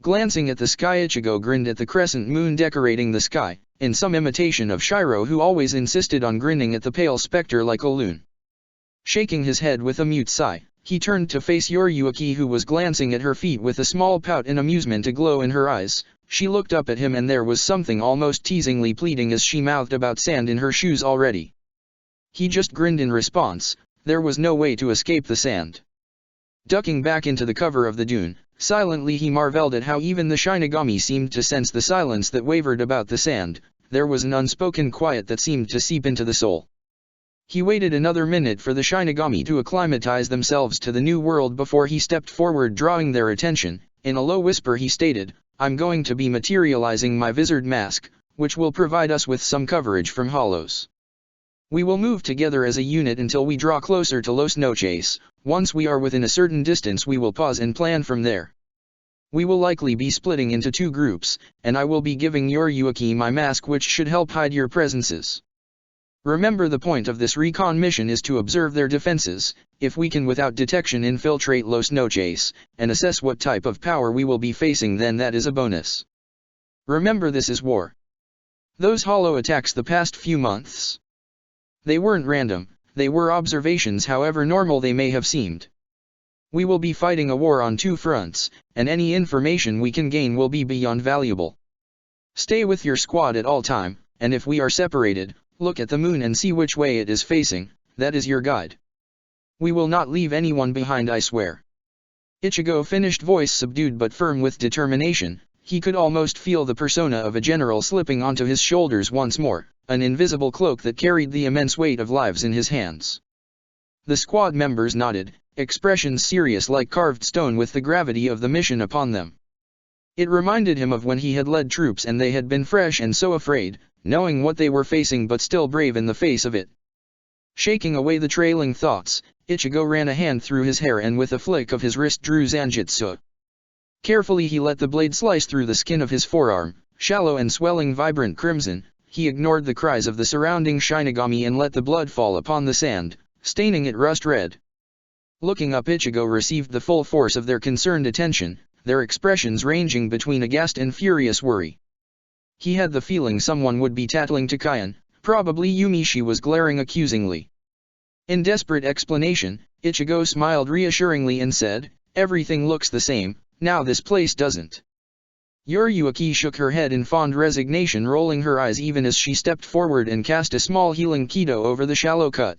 Glancing at the sky, Ichigo grinned at the crescent moon decorating the sky, in some imitation of Shiro, who always insisted on grinning at the pale specter like a loon. Shaking his head with a mute sigh, he turned to face Yoriyuki, who was glancing at her feet with a small pout and amusement aglow in her eyes. She looked up at him and there was something almost teasingly pleading as she mouthed about sand in her shoes already. He just grinned in response. There was no way to escape the sand. Ducking back into the cover of the dune, silently he marveled at how even the Shinigami seemed to sense the silence that wavered about the sand. There was an unspoken quiet that seemed to seep into the soul. He waited another minute for the Shinigami to acclimatize themselves to the new world before he stepped forward, drawing their attention. In a low whisper he stated, "I'm going to be materializing my Vizard mask, which will provide us with some coverage from hollows. We will move together as a unit until we draw closer to Los Noches. Once we are within a certain distance we will pause and plan from there. We will likely be splitting into 2 groups, and I will be giving Yoriyuki my mask, which should help hide your presences. Remember, the point of this recon mission is to observe their defenses. If we can without detection infiltrate Los Noches, and assess what type of power we will be facing, then that is a bonus. Remember, this is war." Those hollow attacks the past few months. They weren't random, they were observations however normal they may have seemed. We will be fighting a war on two fronts, and any information we can gain will be beyond valuable. Stay with your squad at all time, and if we are separated, look at the moon and see which way it is facing, that is your guide. We will not leave anyone behind, I swear. Ichigo finished, voice subdued but firm with determination. He could almost feel the persona of a general slipping onto his shoulders once more, an invisible cloak that carried the immense weight of lives in his hands. The squad members nodded, expressions serious like carved stone with the gravity of the mission upon them. It reminded him of when he had led troops and they had been fresh and so afraid, knowing what they were facing but still brave in the face of it. Shaking away the trailing thoughts, Ichigo ran a hand through his hair and with a flick of his wrist drew Zanjutsu. Carefully he let the blade slice through the skin of his forearm, shallow and swelling vibrant crimson. He ignored the cries of the surrounding Shinigami and let the blood fall upon the sand, staining it rust red. Looking up, Ichigo received the full force of their concerned attention, their expressions ranging between aghast and furious worry. He had the feeling someone would be tattling to Kion, probably Yumi. She was glaring accusingly. In desperate explanation, Ichigo smiled reassuringly and said, "Everything looks the same, now this place doesn't." Yuriuki shook her head in fond resignation, rolling her eyes even as she stepped forward and cast a small healing Kido over the shallow cut.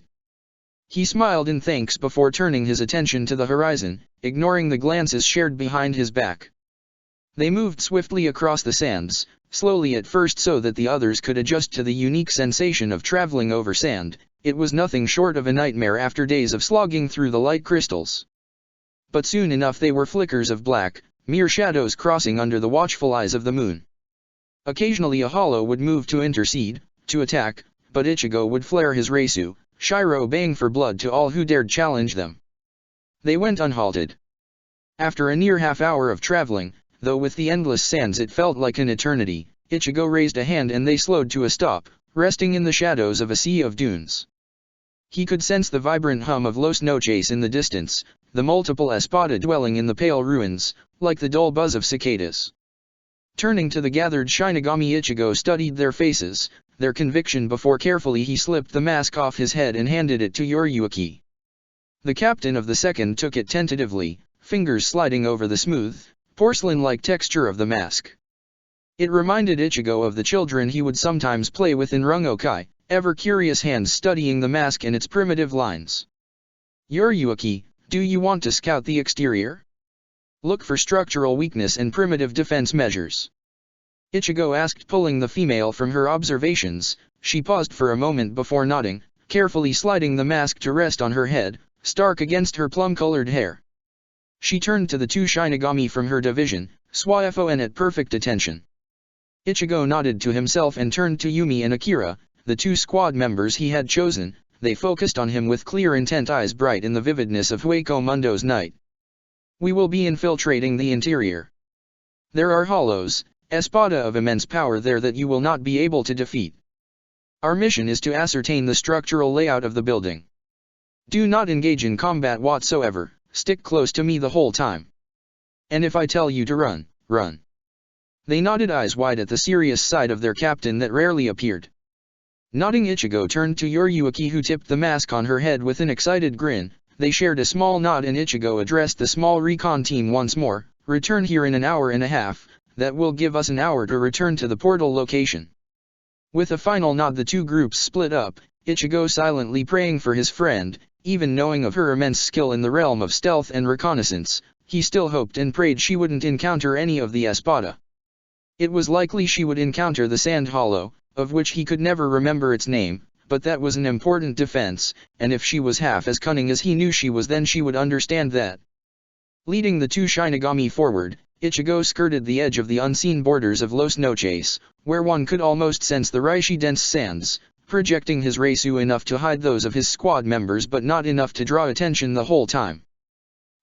He smiled in thanks before turning his attention to the horizon, ignoring the glances shared behind his back. They moved swiftly across the sands, slowly at first so that the others could adjust to the unique sensation of traveling over sand. It was nothing short of a nightmare after days of slogging through the light crystals. But soon enough they were flickers of black, mere shadows crossing under the watchful eyes of the moon. Occasionally a hollow would move to intercede, to attack, but Ichigo would flare his Reisu, Shiro baying for blood to all who dared challenge them. They went unhalted. After a near half-hour of traveling, though with the endless sands it felt like an eternity, Ichigo raised a hand and they slowed to a stop, resting in the shadows of a sea of dunes. He could sense the vibrant hum of Los Noches in the distance, the multiple Espada dwelling in the pale ruins, like the dull buzz of cicadas. Turning to the gathered Shinigami, Ichigo studied their faces, their conviction before carefully he slipped the mask off his head and handed it to Yuriuki. The captain of the second took it tentatively, fingers sliding over the smooth, porcelain-like texture of the mask. It reminded Ichigo of the children he would sometimes play with in Rungokai, ever-curious hands studying the mask and its primitive lines. "Yuriuki, do you want to scout the exterior? Look for structural weakness and primitive defense measures?" Ichigo asked, pulling the female from her observations. She paused for a moment before nodding, carefully sliding the mask to rest on her head, stark against her plum-colored hair. She turned to the two Shinigami from her division, Suifo and at perfect attention. Ichigo nodded to himself and turned to Yumi and Akira, the two squad members he had chosen. They focused on him with clear intent, eyes bright in the vividness of Hueco Mundo's night. "We will be infiltrating the interior. There are hollows, Espada of immense power there that you will not be able to defeat. Our mission is to ascertain the structural layout of the building. Do not engage in combat whatsoever, stick close to me the whole time. And if I tell you to run, run." They nodded, eyes wide at the serious side of their captain that rarely appeared. Nodding, Ichigo turned to Yuriuki, who tipped the mask on her head with an excited grin. They shared a small nod and Ichigo addressed the small recon team once more. "Return here in an hour and a half, that will give us an hour to return to the portal location." With a final nod the two groups split up, Ichigo silently praying for his friend. Even knowing of her immense skill in the realm of stealth and reconnaissance, he still hoped and prayed she wouldn't encounter any of the Espada. It was likely she would encounter the Sand Hollow, of which he could never remember its name, but that was an important defense, and if she was half as cunning as he knew she was, then she would understand that. Leading the two Shinigami forward, Ichigo skirted the edge of the unseen borders of Los Noches, where one could almost sense the Reishi dense sands, projecting his Reisu enough to hide those of his squad members but not enough to draw attention the whole time.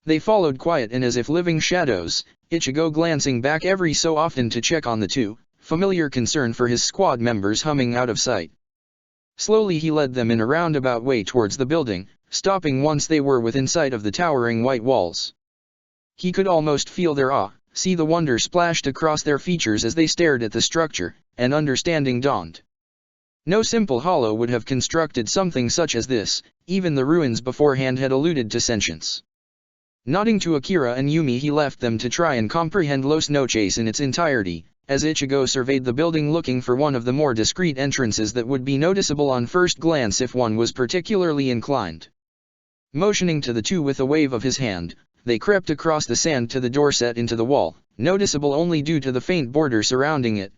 They followed quiet and as if living shadows, Ichigo glancing back every so often to check on the two, familiar concern for his squad members humming out of sight. Slowly he led them in a roundabout way towards the building, stopping once they were within sight of the towering white walls. He could almost feel their awe, see the wonder splashed across their features as they stared at the structure, and understanding dawned. No simple hollow would have constructed something such as this, even the ruins beforehand had alluded to sentience. Nodding to Akira and Yumi, he left them to try and comprehend Los Noches in its entirety, as Ichigo surveyed the building looking for one of the more discreet entrances that would be noticeable on first glance if one was particularly inclined. Motioning to the two with a wave of his hand, they crept across the sand to the door set into the wall, noticeable only due to the faint border surrounding it.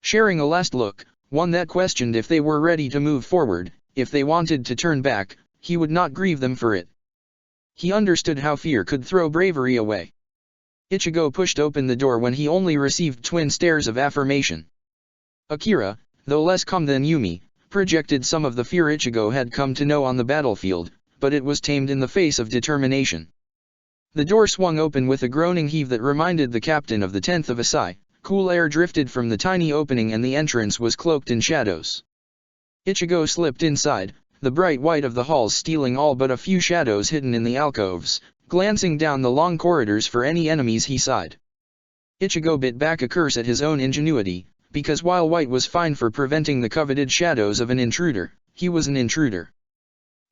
Sharing a last look, one that questioned if they were ready to move forward, if they wanted to turn back, he would not grieve them for it. He understood how fear could throw bravery away. Ichigo pushed open the door when he only received twin stares of affirmation. Akira, though less calm than Yumi, projected some of the fear Ichigo had come to know on the battlefield, but it was tamed in the face of determination. The door swung open with a groaning heave that reminded the captain of the 10th of a sigh. Cool air drifted from the tiny opening and the entrance was cloaked in shadows. Ichigo slipped inside, the bright white of the halls stealing all but a few shadows hidden in the alcoves, glancing down the long corridors for any enemies he sighed. Ichigo bit back a curse at his own ingenuity, because while white was fine for preventing the coveted shadows of an intruder, he was an intruder.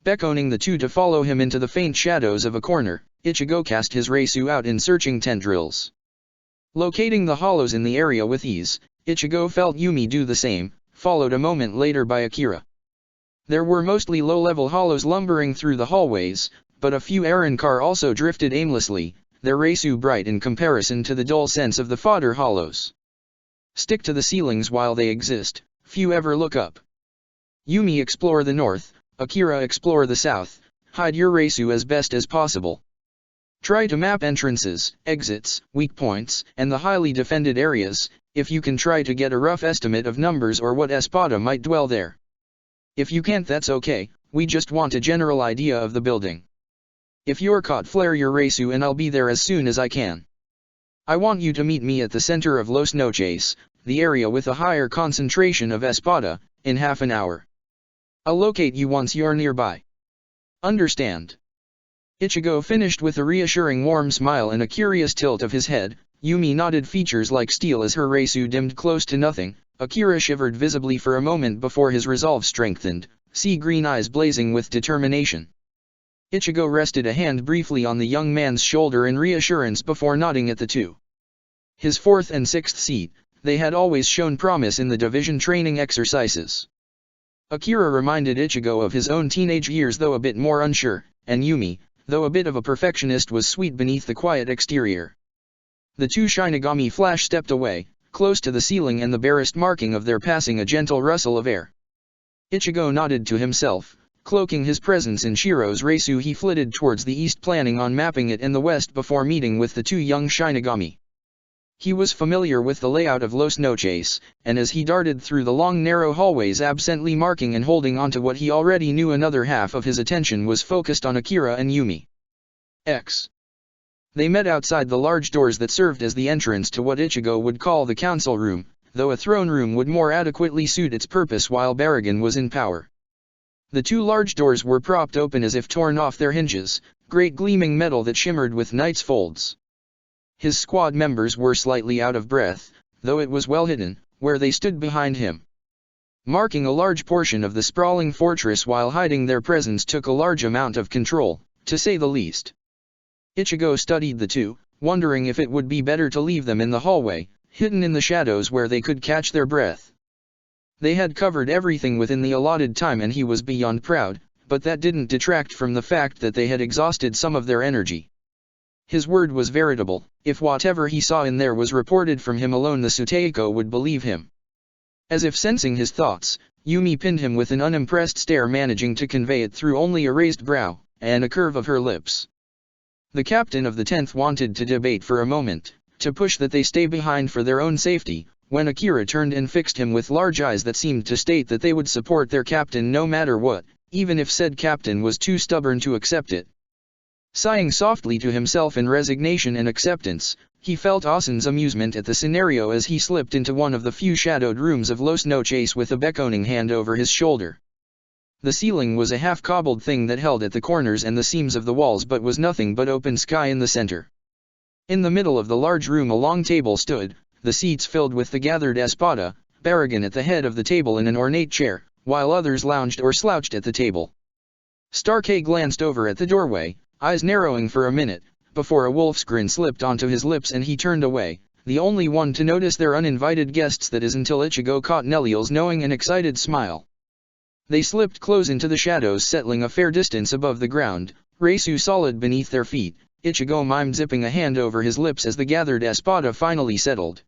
Beckoning the two to follow him into the faint shadows of a corner, Ichigo cast his Reisu out in searching tendrils. Locating the hollows in the area with ease, Ichigo felt Yumi do the same, followed a moment later by Akira. There were mostly low-level hollows lumbering through the hallways, but a few Arrancar also drifted aimlessly, their Reisu bright in comparison to the dull sense of the fodder hollows. Stick to the ceilings while they exist, few ever look up. Yumi explore the north, Akira explore the south, hide your Reisu as best as possible. Try to map entrances, exits, weak points, and the highly defended areas, if you can try to get a rough estimate of numbers or what Espada might dwell there. If you can't, that's okay, we just want a general idea of the building. If you're caught, flare your Reisu and I'll be there as soon as I can. I want you to meet me at the center of Los Noches, the area with a higher concentration of Espada, in half an hour. I'll locate you once you're nearby. Understand? Ichigo finished with a reassuring warm smile and a curious tilt of his head. Yumi nodded, features like steel as her Reisu dimmed close to nothing. Akira shivered visibly for a moment before his resolve strengthened, sea green eyes blazing with determination. Ichigo rested a hand briefly on the young man's shoulder in reassurance before nodding at the two. His 4th and 6th seat, they had always shown promise in the division training exercises. Akira reminded Ichigo of his own teenage years, though a bit more unsure, and Yumi, though a bit of a perfectionist, was sweet beneath the quiet exterior. The two Shinigami flash stepped away, close to the ceiling and the barest marking of their passing a gentle rustle of air. Ichigo nodded to himself, cloaking his presence in Shiro's Reisu. He flitted towards the east, planning on mapping it in the west before meeting with the two young Shinigami. He was familiar with the layout of Los Noches, and as he darted through the long narrow hallways absently marking and holding onto what he already knew, another half of his attention was focused on Akira and Yumi. They met outside the large doors that served as the entrance to what Ichigo would call the council room, though a throne room would more adequately suit its purpose while Baragon was in power. The two large doors were propped open as if torn off their hinges, great gleaming metal that shimmered with night's folds. His squad members were slightly out of breath, though it was well hidden, where they stood behind him. Marking a large portion of the sprawling fortress while hiding their presence took a large amount of control, to say the least. Ichigo studied the two, wondering if it would be better to leave them in the hallway, hidden in the shadows where they could catch their breath. They had covered everything within the allotted time and he was beyond proud, but that didn't detract from the fact that they had exhausted some of their energy. His word was veritable. If whatever he saw in there was reported from him alone, the Suteiko would believe him. As if sensing his thoughts, Yumi pinned him with an unimpressed stare, managing to convey it through only a raised brow, and a curve of her lips. The captain of the 10th wanted to debate for a moment, to push that they stay behind for their own safety, when Akira turned and fixed him with large eyes that seemed to state that they would support their captain no matter what, even if said captain was too stubborn to accept it. Sighing softly to himself in resignation and acceptance, he felt Asen's amusement at the scenario as he slipped into one of the few shadowed rooms of Los Noches with a beckoning hand over his shoulder. The ceiling was a half-cobbled thing that held at the corners and the seams of the walls but was nothing but open sky in the center. In the middle of the large room a long table stood, the seats filled with the gathered Espada, Baragan at the head of the table in an ornate chair, while others lounged or slouched at the table. Starkey glanced over at the doorway, eyes narrowing for a minute, before a wolf's grin slipped onto his lips and he turned away, the only one to notice their uninvited guests, that is, until Ichigo caught Neliel's knowing and excited smile. They slipped close into the shadows, settling a fair distance above the ground, Reisu solid beneath their feet. Ichigo mimed, zipping a hand over his lips as the gathered espada finally settled.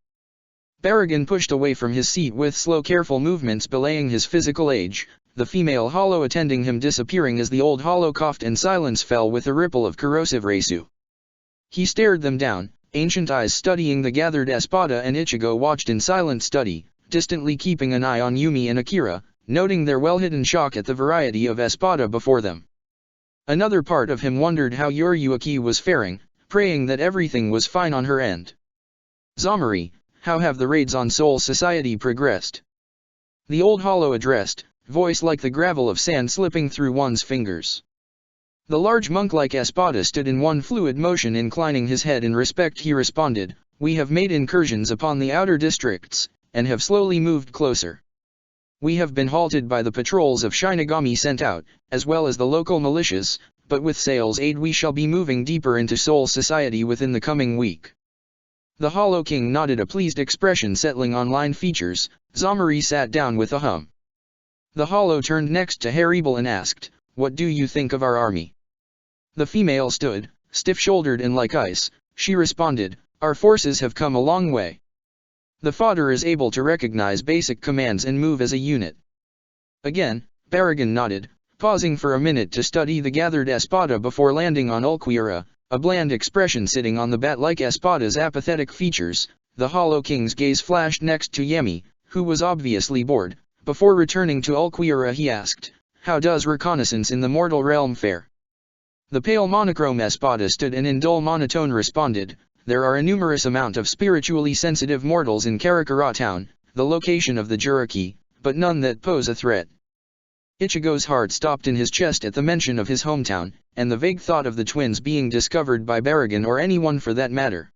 Baragan pushed away from his seat with slow careful movements belaying his physical age, the female hollow attending him disappearing as the old hollow coughed and silence fell with a ripple of corrosive Reisu. He stared them down, ancient eyes studying the gathered espada, and Ichigo watched in silent study, distantly keeping an eye on Yumi and Akira, noting their well-hidden shock at the variety of espada before them. Another part of him wondered how Yoriuaki was faring, praying that everything was fine on her end. Zamari, how have the raids on Soul Society progressed? The old hollow addressed, voice like the gravel of sand slipping through one's fingers. The large monk-like espada stood in one fluid motion, inclining his head in respect. He responded, "We have made incursions upon the outer districts, and have slowly moved closer. We have been halted by the patrols of Shinigami sent out, as well as the local militias, but with Sail's aid we shall be moving deeper into Soul Society within the coming week." The Hollow King nodded, a pleased expression settling on line features. Zamari sat down with a hum. The Hollow turned next to Haribel and asked, "What do you think of our army?" The female stood, stiff-shouldered and like ice. She responded, "Our forces have come a long way. The fodder is able to recognize basic commands and move as a unit." Again, Baragan nodded, pausing for a minute to study the gathered espada before landing on Ulquiorra, a bland expression sitting on the bat-like espada's apathetic features. The Hollow King's gaze flashed next to Yemi, who was obviously bored. Before returning to Ulquiorra he asked, "How does reconnaissance in the mortal realm fare?" The pale monochrome espada stood and in dull monotone responded, "There are a numerous amount of spiritually sensitive mortals in Karakura town, the location of the Juriki, but none that pose a threat." Ichigo's heart stopped in his chest at the mention of his hometown, and the vague thought of the twins being discovered by Baragan, or anyone for that matter.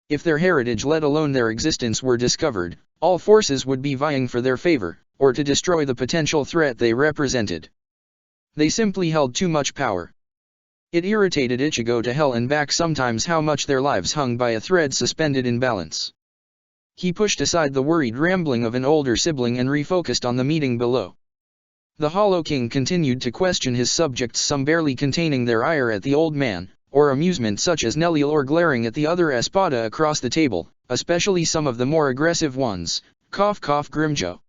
If their heritage, let alone their existence, were discovered, all forces would be vying for their favor, or to destroy the potential threat they represented. They simply held too much power. It irritated Ichigo to hell and back sometimes how much their lives hung by a thread suspended in balance. He pushed aside the worried rambling of an older sibling and refocused on the meeting below. The Hollow King continued to question his subjects, some barely containing their ire at the old man, or amusement such as Neliel, or glaring at the other espada across the table, especially some of the more aggressive ones. Grimjo.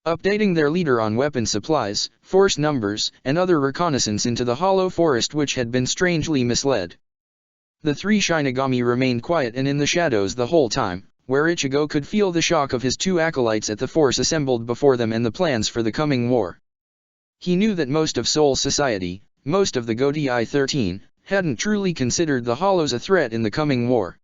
Updating their leader on weapon supplies, force numbers, and other reconnaissance into the hollow forest which had been strangely misled. The three Shinigami remained quiet and in the shadows the whole time, where Ichigo could feel the shock of his two acolytes at the force assembled before them and the plans for the coming war. He knew that most of Soul Society, most of the Godii 13, hadn't truly considered the Hollows a threat in the coming war.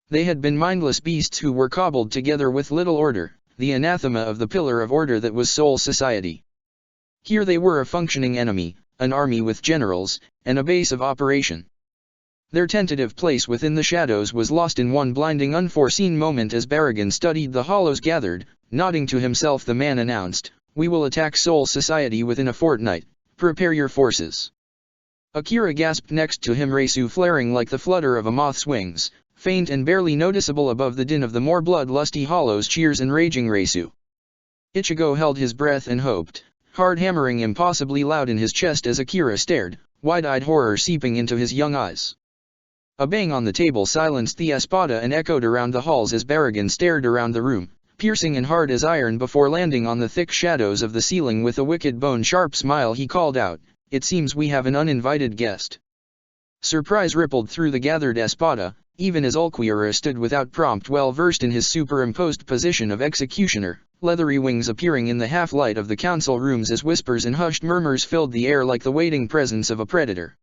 They had been mindless beasts who were cobbled together with little order, the anathema of the pillar of order that was Soul Society. Here they were, a functioning enemy, an army with generals, and a base of operation. Their tentative place within the shadows was lost in one blinding unforeseen moment as Baragan studied the hollows gathered. Nodding to himself, the man announced, "We will attack Soul Society within a fortnight. Prepare your forces." Akira gasped next to him, Reisu flaring like the flutter of a moth's wings, faint and barely noticeable above the din of the more bloodlusty hollows' cheers and raging Reisu. Ichigo held his breath and hoped, heart hammering impossibly loud in his chest as Akira stared, wide-eyed horror seeping into his young eyes. A bang on the table silenced the espada and echoed around the halls as Baragan stared around the room, piercing and hard as iron, before landing on the thick shadows of the ceiling. With a wicked bone-sharp smile he called out, "It seems we have an uninvited guest." Surprise rippled through the gathered espada, even as Ulquiorra stood without prompt, well versed in his superimposed position of executioner, leathery wings appearing in the half-light of the council rooms as whispers and hushed murmurs filled the air like the waiting presence of a predator.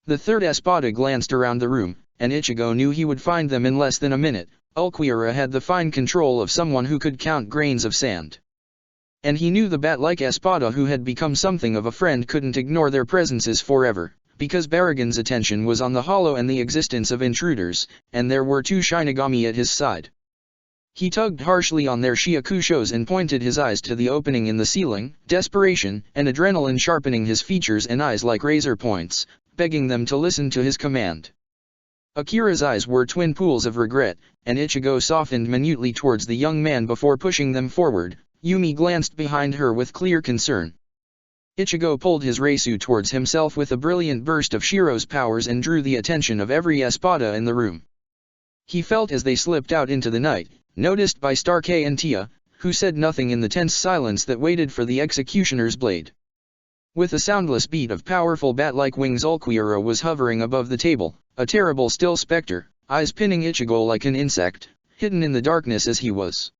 The third espada glanced around the room, and Ichigo knew he would find them in less than a minute. Ulquiorra had the fine control of someone who could count grains of sand. And he knew the bat-like espada who had become something of a friend couldn't ignore their presences forever, because Baragan's attention was on the hollow and the existence of intruders, and there were two Shinigami at his side. He tugged harshly on their shiakushos and pointed his eyes to the opening in the ceiling, desperation and adrenaline sharpening his features and eyes like razor points, begging them to listen to his command. Akira's eyes were twin pools of regret, and Ichigo softened minutely towards the young man before pushing them forward. Yumi glanced behind her with clear concern. Ichigo pulled his Reisu towards himself with a brilliant burst of Shiro's powers and drew the attention of every espada in the room. He felt as they slipped out into the night, noticed by Stark and Tia, who said nothing in the tense silence that waited for the executioner's blade. With a soundless beat of powerful bat-like wings, Ulquiorra was hovering above the table, a terrible still specter, eyes pinning Ichigo like an insect, hidden in the darkness as he was.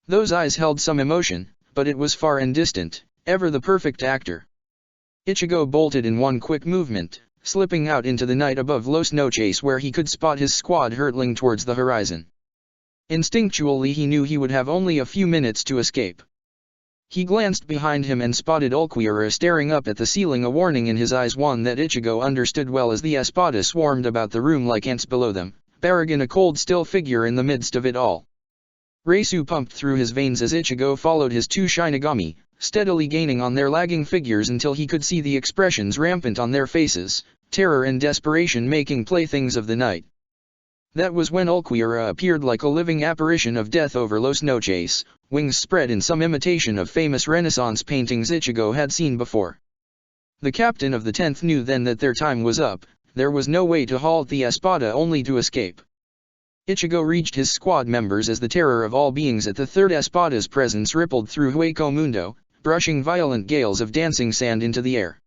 Those eyes held some emotion, but it was far and distant, ever the perfect actor. Ichigo bolted in one quick movement, slipping out into the night above Los Noches where he could spot his squad hurtling towards the horizon. Instinctually he knew he would have only a few minutes to escape. He glanced behind him and spotted Ulquiorra staring up at the ceiling, a warning in his eyes, one that Ichigo understood well as the espada swarmed about the room like ants below them, Baragan a cold still figure in the midst of it all. Reisu pumped through his veins as Ichigo followed his two Shinigami, steadily gaining on their lagging figures until he could see the expressions rampant on their faces, terror and desperation making playthings of the night. That was when Ulquiorra appeared like a living apparition of death over Los Noches, wings spread in some imitation of famous Renaissance paintings Ichigo had seen before. The captain of the 10th knew then that their time was up. There was no way to halt the espada, only to escape. Ichigo reached his squad members as the terror of all beings at the third espada's presence rippled through Hueco Mundo, brushing violent gales of dancing sand into the air.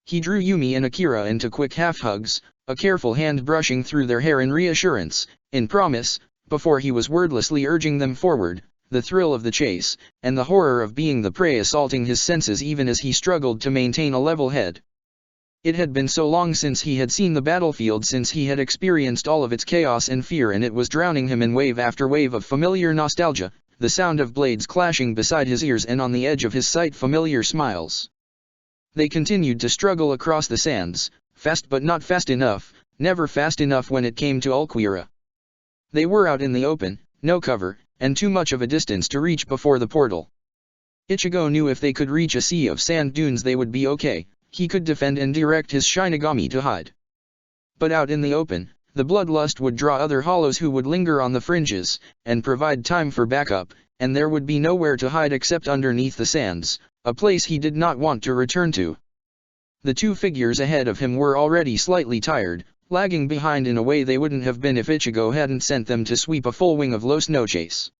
He drew Yumi and Akira into quick half-hugs, a careful hand brushing through their hair in reassurance, in promise, before he was wordlessly urging them forward, the thrill of the chase, and the horror of being the prey assaulting his senses even as he struggled to maintain a level head. It had been so long since he had seen the battlefield, since he had experienced all of its chaos and fear, and it was drowning him in wave after wave of familiar nostalgia, the sound of blades clashing beside his ears and on the edge of his sight familiar smiles. They continued to struggle across the sands, fast but not fast enough, never fast enough when it came to Ulquiorra. They were out in the open, no cover, and too much of a distance to reach before the portal. Ichigo knew if they could reach a sea of sand dunes they would be okay, he could defend and direct his Shinigami to hide. But out in the open, the bloodlust would draw other hollows who would linger on the fringes, and provide time for backup, and there would be nowhere to hide except underneath the sands, a place he did not want to return to. The two figures ahead of him were already slightly tired, lagging behind in a way they wouldn't have been if Ichigo hadn't sent them to sweep a full wing of Los Noches.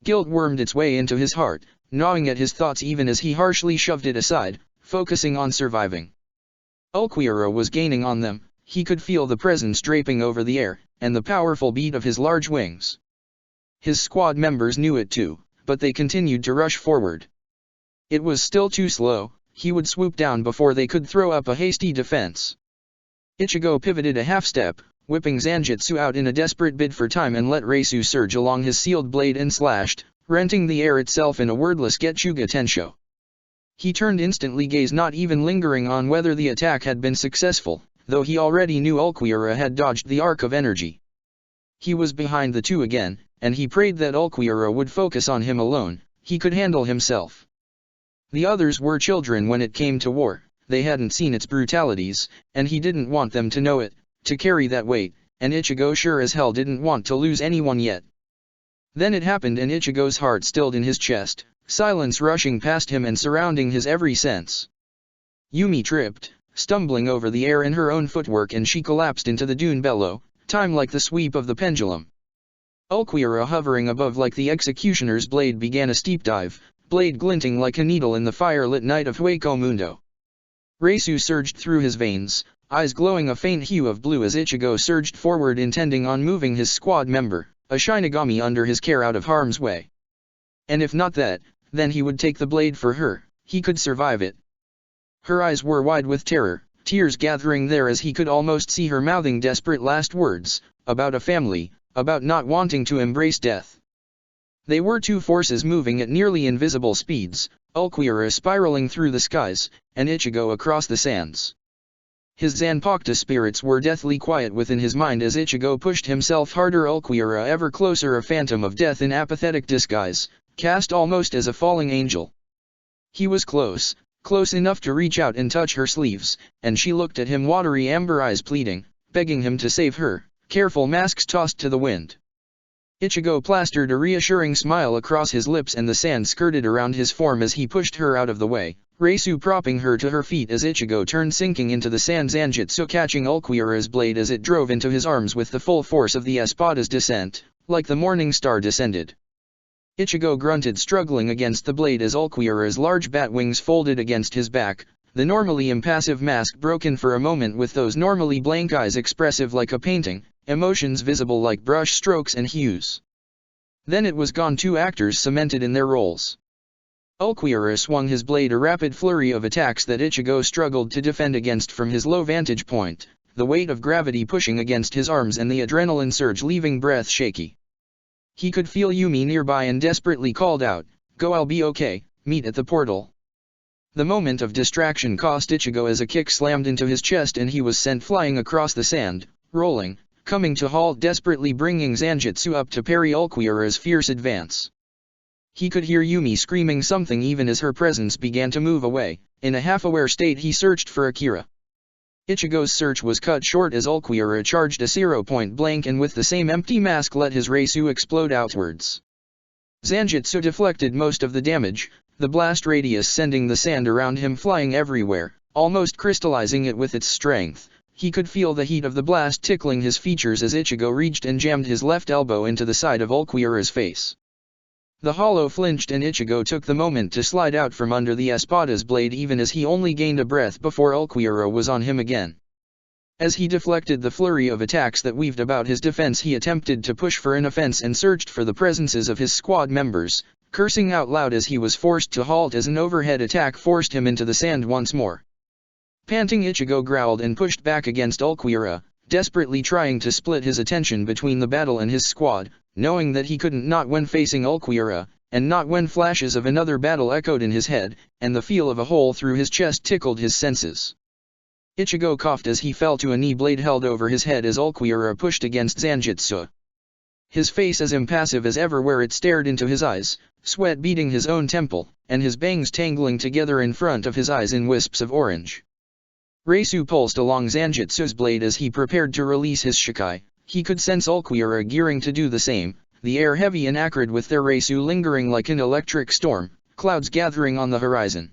Guilt wormed its way into his heart, gnawing at his thoughts even as he harshly shoved it aside, focusing on surviving. Ulquiorra was gaining on them, he could feel the presence draping over the air, and the powerful beat of his large wings. His squad members knew it too, but they continued to rush forward. It was still too slow, he would swoop down before they could throw up a hasty defense. Ichigo pivoted a half-step, whipping Zanjutsu out in a desperate bid for time, and let Reisu surge along his sealed blade and slashed, renting the air itself in a wordless Getsuga Tensho. He turned instantly, gaze not even lingering on whether the attack had been successful, though he already knew Ulquiorra had dodged the arc of energy. He was behind the two again, and he prayed that Ulquiorra would focus on him alone, he could handle himself. The others were children when it came to war, they hadn't seen its brutalities, and he didn't want them to know it, to carry that weight, and Ichigo sure as hell didn't want to lose anyone yet. Then it happened, and Ichigo's heart stilled in his chest, silence rushing past him and surrounding his every sense. Yumi tripped, stumbling over the air in her own footwork, and she collapsed into the dune below, time like the sweep of the pendulum. Ulquiorra, hovering above like the executioner's blade, began a steep dive, blade glinting like a needle in the fire-lit night of Hueco Mundo. Reisu surged through his veins, eyes glowing a faint hue of blue as Ichigo surged forward, intending on moving his squad member, a Shinigami under his care, out of harm's way. And if not that, then he would take the blade for her, he could survive it. Her eyes were wide with terror, tears gathering there as he could almost see her mouthing desperate last words, about a family, about not wanting to embrace death. They were two forces moving at nearly invisible speeds, Ulquiorra spiraling through the skies, and Ichigo across the sands. His Zanpakuto spirits were deathly quiet within his mind as Ichigo pushed himself harder. Ulquiorra ever closer, a phantom of death in apathetic disguise, cast almost as a falling angel. He was close enough to reach out and touch her sleeves, and she looked at him, watery amber eyes pleading, begging him to save her, careful masks tossed to the wind. Ichigo plastered a reassuring smile across his lips and the sand skirted around his form as he pushed her out of the way, Reisu propping her to her feet as Ichigo turned, sinking into the sand, Zanjutsu catching Ulquiorra's blade as it drove into his arms with the full force of the Espada's descent, like the morning star descended. Ichigo grunted, struggling against the blade as Ulquiorra's large bat wings folded against his back, the normally impassive mask broken for a moment with those normally blank eyes expressive like a painting, emotions visible like brush strokes and hues. Then it was gone, two actors cemented in their roles. Ulquiorra swung his blade, a rapid flurry of attacks that Ichigo struggled to defend against from his low vantage point, the weight of gravity pushing against his arms and the adrenaline surge leaving breath shaky. He could feel Yumi nearby and desperately called out, "Go, I'll be okay, meet at the portal." The moment of distraction cost Ichigo as a kick slammed into his chest and he was sent flying across the sand, rolling, coming to halt, desperately bringing Zanjutsu up to parry Ulquiorra's fierce advance. He could hear Yumi screaming something even as her presence began to move away. In a half-aware state he searched for Akira. Ichigo's search was cut short as Ulquiorra charged a zero point blank and with the same empty mask let his Reisu explode outwards. Zanjutsu deflected most of the damage, the blast radius sending the sand around him flying everywhere, almost crystallizing it with its strength. He could feel the heat of the blast tickling his features as Ichigo reached and jammed his left elbow into the side of Ulquiorra's face. The hollow flinched and Ichigo took the moment to slide out from under the Espada's blade even as he only gained a breath before Ulquiorra was on him again. As he deflected the flurry of attacks that weaved about his defense, he attempted to push for an offense and searched for the presences of his squad members, cursing out loud as he was forced to halt as an overhead attack forced him into the sand once more. Panting, Ichigo growled and pushed back against Ulquiorra, desperately trying to split his attention between the battle and his squad, knowing that he couldn't, not when facing Ulquiorra, and not when flashes of another battle echoed in his head, and the feel of a hole through his chest tickled his senses. Ichigo coughed as he fell to a knee, blade held over his head as Ulquiorra pushed against Zanjutsu. His face as impassive as ever where it stared into his eyes, sweat beading his own temple, and his bangs tangling together in front of his eyes in wisps of orange. Reisu pulsed along Zanjutsu's blade as he prepared to release his Shikai. He could sense Ulquiorra gearing to do the same, the air heavy and acrid with their Reisu lingering like an electric storm, clouds gathering on the horizon.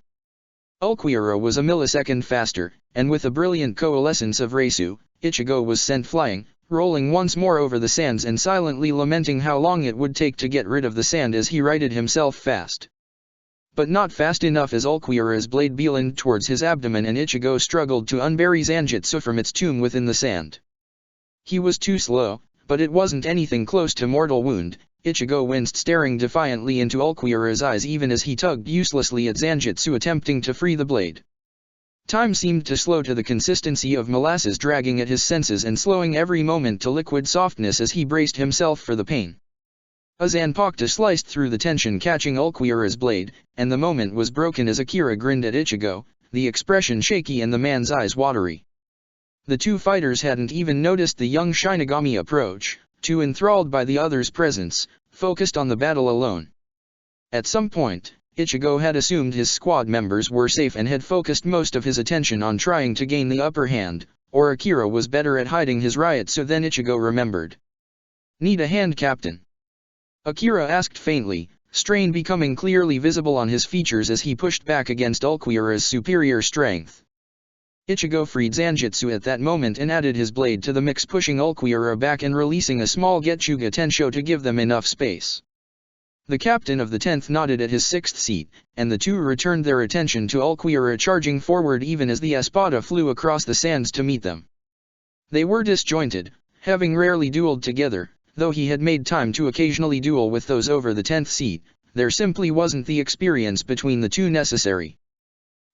Ulquiorra was a millisecond faster, and with a brilliant coalescence of Reisu, Ichigo was sent flying, rolling once more over the sands and silently lamenting how long it would take to get rid of the sand as he righted himself fast. But not fast enough as Ulquiorra's blade beelined towards his abdomen and Ichigo struggled to unbury Zanjutsu from its tomb within the sand. He was too slow, but it wasn't anything close to mortal wound. Ichigo winced, staring defiantly into Ulquiorra's eyes even as he tugged uselessly at Zanjutsu attempting to free the blade. Time seemed to slow to the consistency of molasses, dragging at his senses and slowing every moment to liquid softness as he braced himself for the pain. A Zanpakuto sliced through the tension, catching Ulquiorra's blade, and the moment was broken as Akira grinned at Ichigo, the expression shaky and the man's eyes watery. The two fighters hadn't even noticed the young Shinigami approach, too enthralled by the other's presence, focused on the battle alone. At some point, Ichigo had assumed his squad members were safe and had focused most of his attention on trying to gain the upper hand, or Akira was better at hiding his riot. So then Ichigo remembered. "Need a hand, Captain?" Akira asked faintly, strain becoming clearly visible on his features as he pushed back against Ulquiorra's superior strength. Ichigo freed Zanjutsu at that moment and added his blade to the mix, pushing Ulquiorra back and releasing a small Getsuga Tensho to give them enough space. The captain of the 10th nodded at his 6th seat, and the two returned their attention to Ulquiorra charging forward even as the Espada flew across the sands to meet them. They were disjointed, having rarely dueled together, though he had made time to occasionally duel with those over the 10th seat. There simply wasn't the experience between the two necessary.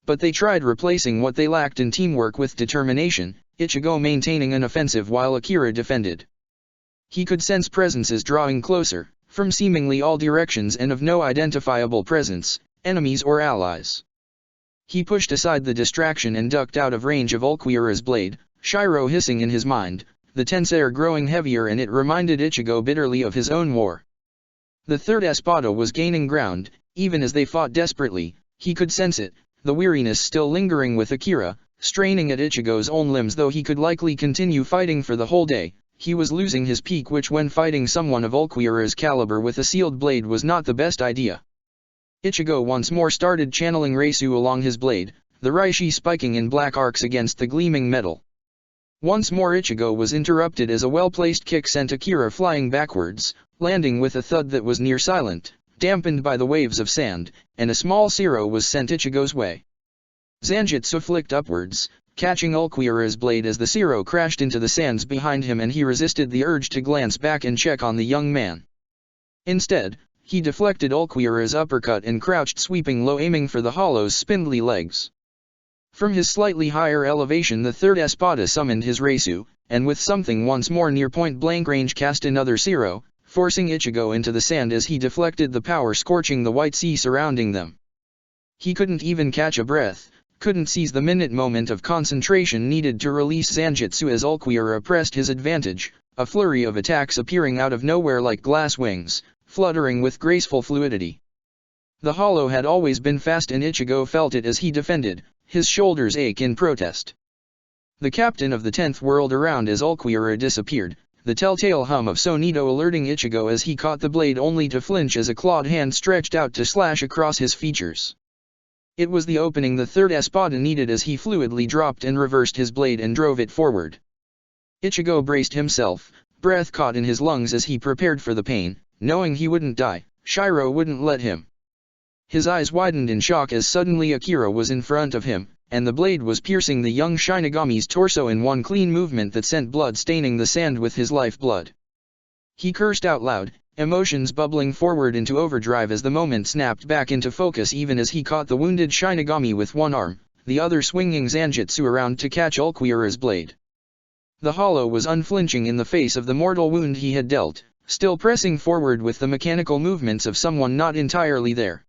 But they tried replacing what they lacked in teamwork with determination, Ichigo maintaining an offensive while Akira defended. He could sense presences drawing closer, from seemingly all directions and of no identifiable presence, enemies or allies. He pushed aside the distraction and ducked out of range of Ulquiorra's blade, Shiro hissing in his mind, the tense air growing heavier, and it reminded Ichigo bitterly of his own war. The third Espada was gaining ground, even as they fought desperately. He could sense it, the weariness still lingering with Akira, straining at Ichigo's own limbs. Though he could likely continue fighting for the whole day, he was losing his peak, which when fighting someone of Ulquiorra's caliber with a sealed blade was not the best idea. Ichigo once more started channeling Reisu along his blade, the Reishi spiking in black arcs against the gleaming metal. Once more Ichigo was interrupted as a well-placed kick sent Akira flying backwards, landing with a thud that was near silent, dampened by the waves of sand, and a small Siro was sent Ichigo's way. Zanjutsu flicked upwards, catching Ulquiorra's blade as the Siro crashed into the sands behind him, and he resisted the urge to glance back and check on the young man. Instead, he deflected Ulquiorra's uppercut and crouched, sweeping low, aiming for the hollow's spindly legs. From his slightly higher elevation, the third Espada summoned his Reisu, and with something once more near point-blank range cast another Siro, forcing Ichigo into the sand as he deflected the power, scorching the white sea surrounding them. He couldn't even catch a breath, couldn't seize the minute moment of concentration needed to release Zanjutsu as Ulquiorra pressed his advantage, a flurry of attacks appearing out of nowhere like glass wings, fluttering with graceful fluidity. The hollow had always been fast, and Ichigo felt it as he defended, his shoulders ache in protest. The captain of the 10th whirled around as Ulquiorra disappeared, the telltale hum of Sonito alerting Ichigo as he caught the blade, only to flinch as a clawed hand stretched out to slash across his features. It was the opening the third Espada needed as he fluidly dropped and reversed his blade and drove it forward. Ichigo braced himself, breath caught in his lungs as he prepared for the pain, knowing he wouldn't die. Shiro wouldn't let him. His eyes widened in shock as suddenly Akira was in front of him, and the blade was piercing the young Shinigami's torso in one clean movement that sent blood staining the sand with his lifeblood. He cursed out loud, emotions bubbling forward into overdrive as the moment snapped back into focus, even as he caught the wounded Shinigami with one arm, the other swinging Zanjutsu around to catch Ulquiorra's blade. The hollow was unflinching in the face of the mortal wound he had dealt, still pressing forward with the mechanical movements of someone not entirely there.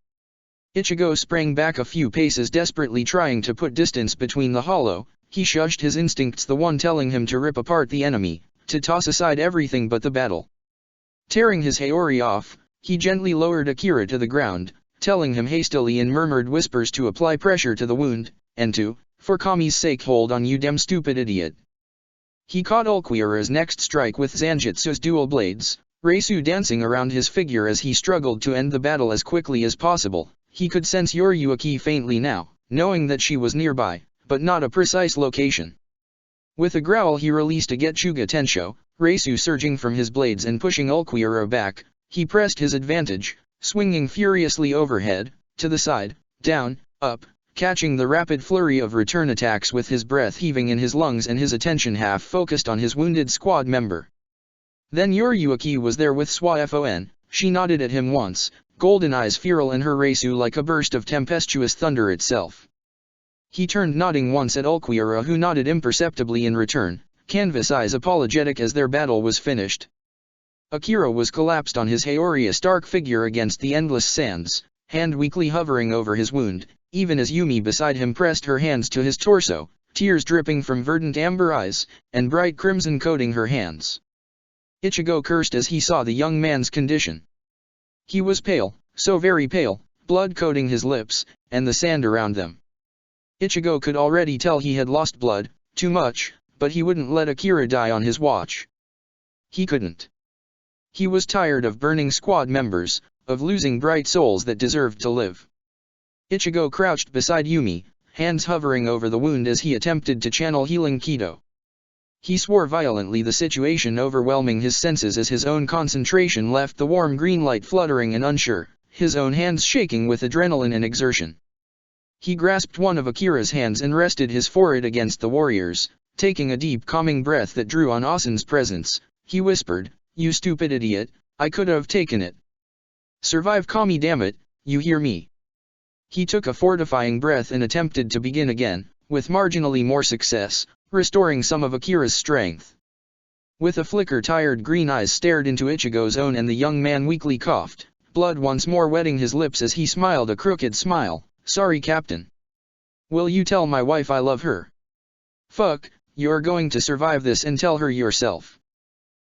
Ichigo sprang back a few paces, desperately trying to put distance between the hollow. He shushed his instincts, the one telling him to rip apart the enemy, to toss aside everything but the battle. Tearing his Haori off, he gently lowered Akira to the ground, telling him hastily in murmured whispers to apply pressure to the wound, and to, for Kami's sake, hold on, you damn stupid idiot. He caught Ulquiorra's next strike with Zanjutsu's dual blades, Reisu dancing around his figure as he struggled to end the battle as quickly as possible. He could sense Yoryuki faintly now, knowing that she was nearby, but not a precise location. With a growl he released a Getsuga Tensho, Reisu surging from his blades and pushing Ulquiorra back. He pressed his advantage, swinging furiously overhead, to the side, down, up, catching the rapid flurry of return attacks with his breath heaving in his lungs and his attention half focused on his wounded squad member. Then Yoryuki was there with Swaifon. She nodded at him once, golden eyes feral in her Reisu like a burst of tempestuous thunder itself. He turned, nodding once at Ulquiorra, who nodded imperceptibly in return, canvas eyes apologetic as their battle was finished. Akira was collapsed on his Haori, a stark figure against the endless sands, hand weakly hovering over his wound, even as Yumi beside him pressed her hands to his torso, tears dripping from verdant amber eyes, and bright crimson coating her hands. Ichigo cursed as he saw the young man's condition. He was pale, so very pale, blood coating his lips, and the sand around them. Ichigo could already tell he had lost blood, too much, but he wouldn't let Akira die on his watch. He couldn't. He was tired of burning squad members, of losing bright souls that deserved to live. Ichigo crouched beside Yumi, hands hovering over the wound as he attempted to channel healing Kido. He swore violently, the situation overwhelming his senses as his own concentration left the warm green light fluttering and unsure, his own hands shaking with adrenaline and exertion. He grasped one of Akira's hands and rested his forehead against the warrior's, taking a deep calming breath that drew on Asen's presence. He whispered, "You stupid idiot, I could have taken it. Survive, Kami, damn it, you hear me?" He took a fortifying breath and attempted to begin again, with marginally more success, restoring some of Akira's strength. With a flicker, tired green eyes stared into Ichigo's own, and the young man weakly coughed, blood once more wetting his lips as he smiled a crooked smile. "Sorry, Captain." Will you tell my wife I love her? Fuck, you're going to survive this and tell her yourself.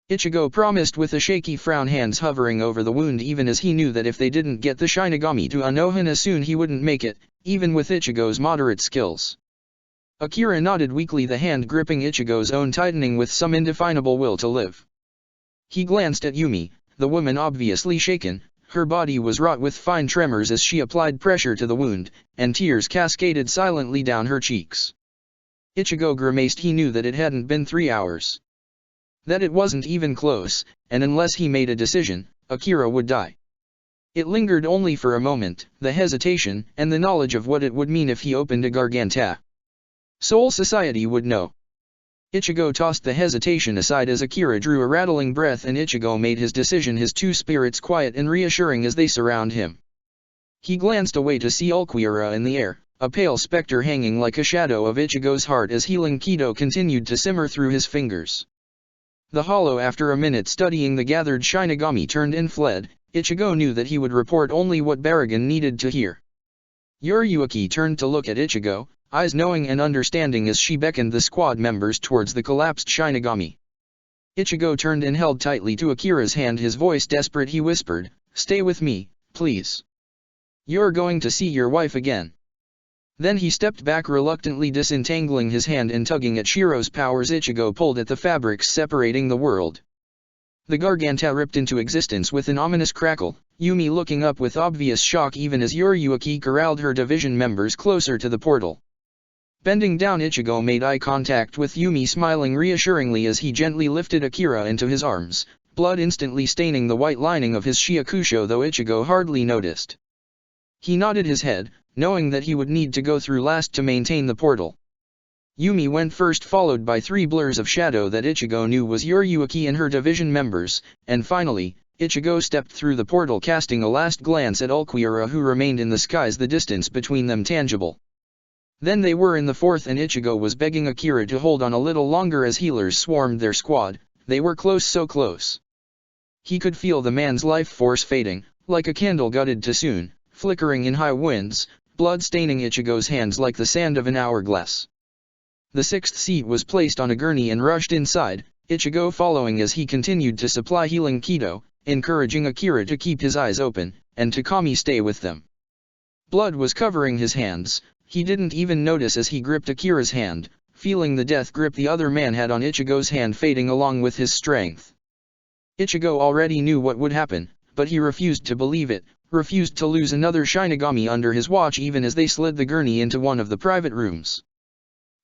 Ichigo promised with a shaky frown, hands hovering over the wound, even as he knew that if they didn't get the Shinigami to Anohana soon he wouldn't make it, even with Ichigo's moderate skills. Akira nodded weakly, the hand gripping Ichigo's own tightening with some indefinable will to live. He glanced at Yumi, the woman obviously shaken. Her body was wrought with fine tremors as she applied pressure to the wound, and tears cascaded silently down her cheeks. Ichigo grimaced. He knew that it hadn't been 3 hours. That it wasn't even close, and unless he made a decision, Akira would die. It lingered only for a moment, the hesitation, and the knowledge of what it would mean if he opened a Garganta. Soul Society would know. Ichigo tossed the hesitation aside as Akira drew a rattling breath, and Ichigo made his decision, his two spirits quiet and reassuring as they surround him. He glanced away to see Ulquiorra in the air, a pale specter hanging like a shadow of Ichigo's heart as healing Kido continued to simmer through his fingers. The Hollow, after a minute studying the gathered Shinigami, turned and fled. Ichigo knew that he would report only what Baragon needed to hear. Yuriuki turned to look at Ichigo, eyes knowing and understanding as she beckoned the squad members towards the collapsed Shinigami. Ichigo turned and held tightly to Akira's hand, his voice desperate. He whispered, "Stay with me, please. You're going to see your wife again." Then he stepped back, reluctantly disentangling his hand and tugging at Shiro's powers. Ichigo pulled at the fabrics separating the world. The Garganta ripped into existence with an ominous crackle, Yumi looking up with obvious shock even as Yuriuki corralled her division members closer to the portal. Bending down, Ichigo made eye contact with Yumi, smiling reassuringly as he gently lifted Akira into his arms, blood instantly staining the white lining of his Shiakusho, though Ichigo hardly noticed. He nodded his head, knowing that he would need to go through last to maintain the portal. Yumi went first, followed by 3 blurs of shadow that Ichigo knew was Yuriuki and her division members, and finally, Ichigo stepped through the portal, casting a last glance at Ulquiorra, who remained in the skies, the distance between them tangible. Then they were in the 4th, and Ichigo was begging Akira to hold on a little longer as healers swarmed their squad. They were close, so close. He could feel the man's life force fading, like a candle gutted too soon, flickering in high winds, blood staining Ichigo's hands like the sand of an hourglass. The 6th seat was placed on a gurney and rushed inside, Ichigo following as he continued to supply healing Kido, encouraging Akira to keep his eyes open, and Takami stay with them. Blood was covering his hands. He didn't even notice as he gripped Akira's hand, feeling the death grip the other man had on Ichigo's hand fading along with his strength. Ichigo already knew what would happen, but he refused to believe it, refused to lose another Shinigami under his watch, even as they slid the gurney into one of the private rooms.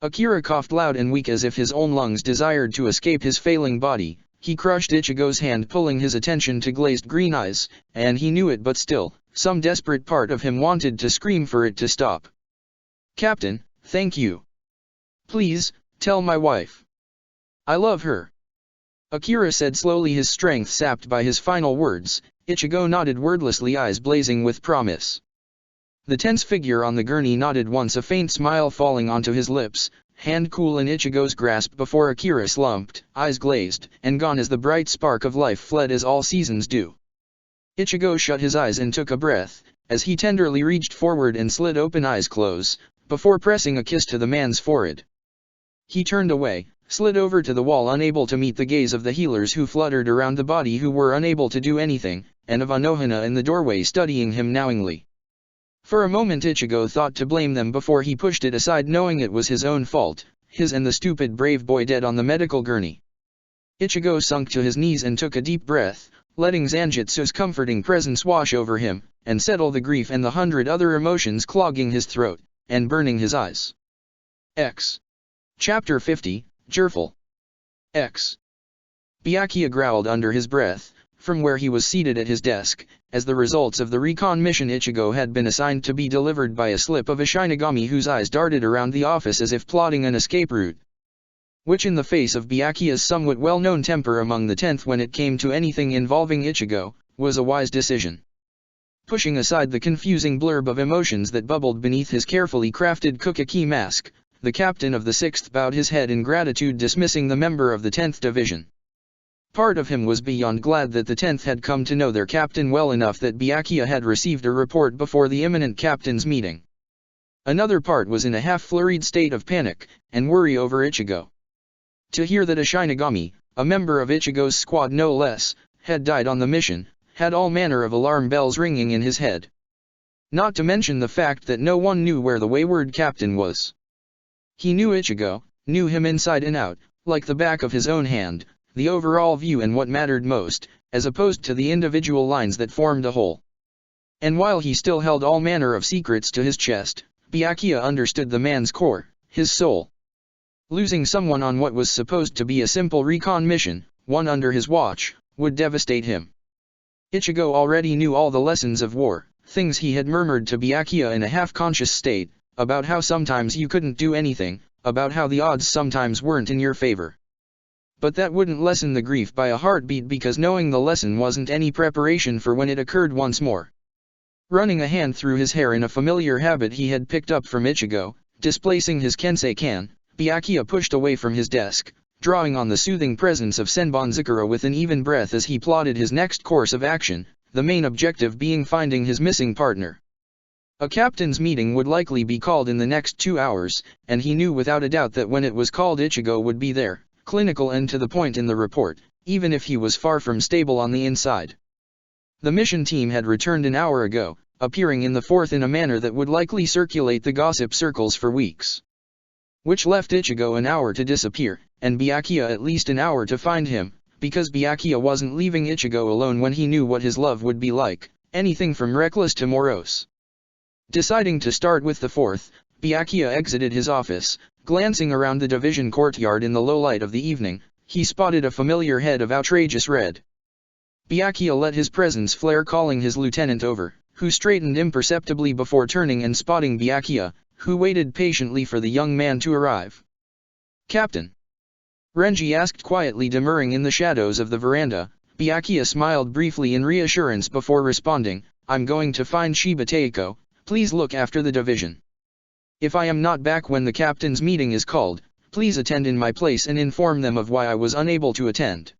Akira coughed loud and weak as if his own lungs desired to escape his failing body. He crushed Ichigo's hand, pulling his attention to glazed green eyes, and he knew it, but still, some desperate part of him wanted to scream for it to stop. "Captain, thank you. Please, tell my wife I love her," Akira said slowly, his strength sapped by his final words. Ichigo nodded wordlessly, eyes blazing with promise. The tense figure on the gurney nodded once, a faint smile falling onto his lips, hand cool in Ichigo's grasp before Akira slumped, eyes glazed, and gone as the bright spark of life fled as all seasons do. Ichigo shut his eyes and took a breath, as he tenderly reached forward and slid open, eyes close, before pressing a kiss to the man's forehead. He turned away, slid over to the wall, unable to meet the gaze of the healers who fluttered around the body, who were unable to do anything, and of Anohana in the doorway studying him knowingly. For a moment Ichigo thought to blame them before he pushed it aside, knowing it was his own fault, his and the stupid brave boy dead on the medical gurney. Ichigo sunk to his knees and took a deep breath, letting Zanjutsu's comforting presence wash over him, and settle the grief and the 100 other emotions clogging his throat, and burning his eyes. X. Chapter 50, Jerful. X. Byakuya growled under his breath, from where he was seated at his desk, as the results of the recon mission Ichigo had been assigned to be delivered by a slip of a Shinigami whose eyes darted around the office as if plotting an escape route. Which, in the face of Byakuya's somewhat well-known temper among the 10th when it came to anything involving Ichigo, was a wise decision. Pushing aside the confusing blurb of emotions that bubbled beneath his carefully crafted Kukaki mask, the captain of the 6th bowed his head in gratitude, dismissing the member of the 10th Division. Part of him was beyond glad that the 10th had come to know their captain well enough that Byakuya had received a report before the imminent captain's meeting. Another part was in a half-flurried state of panic and worry over Ichigo. To hear that a Shinigami, a member of Ichigo's squad no less, had died on the mission, had all manner of alarm bells ringing in his head. Not to mention the fact that no one knew where the wayward captain was. He knew Ichigo, knew him inside and out, like the back of his own hand, the overall view and what mattered most, as opposed to the individual lines that formed a whole. And while he still held all manner of secrets to his chest, Byakuya understood the man's core, his soul. Losing someone on what was supposed to be a simple recon mission, one under his watch, would devastate him. Ichigo already knew all the lessons of war, things he had murmured to Byakuya in a half-conscious state, about how sometimes you couldn't do anything, about how the odds sometimes weren't in your favor. But that wouldn't lessen the grief by a heartbeat, because knowing the lesson wasn't any preparation for when it occurred once more. Running a hand through his hair in a familiar habit he had picked up from Ichigo, displacing his Kensei Kan, Byakuya pushed away from his desk, drawing on the soothing presence of Senbonzakura with an even breath as he plotted his next course of action, the main objective being finding his missing partner. A captain's meeting would likely be called in the next 2 hours, and he knew without a doubt that when it was called Ichigo would be there, clinical and to the point in the report, even if he was far from stable on the inside. The mission team had returned an hour ago, appearing in the fourth in a manner that would likely circulate the gossip circles for weeks. Which left Ichigo an hour to disappear, and Byakuya at least an hour to find him, because Byakuya wasn't leaving Ichigo alone when he knew what his love would be like, anything from reckless to morose. Deciding to start with the fourth, Byakuya exited his office. Glancing around the division courtyard in the low light of the evening, he spotted a familiar head of outrageous red. Byakuya let his presence flare, calling his lieutenant over, who straightened imperceptibly before turning and spotting Byakuya, who waited patiently for the young man to arrive. "Captain?" Renji asked quietly, demurring in the shadows of the veranda. Byakuya smiled briefly in reassurance before responding, "I'm going to find Shiba Teiko, please look after the division. If I am not back when the captain's meeting is called, please attend in my place and inform them of why I was unable to attend."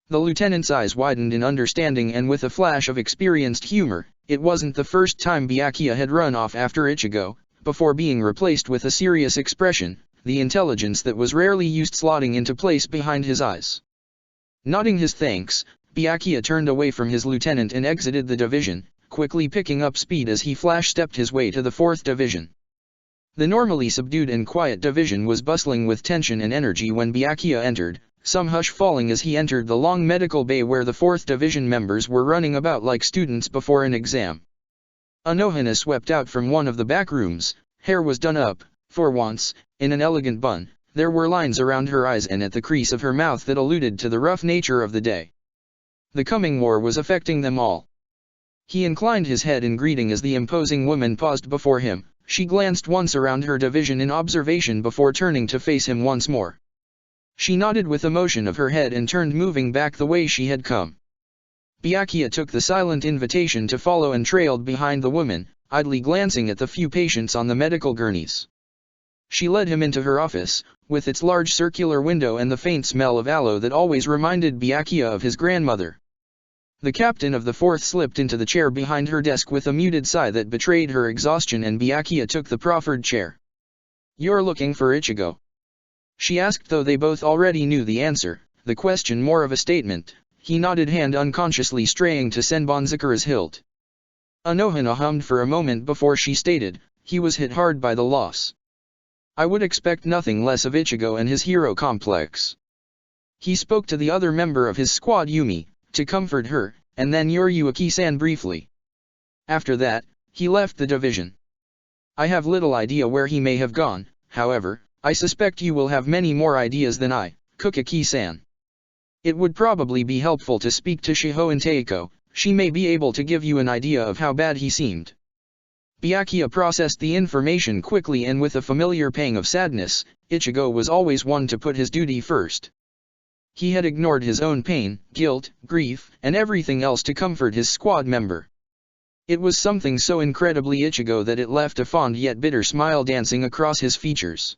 The lieutenant's eyes widened in understanding, and with a flash of experienced humor, it wasn't the first time Byakuya had run off after Ichigo, before being replaced with a serious expression, the intelligence that was rarely used slotting into place behind his eyes. Nodding his thanks, Byakuya turned away from his lieutenant and exited the division, quickly picking up speed as he flash-stepped his way to the 4th Division. The normally subdued and quiet division was bustling with tension and energy when Byakuya entered, some hush falling as he entered the long medical bay where the 4th Division members were running about like students before an exam. Anohana swept out from one of the back rooms. Hair was done up, for once, in an elegant bun. There were lines around her eyes and at the crease of her mouth that alluded to the rough nature of the day. The coming war was affecting them all. He inclined his head in greeting as the imposing woman paused before him. She glanced once around her division in observation before turning to face him once more. She nodded with a motion of her head and turned, moving back the way she had come. Byakuya took the silent invitation to follow and trailed behind the woman, idly glancing at the few patients on the medical gurneys. She led him into her office, with its large circular window and the faint smell of aloe that always reminded Byakuya of his grandmother. The captain of the 4th slipped into the chair behind her desk with a muted sigh that betrayed her exhaustion, and Byakuya took the proffered chair. "You're looking for Ichigo?" she asked, though they both already knew the answer, the question more of a statement. He nodded, hand unconsciously straying to Senbonzakura's hilt. Anohana hummed for a moment before she stated, "He was hit hard by the loss. I would expect nothing less of Ichigo and his hero complex." He spoke to the other member of his squad, Yumi, to comfort her, and then Yoriuki-san briefly. After that, he left the division. "I have little idea where he may have gone, however, I suspect you will have many more ideas than I, Kukaki-san. It would probably be helpful to speak to Shiho and Teiko, she may be able to give you an idea of how bad he seemed." Byakuya processed the information quickly and with a familiar pang of sadness. Ichigo was always one to put his duty first. He had ignored his own pain, guilt, grief, and everything else to comfort his squad member. It was something so incredibly Ichigo that it left a fond yet bitter smile dancing across his features.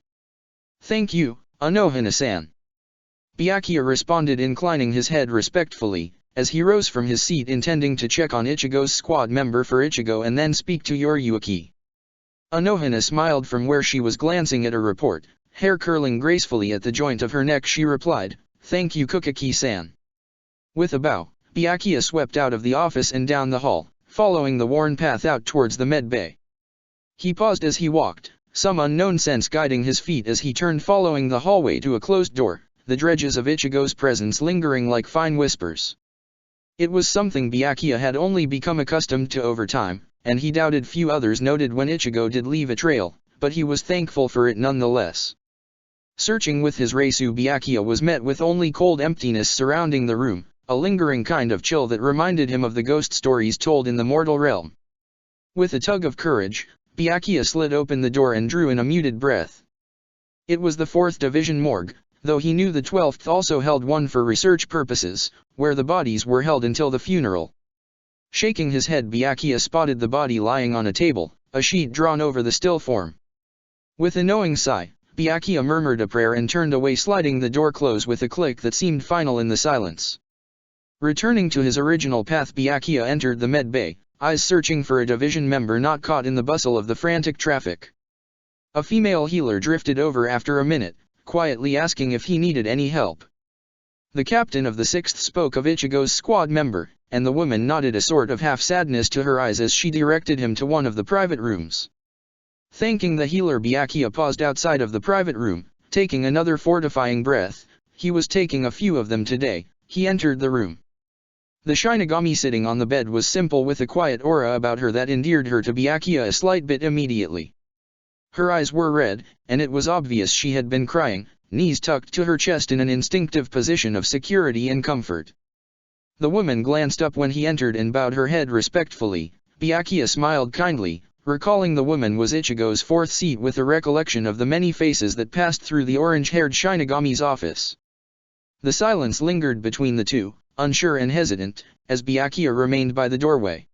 "Thank you, Anohana-san." Byakuya responded, inclining his head respectfully, as he rose from his seat, intending to check on Ichigo's squad member for Ichigo and then speak to Yoriuki. Anohana smiled from where she was glancing at a report, hair curling gracefully at the joint of her neck. She replied, "Thank you, Kukaki-san." With a bow, Byakuya swept out of the office and down the hall, following the worn path out towards the med bay. He paused as he walked, some unknown sense guiding his feet as he turned, following the hallway to a closed door, the dredges of Ichigo's presence lingering like fine whispers. It was something Byakuya had only become accustomed to over time, and he doubted few others noted when Ichigo did leave a trail, but he was thankful for it nonetheless. Searching with his Reisu, Byakuya was met with only cold emptiness surrounding the room, a lingering kind of chill that reminded him of the ghost stories told in the mortal realm. With a tug of courage, Byakuya slid open the door and drew in a muted breath. It was the 4th Division morgue, though he knew the 12th also held one for research purposes, where the bodies were held until the funeral. Shaking his head, Byakuya spotted the body lying on a table, a sheet drawn over the still form. With a knowing sigh, Byakuya murmured a prayer and turned away, sliding the door close with a click that seemed final in the silence. Returning to his original path, Byakuya entered the med bay, eyes searching for a division member not caught in the bustle of the frantic traffic. A female healer drifted over after a minute, quietly asking if he needed any help. The captain of the 6th spoke of Ichigo's squad member, and the woman nodded, a sort of half-sadness to her eyes as she directed him to one of the private rooms. Thanking the healer, Byakuya paused outside of the private room, taking another fortifying breath. He was taking a few of them today. He entered the room. The Shinigami sitting on the bed was simple, with a quiet aura about her that endeared her to Byakuya a slight bit immediately. Her eyes were red, and it was obvious she had been crying, knees tucked to her chest in an instinctive position of security and comfort. The woman glanced up when he entered and bowed her head respectfully. Byakuya smiled kindly, recalling the woman was Ichigo's 4th seat with a recollection of the many faces that passed through the orange-haired Shinigami's office. The silence lingered between the two, unsure and hesitant, as Byakuya remained by the doorway.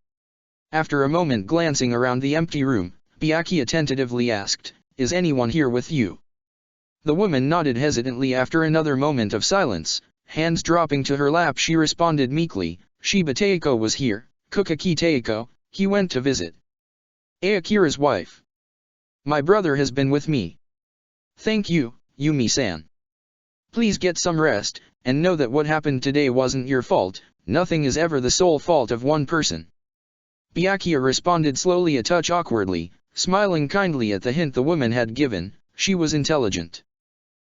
After a moment glancing around the empty room, Byakuya tentatively asked, "Is anyone here with you?" The woman nodded hesitantly. After another moment of silence, hands dropping to her lap, she responded meekly, "Shiba Teiko was here, Kukaki Teiko, he went to visit Akira's wife. My brother has been with me." "Thank you, Yumi-san. Please get some rest, and know that what happened today wasn't your fault. Nothing is ever the sole fault of one person." Byakuya responded slowly, a touch awkwardly, smiling kindly at the hint the woman had given. She was intelligent.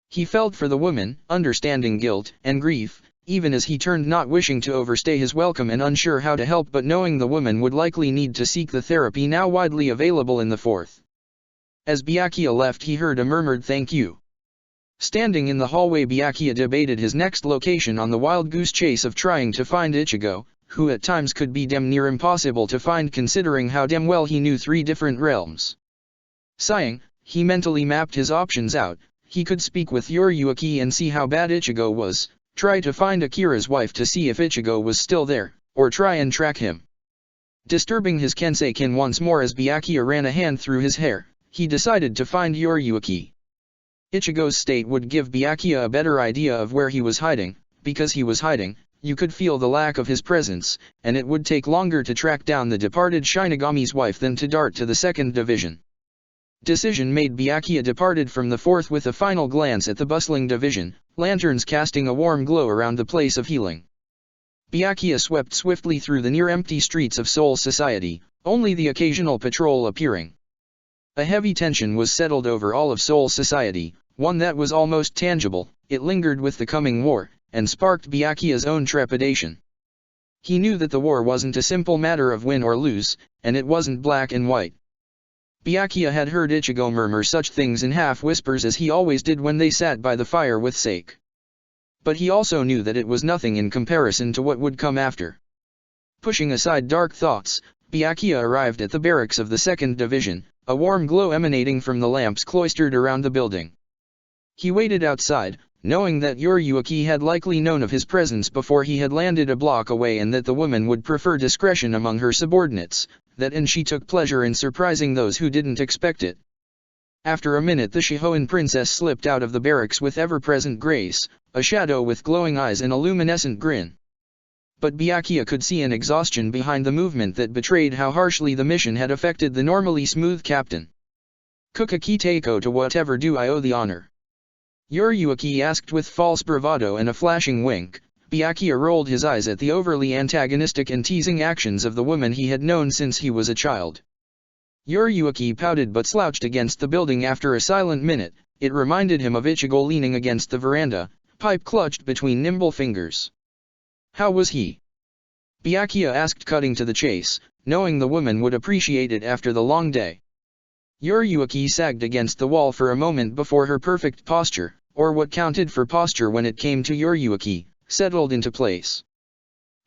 He felt for the woman, understanding guilt and grief, even as he turned, not wishing to overstay his welcome and unsure how to help, but knowing the woman would likely need to seek the therapy now widely available in the 4th. As Byakuya left, he heard a murmured "thank you." Standing in the hallway, Byakuya debated his next location on the wild goose chase of trying to find Ichigo, who at times could be damn near impossible to find considering how damn well he knew 3 different realms. Sighing, he mentally mapped his options out. He could speak with Yoriyuki and see how bad Ichigo was, try to find Akira's wife to see if Ichigo was still there, or try and track him. Disturbing his Kensei-kin once more as Byakuya ran a hand through his hair, he decided to find Yoriyuki. Ichigo's state would give Byakuya a better idea of where he was hiding. Because he was hiding, you could feel the lack of his presence, and it would take longer to track down the departed Shinigami's wife than to dart to the 2nd Division. Decision made, Byakuya departed from the 4th with a final glance at the bustling division, lanterns casting a warm glow around the place of healing. Byakuya swept swiftly through the near-empty streets of Seoul Society, only the occasional patrol appearing. A heavy tension was settled over all of Seoul Society, one that was almost tangible. It lingered with the coming war, and sparked Byakuya's own trepidation. He knew that the war wasn't a simple matter of win or lose, and it wasn't black and white. Byakuya had heard Ichigo murmur such things in half-whispers, as he always did when they sat by the fire with Sake. But he also knew that it was nothing in comparison to what would come after. Pushing aside dark thoughts, Byakuya arrived at the barracks of the 2nd Division, a warm glow emanating from the lamps cloistered around the building. He waited outside, knowing that Yoriyuki had likely known of his presence before he had landed a block away, and that the woman would prefer discretion among her subordinates, and she took pleasure in surprising those who didn't expect it. After a minute, the Shihoan princess slipped out of the barracks with ever-present grace, a shadow with glowing eyes and a luminescent grin. But Byakuya could see an exhaustion behind the movement that betrayed how harshly the mission had affected the normally smooth captain. Kukaki Teiko, to whatever do I owe the honor? Yoriyuki asked with false bravado and a flashing wink. Byakuya rolled his eyes at the overly antagonistic and teasing actions of the woman he had known since he was a child. Yoriyuki pouted but slouched against the building after a silent minute. It reminded him of Ichigo leaning against the veranda, pipe clutched between nimble fingers. How was he? Byakuya asked, cutting to the chase, knowing the woman would appreciate it after the long day. Yoriyuki sagged against the wall for a moment before her perfect posture, or what counted for posture when it came to Yoriyuki, settled into place.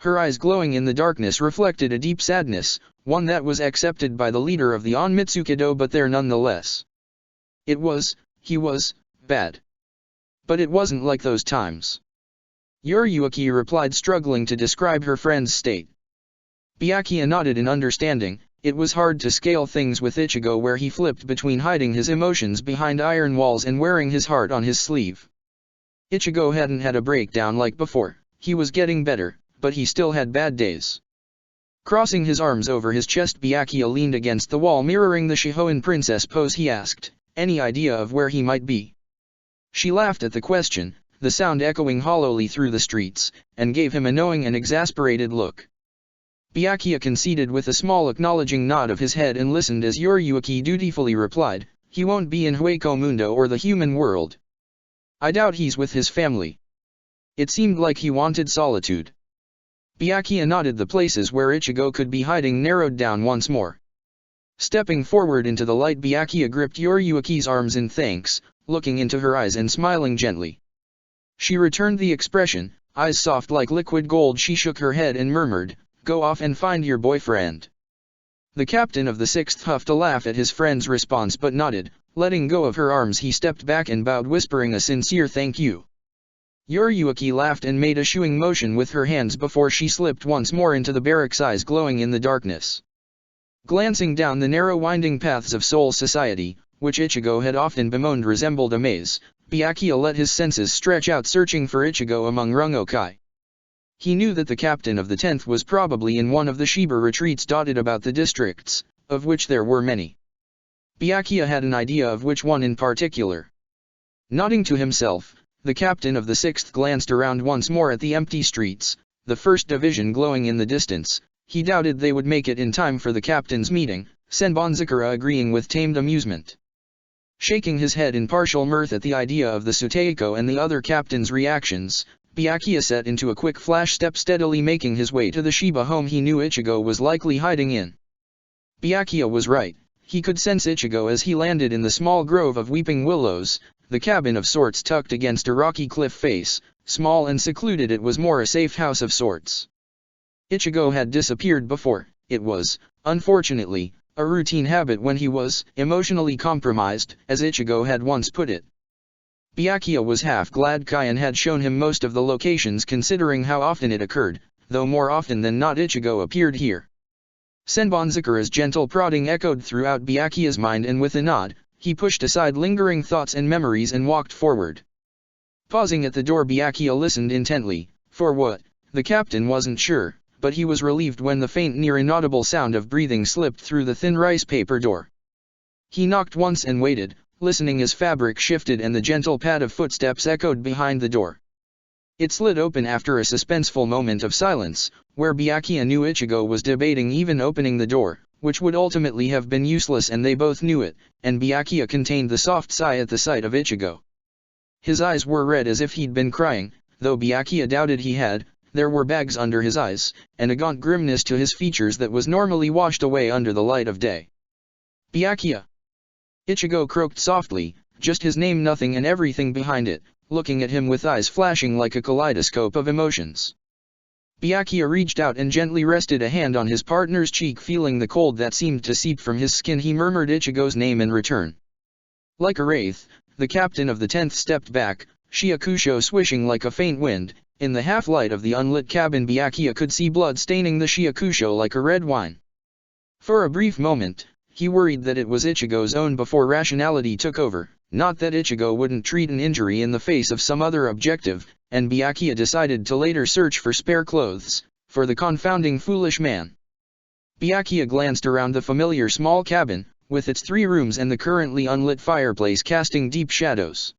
Her eyes glowing in the darkness reflected a deep sadness, one that was accepted by the leader of the Onmitsukido, but there nonetheless. He was, bad. But it wasn't like those times. Yoriyuki replied, struggling to describe her friend's state. Byakuya nodded in understanding. It was hard to scale things with Ichigo, where he flipped between hiding his emotions behind iron walls and wearing his heart on his sleeve. Ichigo hadn't had a breakdown like before. He was getting better, but he still had bad days. Crossing his arms over his chest, Byakuya leaned against the wall, mirroring the Shihoin princess pose. He asked, "Any idea of where he might be?" She laughed at the question, the sound echoing hollowly through the streets, and gave him a knowing and exasperated look. Byakuya conceded with a small acknowledging nod of his head and listened as Yoriyuki dutifully replied, "He won't be in Hueco Mundo or the human world. I doubt he's with his family." It seemed like he wanted solitude. Byakuya nodded. The places where Ichigo could be hiding narrowed down once more. Stepping forward into the light, Byakuya gripped Yoriyuki's arms in thanks, looking into her eyes and smiling gently. She returned the expression, eyes soft like liquid gold. She shook her head and murmured, "Go off and find your boyfriend." The captain of the 6th huffed a laugh at his friend's response but nodded. Letting go of her arms, he stepped back and bowed, whispering a sincere thank you. Yoriyuki laughed and made a shooing motion with her hands before she slipped once more into the barracks, eyes glowing in the darkness. Glancing down the narrow winding paths of Seoul society, which Ichigo had often bemoaned resembled a maze, Byakuya let his senses stretch out, searching for Ichigo among Rungokai. He knew that the captain of the 10th was probably in one of the Shiba retreats dotted about the districts, of which there were many. Byakuya had an idea of which one in particular. Nodding to himself, the captain of the 6th glanced around once more at the empty streets, the 1st Division glowing in the distance. He doubted they would make it in time for the captain's meeting, Senbonzakura agreeing with tamed amusement. Shaking his head in partial mirth at the idea of the Suteiko and the other captain's reactions, Byakuya set into a quick flash step, steadily making his way to the Shiba home he knew Ichigo was likely hiding in. Byakuya was right. He could sense Ichigo as he landed in the small grove of weeping willows, the cabin of sorts tucked against a rocky cliff face. Small and secluded, it was more a safe house of sorts. Ichigo had disappeared before. It was, unfortunately, a routine habit when he was emotionally compromised, as Ichigo had once put it. Byakuya was half glad Kyan had shown him most of the locations, considering how often it occurred, though more often than not Ichigo appeared here. Senbonzakura's gentle prodding echoed throughout Byakuya's mind, and with a nod, he pushed aside lingering thoughts and memories and walked forward. Pausing at the door, Byakuya listened intently. For what? The captain wasn't sure, but he was relieved when the faint, near inaudible sound of breathing slipped through the thin rice paper door. He knocked once and waited, listening as fabric shifted and the gentle pad of footsteps echoed behind the door. It slid open after a suspenseful moment of silence, where Byakuya knew Ichigo was debating even opening the door, which would ultimately have been useless, and they both knew it, and Byakuya contained the soft sigh at the sight of Ichigo. His eyes were red as if he'd been crying, though Byakuya doubted he had. There were bags under his eyes, and a gaunt grimness to his features that was normally washed away under the light of day. "Byakuya!" Ichigo croaked softly, just his name, nothing and everything behind it, looking at him with eyes flashing like a kaleidoscope of emotions. Byakuya reached out and gently rested a hand on his partner's cheek, feeling the cold that seemed to seep from his skin. He murmured Ichigo's name in return. Like a wraith, the captain of the 10th stepped back, Shiakusho swishing like a faint wind. In the half-light of the unlit cabin, Byakuya could see blood staining the Shiakusho like a red wine. For a brief moment, he worried that it was Ichigo's own before rationality took over, not that Ichigo wouldn't treat an injury in the face of some other objective, and Byakuya decided to later search for spare clothes, for the confounding foolish man. Byakuya glanced around the familiar small cabin, with its 3 rooms and the currently unlit fireplace casting deep shadows.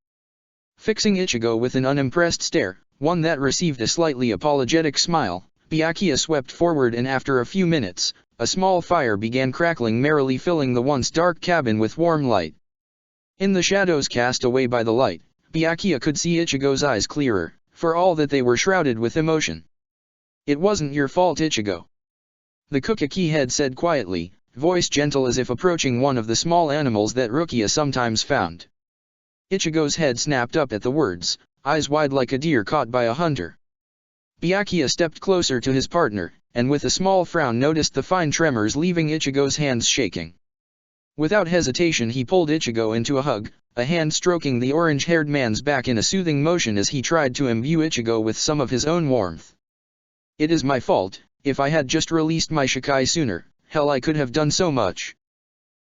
Fixing Ichigo with an unimpressed stare, one that received a slightly apologetic smile, Byakuya swept forward, and after a few minutes, a small fire began crackling merrily, filling the once dark cabin with warm light. In the shadows cast away by the light, Byakuya could see Ichigo's eyes clearer, for all that they were shrouded with emotion. "It wasn't your fault, Ichigo," the Kukaki head said quietly, voice gentle as if approaching one of the small animals that Rukia sometimes found. Ichigo's head snapped up at the words, eyes wide like a deer caught by a hunter. Byakuya stepped closer to his partner, and with a small frown noticed the fine tremors leaving Ichigo's hands shaking. Without hesitation he pulled Ichigo into a hug, a hand stroking the orange-haired man's back in a soothing motion as he tried to imbue Ichigo with some of his own warmth. "It is my fault. If I had just released my Shikai sooner, hell, I could have done so much."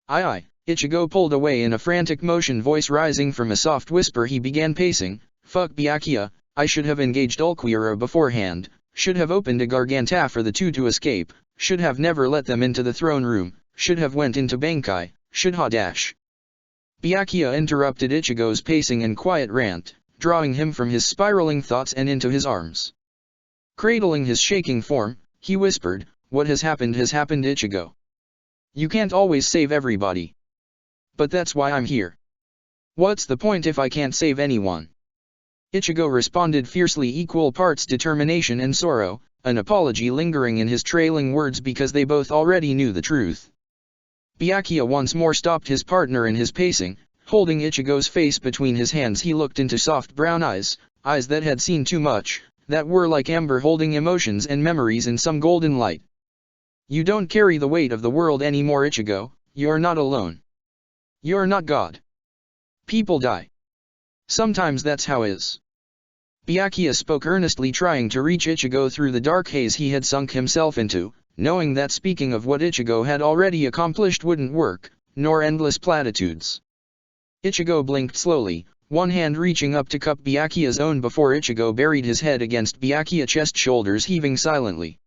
Aye. Ichigo pulled away in a frantic motion, voice rising from a soft whisper. He began pacing. "Fuck Byakuya, I should have engaged Ulquiorra beforehand, should have opened a Garganta for the two to escape, should have never let them into the throne room, should have went into Bankai, should ha dash." Byakuya interrupted Ichigo's pacing and quiet rant, drawing him from his spiraling thoughts and into his arms. Cradling his shaking form, he whispered, "What has happened, Ichigo. You can't always save everybody. But that's why I'm here. What's the point if I can't save anyone?" Ichigo responded fiercely, equal parts determination and sorrow, an apology lingering in his trailing words because they both already knew the truth. Byakuya once more stopped his partner in his pacing. Holding Ichigo's face between his hands, he looked into soft brown eyes, eyes that had seen too much, that were like amber holding emotions and memories in some golden light. "You don't carry the weight of the world anymore, Ichigo. You're not alone. You're not God. People die. Sometimes that's how it is." Byakuya spoke earnestly, trying to reach Ichigo through the dark haze he had sunk himself into, knowing that speaking of what Ichigo had already accomplished wouldn't work, nor endless platitudes. Ichigo blinked slowly, one hand reaching up to cup Byakuya's own before Ichigo buried his head against Byakuya's chest, shoulders heaving silently.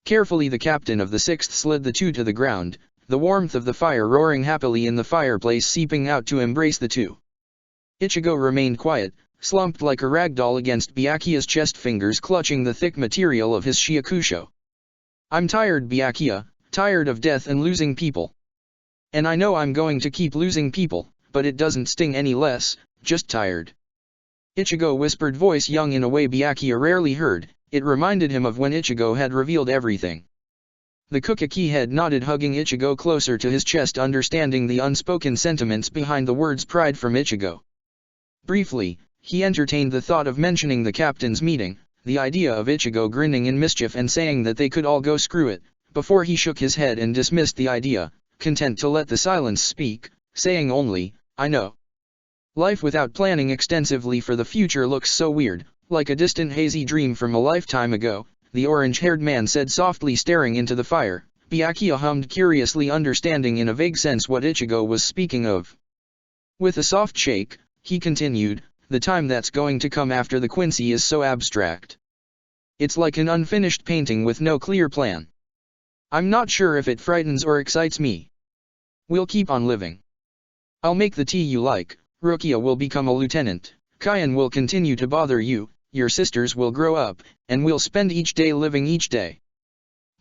Carefully the captain of the 6th slid the two to the ground, the warmth of the fire roaring happily in the fireplace seeping out to embrace the two. Ichigo remained quiet, slumped like a ragdoll against Byakuya's chest, fingers clutching the thick material of his Shiakusho. "I'm tired, Byakuya, tired of death and losing people. And I know I'm going to keep losing people, but it doesn't sting any less, just tired." Ichigo whispered, voice young in a way Byakuya rarely heard. It reminded him of when Ichigo had revealed everything. The Kukaki head nodded, hugging Ichigo closer to his chest, understanding the unspoken sentiments behind the words pried from Ichigo. Briefly, he entertained the thought of mentioning the captain's meeting, the idea of Ichigo grinning in mischief and saying that they could all go screw it, before he shook his head and dismissed the idea, content to let the silence speak, saying only, "I know. Life without planning extensively for the future looks so weird, like a distant hazy dream from a lifetime ago," the orange-haired man said softly, staring into the fire. Byakuya hummed curiously, understanding in a vague sense what Ichigo was speaking of. With a soft shake, he continued, "The time that's going to come after the Quincy is so abstract. It's like an unfinished painting with no clear plan. I'm not sure if it frightens or excites me. We'll keep on living. I'll make the tea you like, Rukia will become a lieutenant, Kyan will continue to bother you, your sisters will grow up, and we'll spend each day living each day."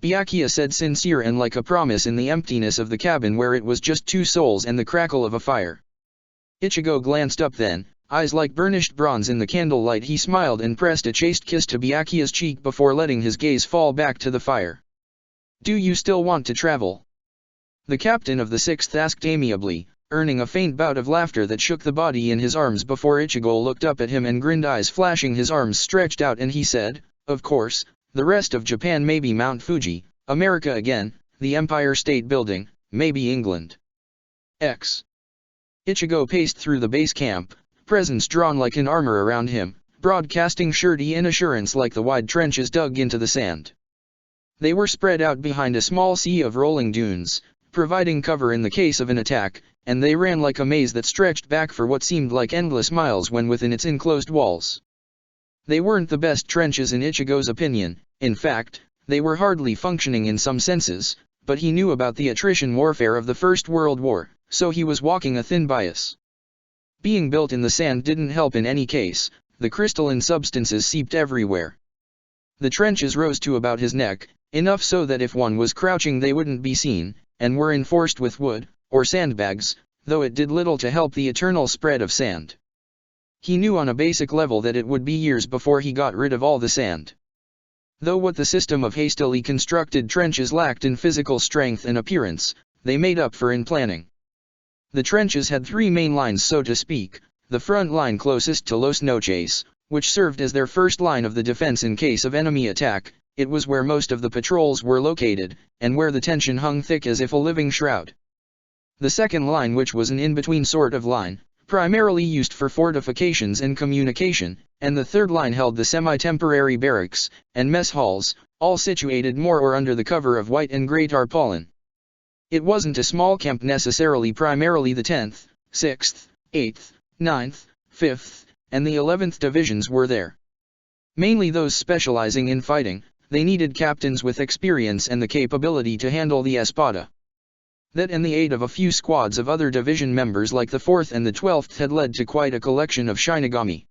Byakuya said, sincere and like a promise, in the emptiness of the cabin where it was just two souls and the crackle of a fire. Ichigo glanced up then, eyes like burnished bronze in the candlelight. He smiled and pressed a chaste kiss to Byakuya's cheek before letting his gaze fall back to the fire. "Do you still want to travel?" the captain of the 6th asked amiably, earning a faint bout of laughter that shook the body in his arms before Ichigo looked up at him and grinned, eyes flashing, his arms stretched out, and he said, "Of course, the rest of Japan, maybe Mount Fuji, America again, the Empire State Building, maybe England. X." Ichigo paced through the base camp, presence drawn like an armor around him, broadcasting surety and assurance like the wide trenches dug into the sand. They were spread out behind a small sea of rolling dunes, providing cover in the case of an attack, and they ran like a maze that stretched back for what seemed like endless miles when within its enclosed walls. They weren't the best trenches in Ichigo's opinion. In fact, they were hardly functioning in some senses, but he knew about the attrition warfare of the First World War, so he was walking a thin bias. Being built in the sand didn't help in any case, the crystalline substances seeped everywhere. The trenches rose to about his neck, enough so that if one was crouching they wouldn't be seen, and were enforced with wood, or sandbags, though it did little to help the eternal spread of sand. He knew on a basic level that it would be years before he got rid of all the sand. Though what the system of hastily constructed trenches lacked in physical strength and appearance, they made up for in planning. The trenches had three main lines, so to speak: the front line closest to Los Noches, which served as their first line of the defense in case of enemy attack. It was where most of the patrols were located, and where the tension hung thick as if a living shroud. The second line, which was an in-between sort of line, primarily used for fortifications and communication, and the third line held the semi-temporary barracks and mess halls, all situated more or under the cover of white and grey tarpaulin. It wasn't a small camp necessarily. Primarily the 10th, 6th, 8th, 9th, 5th, and the 11th divisions were there. Mainly those specializing in fighting. They needed captains with experience and the capability to handle the espada. That and the aid of a few squads of other division members like the 4th and the 12th had led to quite a collection of Shinigami.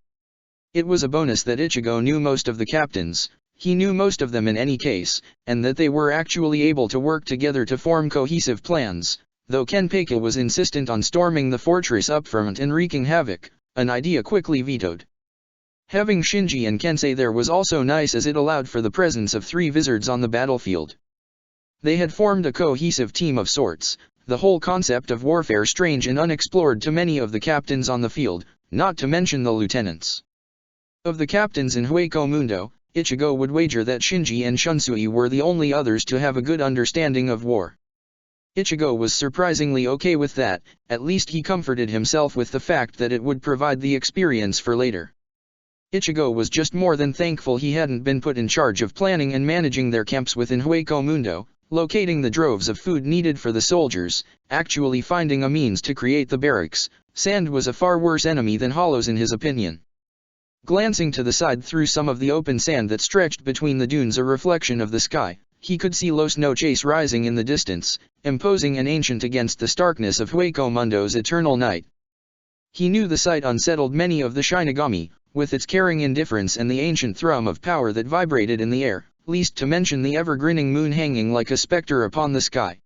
It was a bonus that Ichigo knew most of the captains. He knew most of them in any case, and that they were actually able to work together to form cohesive plans, though Kenpeiga was insistent on storming the fortress upfront and wreaking havoc, an idea quickly vetoed. Having Shinji and Kensei there was also nice, as it allowed for the presence of three wizards on the battlefield. They had formed a cohesive team of sorts, the whole concept of warfare strange and unexplored to many of the captains on the field, not to mention the lieutenants. Of the captains in Hueco Mundo, Ichigo would wager that Shinji and Shunsui were the only others to have a good understanding of war. Ichigo was surprisingly okay with that. At least he comforted himself with the fact that it would provide the experience for later. Ichigo was just more than thankful he hadn't been put in charge of planning and managing their camps within Hueco Mundo, locating the droves of food needed for the soldiers, actually finding a means to create the barracks. Sand was a far worse enemy than hollows in his opinion. Glancing to the side through some of the open sand that stretched between the dunes, a reflection of the sky, he could see Los Noches rising in the distance, imposing and ancient against the starkness of Hueco Mundo's eternal night. He knew the sight unsettled many of the Shinigami, with its caring indifference and the ancient thrum of power that vibrated in the air, least to mention the ever-grinning moon hanging like a specter upon the sky.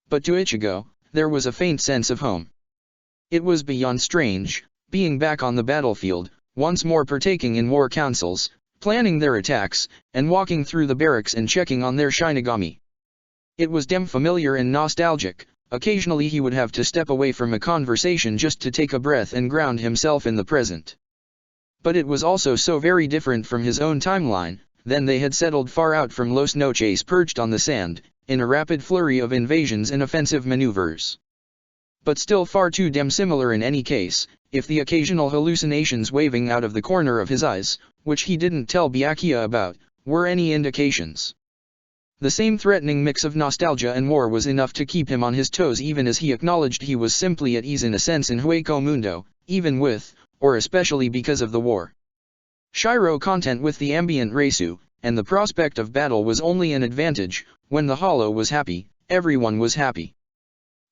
But to Ichigo, there was a faint sense of home. It was beyond strange, being back on the battlefield, once more partaking in war councils, planning their attacks, and walking through the barracks and checking on their Shinigami. It was damn familiar and nostalgic. Occasionally he would have to step away from a conversation just to take a breath and ground himself in the present. But it was also so very different from his own timeline. Then they had settled far out from Los Noches, perched on the sand, in a rapid flurry of invasions and offensive maneuvers. But still far too damn similar in any case, if the occasional hallucinations waving out of the corner of his eyes, which he didn't tell Byakuya about, were any indications. The same threatening mix of nostalgia and war was enough to keep him on his toes, even as he acknowledged he was simply at ease in a sense in Hueco Mundo, even with, or especially because of the war. Shiro content with the ambient Reisu, and the prospect of battle was only an advantage. When the hollow was happy, everyone was happy.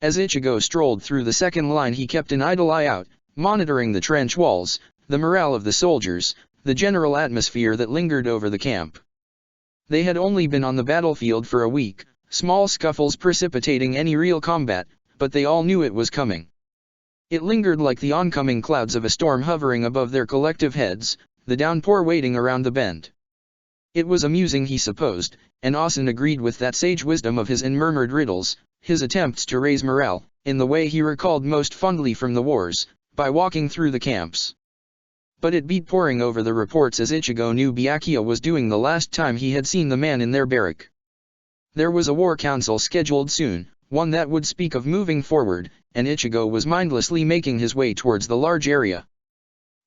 As Ichigo strolled through the second line, he kept an idle eye out, monitoring the trench walls, the morale of the soldiers, the general atmosphere that lingered over the camp. They had only been on the battlefield for a week, small scuffles precipitating any real combat, but they all knew it was coming. It lingered like the oncoming clouds of a storm hovering above their collective heads, the downpour waiting around the bend. It was amusing, he supposed, and Asen agreed with that sage wisdom of his and murmured riddles, his attempts to raise morale, in the way he recalled most fondly from the wars, by walking through the camps. But it beat poring over the reports, as Ichigo knew Byakuya was doing the last time he had seen the man in their barrack. There was a war council scheduled soon, one that would speak of moving forward, and Ichigo was mindlessly making his way towards the large area.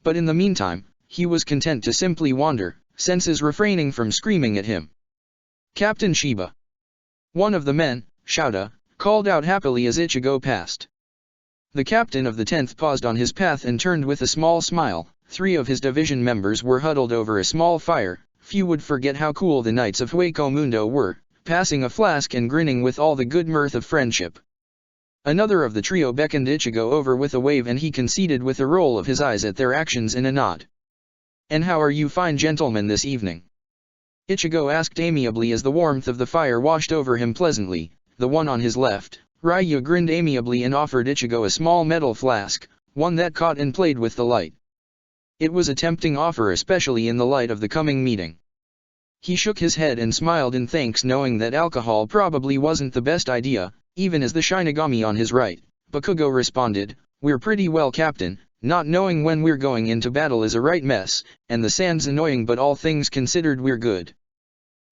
But in the meantime, he was content to simply wander, senses refraining from screaming at him. "Captain Shiba!" One of the men, Shouta, called out happily as Ichigo passed. The captain of the 10th paused on his path and turned with a small smile. 3 of his division members were huddled over a small fire. Few would forget how cool the nights of Hueco Mundo were, passing a flask and grinning with all the good mirth of friendship. Another of the trio beckoned Ichigo over with a wave, and he conceded with a roll of his eyes at their actions and a nod. "And how are you fine gentlemen this evening?" Ichigo asked amiably as the warmth of the fire washed over him pleasantly. The one on his left, Ryu, grinned amiably and offered Ichigo a small metal flask, one that caught and played with the light. It was a tempting offer, especially in the light of the coming meeting. He shook his head and smiled in thanks, knowing that alcohol probably wasn't the best idea. Even as the Shinigami on his right, Bakugo responded, "We're pretty well, Captain. Not knowing when we're going into battle is a right mess, and the sand's annoying, but all things considered we're good."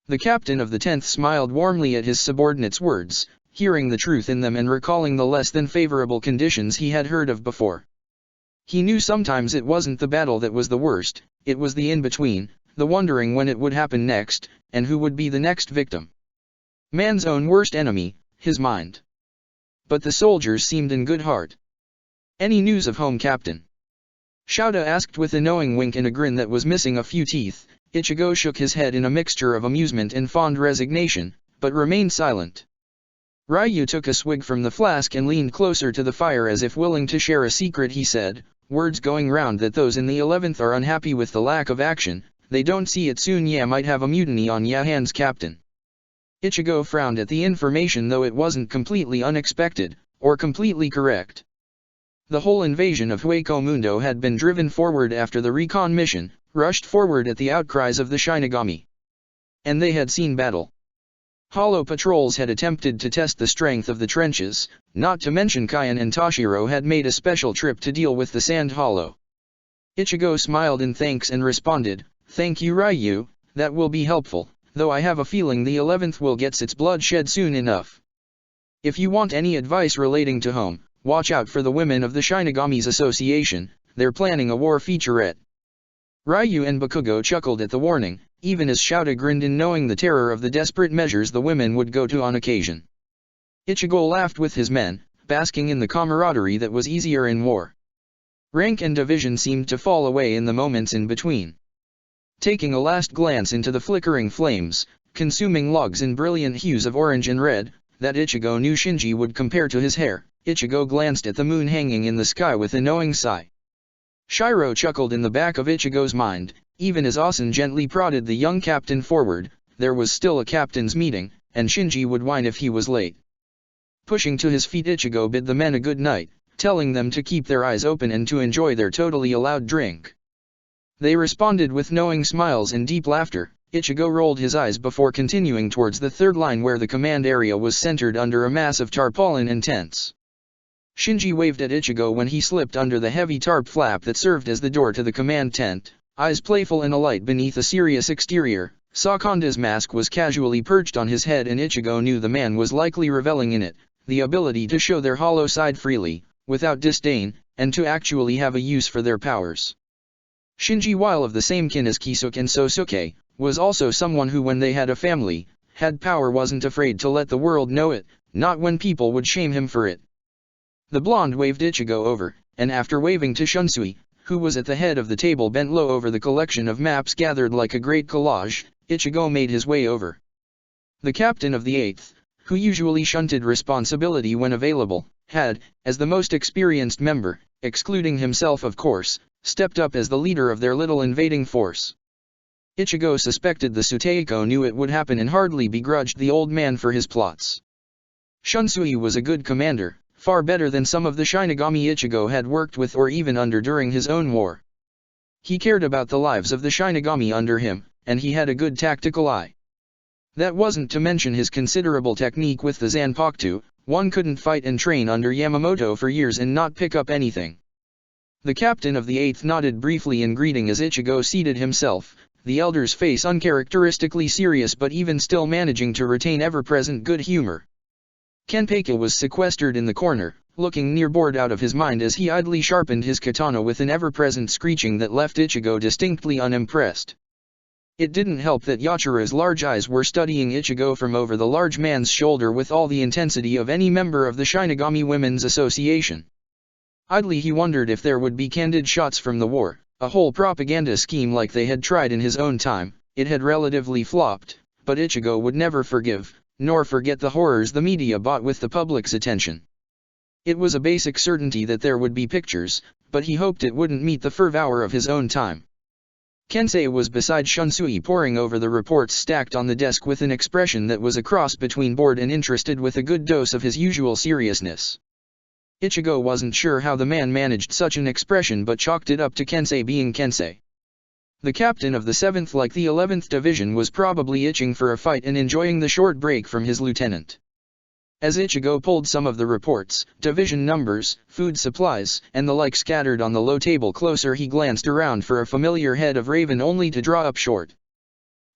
The captain of the 10th smiled warmly at his subordinate's words, hearing the truth in them and recalling the less than favorable conditions he had heard of before. He knew sometimes it wasn't the battle that was the worst, it was the in-between, the wondering when it would happen next, and who would be the next victim. Man's own worst enemy, his mind. But the soldiers seemed in good heart. "Any news of home, Captain?" Shouta asked with a knowing wink and a grin that was missing a few teeth. Ichigo shook his head in a mixture of amusement and fond resignation, but remained silent. Ryu took a swig from the flask and leaned closer to the fire as if willing to share a secret. He said, "Word's going round that those in the 11th are unhappy with the lack of action. They don't see it soon. Ya might have a mutiny on ya hands, Captain." Ichigo frowned at the information, though it wasn't completely unexpected, or completely correct. The whole invasion of Hueco Mundo had been driven forward after the recon mission, rushed forward at the outcries of the Shinigami. And they had seen battle. Hollow patrols had attempted to test the strength of the trenches, not to mention Kaien and Toshiro had made a special trip to deal with the Sand Hollow. Ichigo smiled in thanks and responded, "Thank you, Ryu, that will be helpful, though I have a feeling the 11th will get its blood shed soon enough. If you want any advice relating to home, watch out for the women of the Shinigami's Association, they're planning a war featurette." Ryu and Bakugo chuckled at the warning, even as Shouta grinned in knowing the terror of the desperate measures the women would go to on occasion. Ichigo laughed with his men, basking in the camaraderie that was easier in war. Rank and division seemed to fall away in the moments in between. Taking a last glance into the flickering flames, consuming logs in brilliant hues of orange and red, that Ichigo knew Shinji would compare to his hair, Ichigo glanced at the moon hanging in the sky with a knowing sigh. Shiro chuckled in the back of Ichigo's mind, even as Asen gently prodded the young captain forward. There was still a captain's meeting, and Shinji would whine if he was late. Pushing to his feet, Ichigo bid the men a good night, telling them to keep their eyes open and to enjoy their totally allowed drink. They responded with knowing smiles and deep laughter. Ichigo rolled his eyes before continuing towards the third line where the command area was centered under a mass of tarpaulin and tents. Shinji waved at Ichigo when he slipped under the heavy tarp flap that served as the door to the command tent, eyes playful and alight beneath a serious exterior. Sakonda's mask was casually perched on his head and Ichigo knew the man was likely reveling in it, the ability to show their hollow side freely, without disdain, and to actually have a use for their powers. Shinji, while of the same kin as Kisuke and Sosuke, was also someone who, when they had a family, had power, wasn't afraid to let the world know it, not when people would shame him for it. The blonde waved Ichigo over, and after waving to Shunsui, who was at the head of the table bent low over the collection of maps gathered like a great collage, Ichigo made his way over. The captain of the 8th, who usually shunted responsibility when available, had, as the most experienced member, excluding himself of course, stepped up as the leader of their little invading force. Ichigo suspected the Suteiko knew it would happen and hardly begrudged the old man for his plots. Shunsui was a good commander, far better than some of the Shinigami Ichigo had worked with or even under during his own war. He cared about the lives of the Shinigami under him, and he had a good tactical eye. That wasn't to mention his considerable technique with the Zanpakuto. One couldn't fight and train under Yamamoto for years and not pick up anything. The captain of the 8th nodded briefly in greeting as Ichigo seated himself, the elder's face uncharacteristically serious but even still managing to retain ever-present good humor. Kenpeki was sequestered in the corner, looking near bored out of his mind as he idly sharpened his katana with an ever-present screeching that left Ichigo distinctly unimpressed. It didn't help that Yachiro's large eyes were studying Ichigo from over the large man's shoulder with all the intensity of any member of the Shinigami Women's Association. Idly he wondered if there would be candid shots from the war, a whole propaganda scheme like they had tried in his own time. It had relatively flopped, but Ichigo would never forgive, nor forget the horrors the media bought with the public's attention. It was a basic certainty that there would be pictures, but he hoped it wouldn't meet the fervor of his own time. Kensei was beside Shunsui poring over the reports stacked on the desk with an expression that was a cross between bored and interested, with a good dose of his usual seriousness. Ichigo wasn't sure how the man managed such an expression, but chalked it up to Kensei being Kensei. The captain of the 7th, like the 11th Division, was probably itching for a fight and enjoying the short break from his lieutenant. As Ichigo pulled some of the reports, division numbers, food supplies, and the like scattered on the low table closer, he glanced around for a familiar head of Raven, only to draw up short.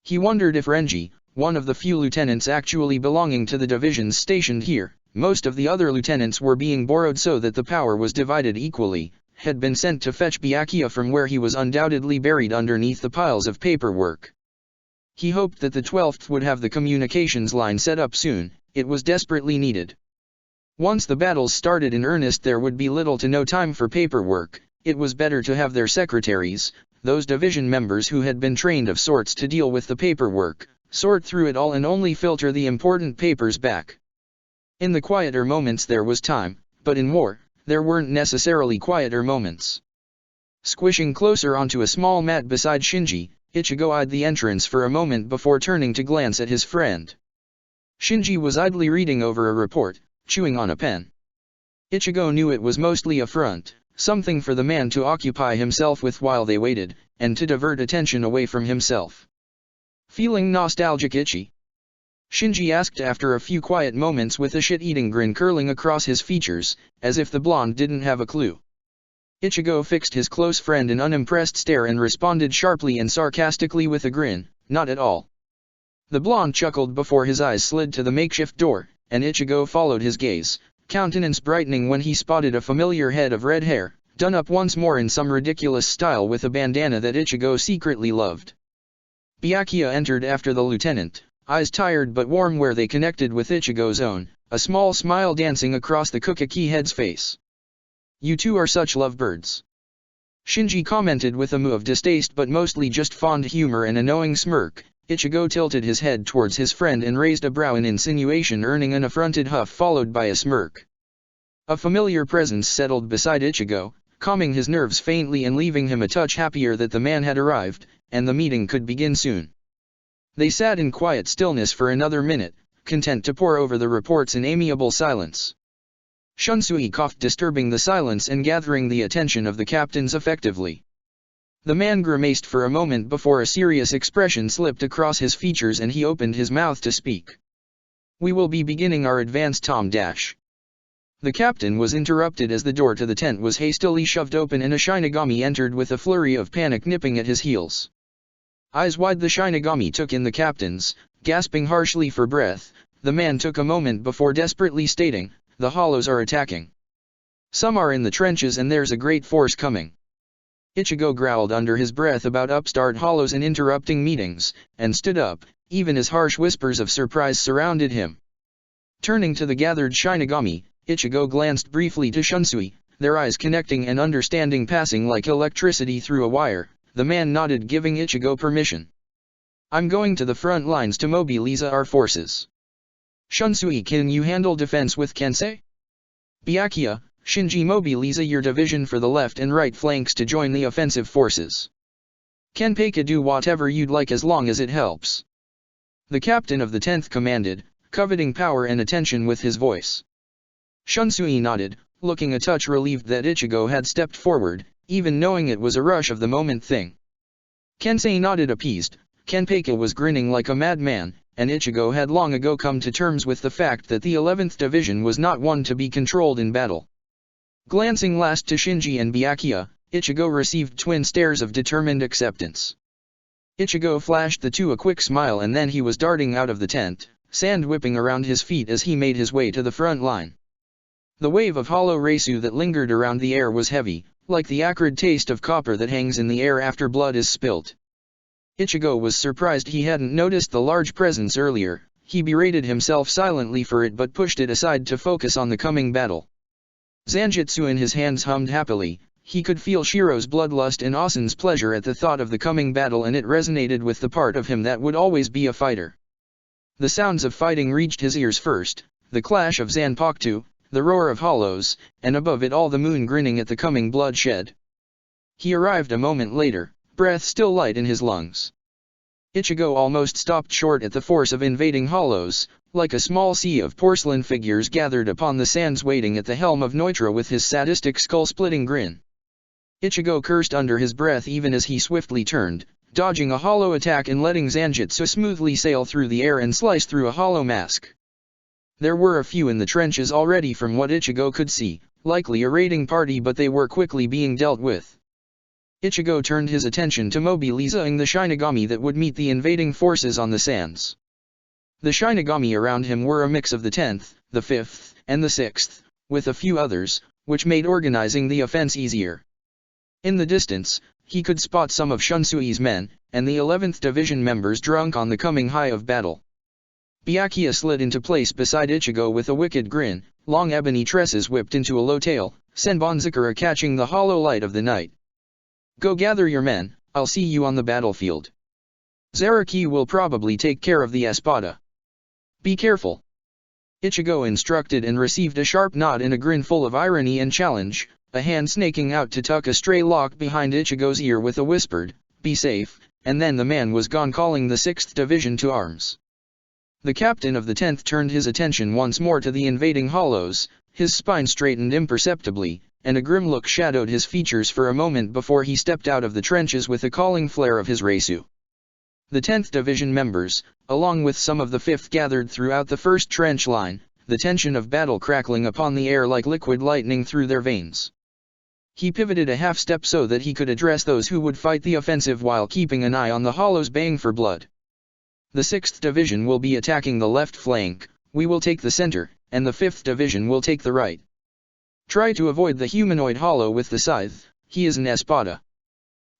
He wondered if Renji, one of the few lieutenants actually belonging to the divisions stationed here, most of the other lieutenants were being borrowed so that the power was divided equally, had been sent to fetch Byakuya from where he was undoubtedly buried underneath the piles of paperwork. He hoped that the 12th would have the communications line set up soon. It was desperately needed. Once the battles started in earnest, there would be little to no time for paperwork. It was better to have their secretaries, those division members who had been trained of sorts to deal with the paperwork, sort through it all and only filter the important papers back. In the quieter moments there was time, but in war, there weren't necessarily quieter moments. Squishing closer onto a small mat beside Shinji, Ichigo eyed the entrance for a moment before turning to glance at his friend. Shinji was idly reading over a report, chewing on a pen. Ichigo knew it was mostly a front, something for the man to occupy himself with while they waited, and to divert attention away from himself. Feeling nostalgic, Ichi? Shinji asked after a few quiet moments, with a shit-eating grin curling across his features, as if the blonde didn't have a clue. Ichigo fixed his close friend an unimpressed stare and responded sharply and sarcastically with a grin, "Not at all." The blonde chuckled before his eyes slid to the makeshift door, and Ichigo followed his gaze, countenance brightening when he spotted a familiar head of red hair, done up once more in some ridiculous style with a bandana that Ichigo secretly loved. Byakuya entered after the lieutenant, eyes tired but warm where they connected with Ichigo's own, a small smile dancing across the Kukaki head's face. "You two are such lovebirds," Shinji commented with a moue of distaste but mostly just fond humor and a knowing smirk. Ichigo tilted his head towards his friend and raised a brow in insinuation, earning an affronted huff followed by a smirk. A familiar presence settled beside Ichigo, calming his nerves faintly and leaving him a touch happier that the man had arrived, and the meeting could begin soon. They sat in quiet stillness for another minute, content to pore over the reports in amiable silence. Shunsui coughed, disturbing the silence and gathering the attention of the captains effectively. The man grimaced for a moment before a serious expression slipped across his features and he opened his mouth to speak. "We will be beginning our advance, Tom Dash." The captain was interrupted as the door to the tent was hastily shoved open and a Shinigami entered with a flurry of panic nipping at his heels. Eyes wide, the Shinigami took in the captains, gasping harshly for breath. The man took a moment before desperately stating, "The Hollows are attacking. Some are in the trenches and there's a great force coming." Ichigo growled under his breath about upstart Hollows and interrupting meetings, and stood up, even as harsh whispers of surprise surrounded him. Turning to the gathered Shinigami, Ichigo glanced briefly to Shunsui, their eyes connecting and understanding passing like electricity through a wire. The man nodded, giving Ichigo permission. "I'm going to the front lines to mobilize our forces. Shunsui, can you handle defense with Kensei? Byakuya, Shinji, mobilize your division for the left and right flanks to join the offensive forces. Kenpei, do whatever you'd like as long as it helps." The captain of the 10th commanded, coveting power and attention with his voice. Shunsui nodded, looking a touch relieved that Ichigo had stepped forward, even knowing it was a rush of the moment thing. Kensei nodded appeased. Kenpei was grinning like a madman, and Ichigo had long ago come to terms with the fact that the 11th Division was not one to be controlled in battle. Glancing last to Shinji and Byakuya, Ichigo received twin stares of determined acceptance. Ichigo flashed the two a quick smile and then he was darting out of the tent, sand whipping around his feet as he made his way to the front line. The wave of hollow Reisu that lingered around the air was heavy, like the acrid taste of copper that hangs in the air after blood is spilt. Ichigo was surprised he hadn't noticed the large presence earlier. He berated himself silently for it but pushed it aside to focus on the coming battle. Zanjutsu in his hands hummed happily. He could feel Shiro's bloodlust and Asen's pleasure at the thought of the coming battle, and it resonated with the part of him that would always be a fighter. The sounds of fighting reached his ears first, the clash of Zanpakuto, the roar of hollows, and above it all the moon grinning at the coming bloodshed. He arrived a moment later, breath still light in his lungs. Ichigo almost stopped short at the force of invading hollows, like a small sea of porcelain figures gathered upon the sands waiting at the helm of Noitra with his sadistic skull-splitting grin. Ichigo cursed under his breath even as he swiftly turned, dodging a hollow attack and letting Zanjutsu smoothly sail through the air and slice through a hollow mask. There were a few in the trenches already from what Ichigo could see, likely a raiding party, but they were quickly being dealt with. Ichigo turned his attention to mobilizing the Shinigami that would meet the invading forces on the sands. The Shinigami around him were a mix of the 10th, the 5th, and the 6th, with a few others, which made organizing the offense easier. In the distance, he could spot some of Shunsui's men, and the 11th Division members drunk on the coming high of battle. Byakuya slid into place beside Ichigo with a wicked grin, long ebony tresses whipped into a low tail, Senbonzakura catching the hollow light of the night. Go gather your men, I'll see you on the battlefield. Zaraki will probably take care of the Espada. Be careful. Ichigo instructed and received a sharp nod and a grin full of irony and challenge, a hand snaking out to tuck a stray lock behind Ichigo's ear with a whispered, "Be safe," and then the man was gone, calling the 6th Division to arms. The captain of the 10th turned his attention once more to the invading hollows, his spine straightened imperceptibly, and a grim look shadowed his features for a moment before he stepped out of the trenches with a calling flare of his Reisu. The 10th Division members, along with some of the 5th, gathered throughout the first trench line, the tension of battle crackling upon the air like liquid lightning through their veins. He pivoted a half-step so that he could address those who would fight the offensive while keeping an eye on the hollows baying for blood. The 6th Division will be attacking the left flank, we will take the center, and the 5th Division will take the right. Try to avoid the humanoid hollow with the scythe, he is an Espada.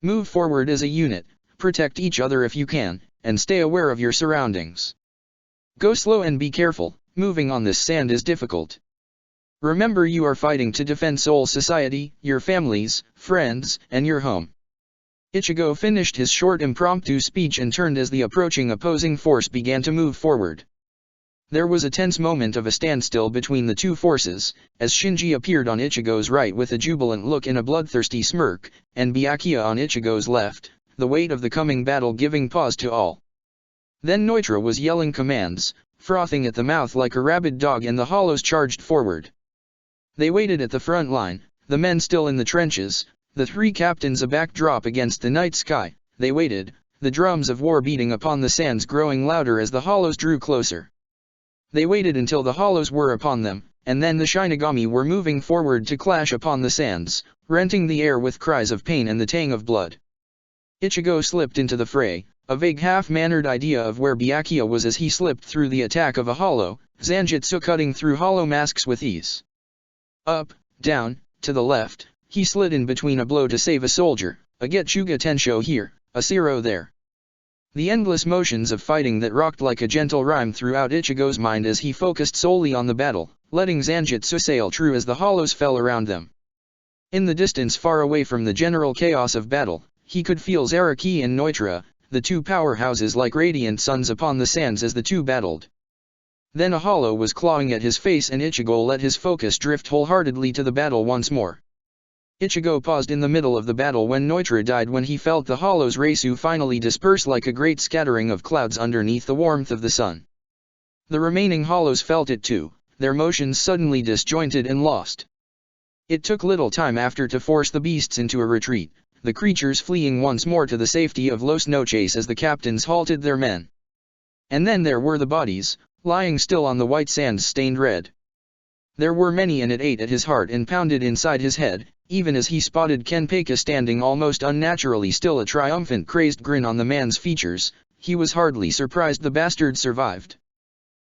Move forward as a unit, protect each other if you can, and stay aware of your surroundings. Go slow and be careful, moving on this sand is difficult. Remember, you are fighting to defend Soul Society, your families, friends, and your home. Ichigo finished his short impromptu speech and turned as the approaching opposing force began to move forward. There was a tense moment of a standstill between the two forces, as Shinji appeared on Ichigo's right with a jubilant look and a bloodthirsty smirk, and Byakuya on Ichigo's left, the weight of the coming battle giving pause to all. Then Noitra was yelling commands, frothing at the mouth like a rabid dog, and the hollows charged forward. They waited at the front line, the men still in the trenches, the 3 captains a backdrop against the night sky. They waited, the drums of war beating upon the sands growing louder as the hollows drew closer. They waited until the hollows were upon them, and then the Shinigami were moving forward to clash upon the sands, renting the air with cries of pain and the tang of blood. Ichigo slipped into the fray, a vague half-mannered idea of where Byakuya was as he slipped through the attack of a hollow, Zanjutsu cutting through hollow masks with ease. Up, down, to the left, he slid in between a blow to save a soldier, a Getsuga Tensho here, a Zero there. The endless motions of fighting that rocked like a gentle rhyme throughout Ichigo's mind as he focused solely on the battle, letting Zanjutsu sail true as the hollows fell around them. In the distance, far away from the general chaos of battle, he could feel Zaraki and Noitra, the 2 powerhouses like radiant suns upon the sands as the 2 battled. Then a hollow was clawing at his face and Ichigo let his focus drift wholeheartedly to the battle once more. Ichigo paused in the middle of the battle when Noitra died, when he felt the hollow's Reisu finally disperse like a great scattering of clouds underneath the warmth of the sun. The remaining hollows felt it too, their motions suddenly disjointed and lost. It took little time after to force the beasts into a retreat, the creatures fleeing once more to the safety of Los Noches as the captains halted their men. And then there were the bodies, lying still on the white sands stained red. There were many, and it ate at his heart and pounded inside his head, even as he spotted Kenpeka standing almost unnaturally still, a triumphant crazed grin on the man's features. He was hardly surprised the bastard survived.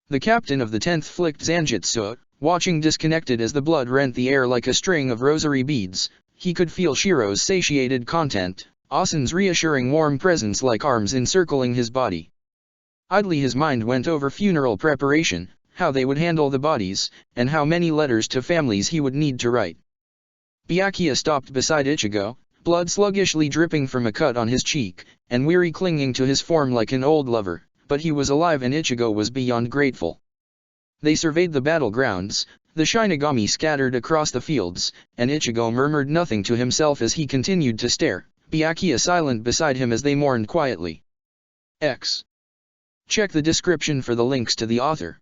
The captain of the 10th flicked Zanjutsu, watching disconnected as the blood rent the air like a string of rosary beads. He could feel Shiro's satiated content, Asen's reassuring warm presence like arms encircling his body. Idly his mind went over funeral preparation, how they would handle the bodies, and how many letters to families he would need to write. Byakuya stopped beside Ichigo, blood sluggishly dripping from a cut on his cheek, and weary clinging to his form like an old lover, but he was alive and Ichigo was beyond grateful. They surveyed the battlegrounds, the Shinigami scattered across the fields, and Ichigo murmured nothing to himself as he continued to stare, Byakuya silent beside him as they mourned quietly. X. Check the description for the links to the author.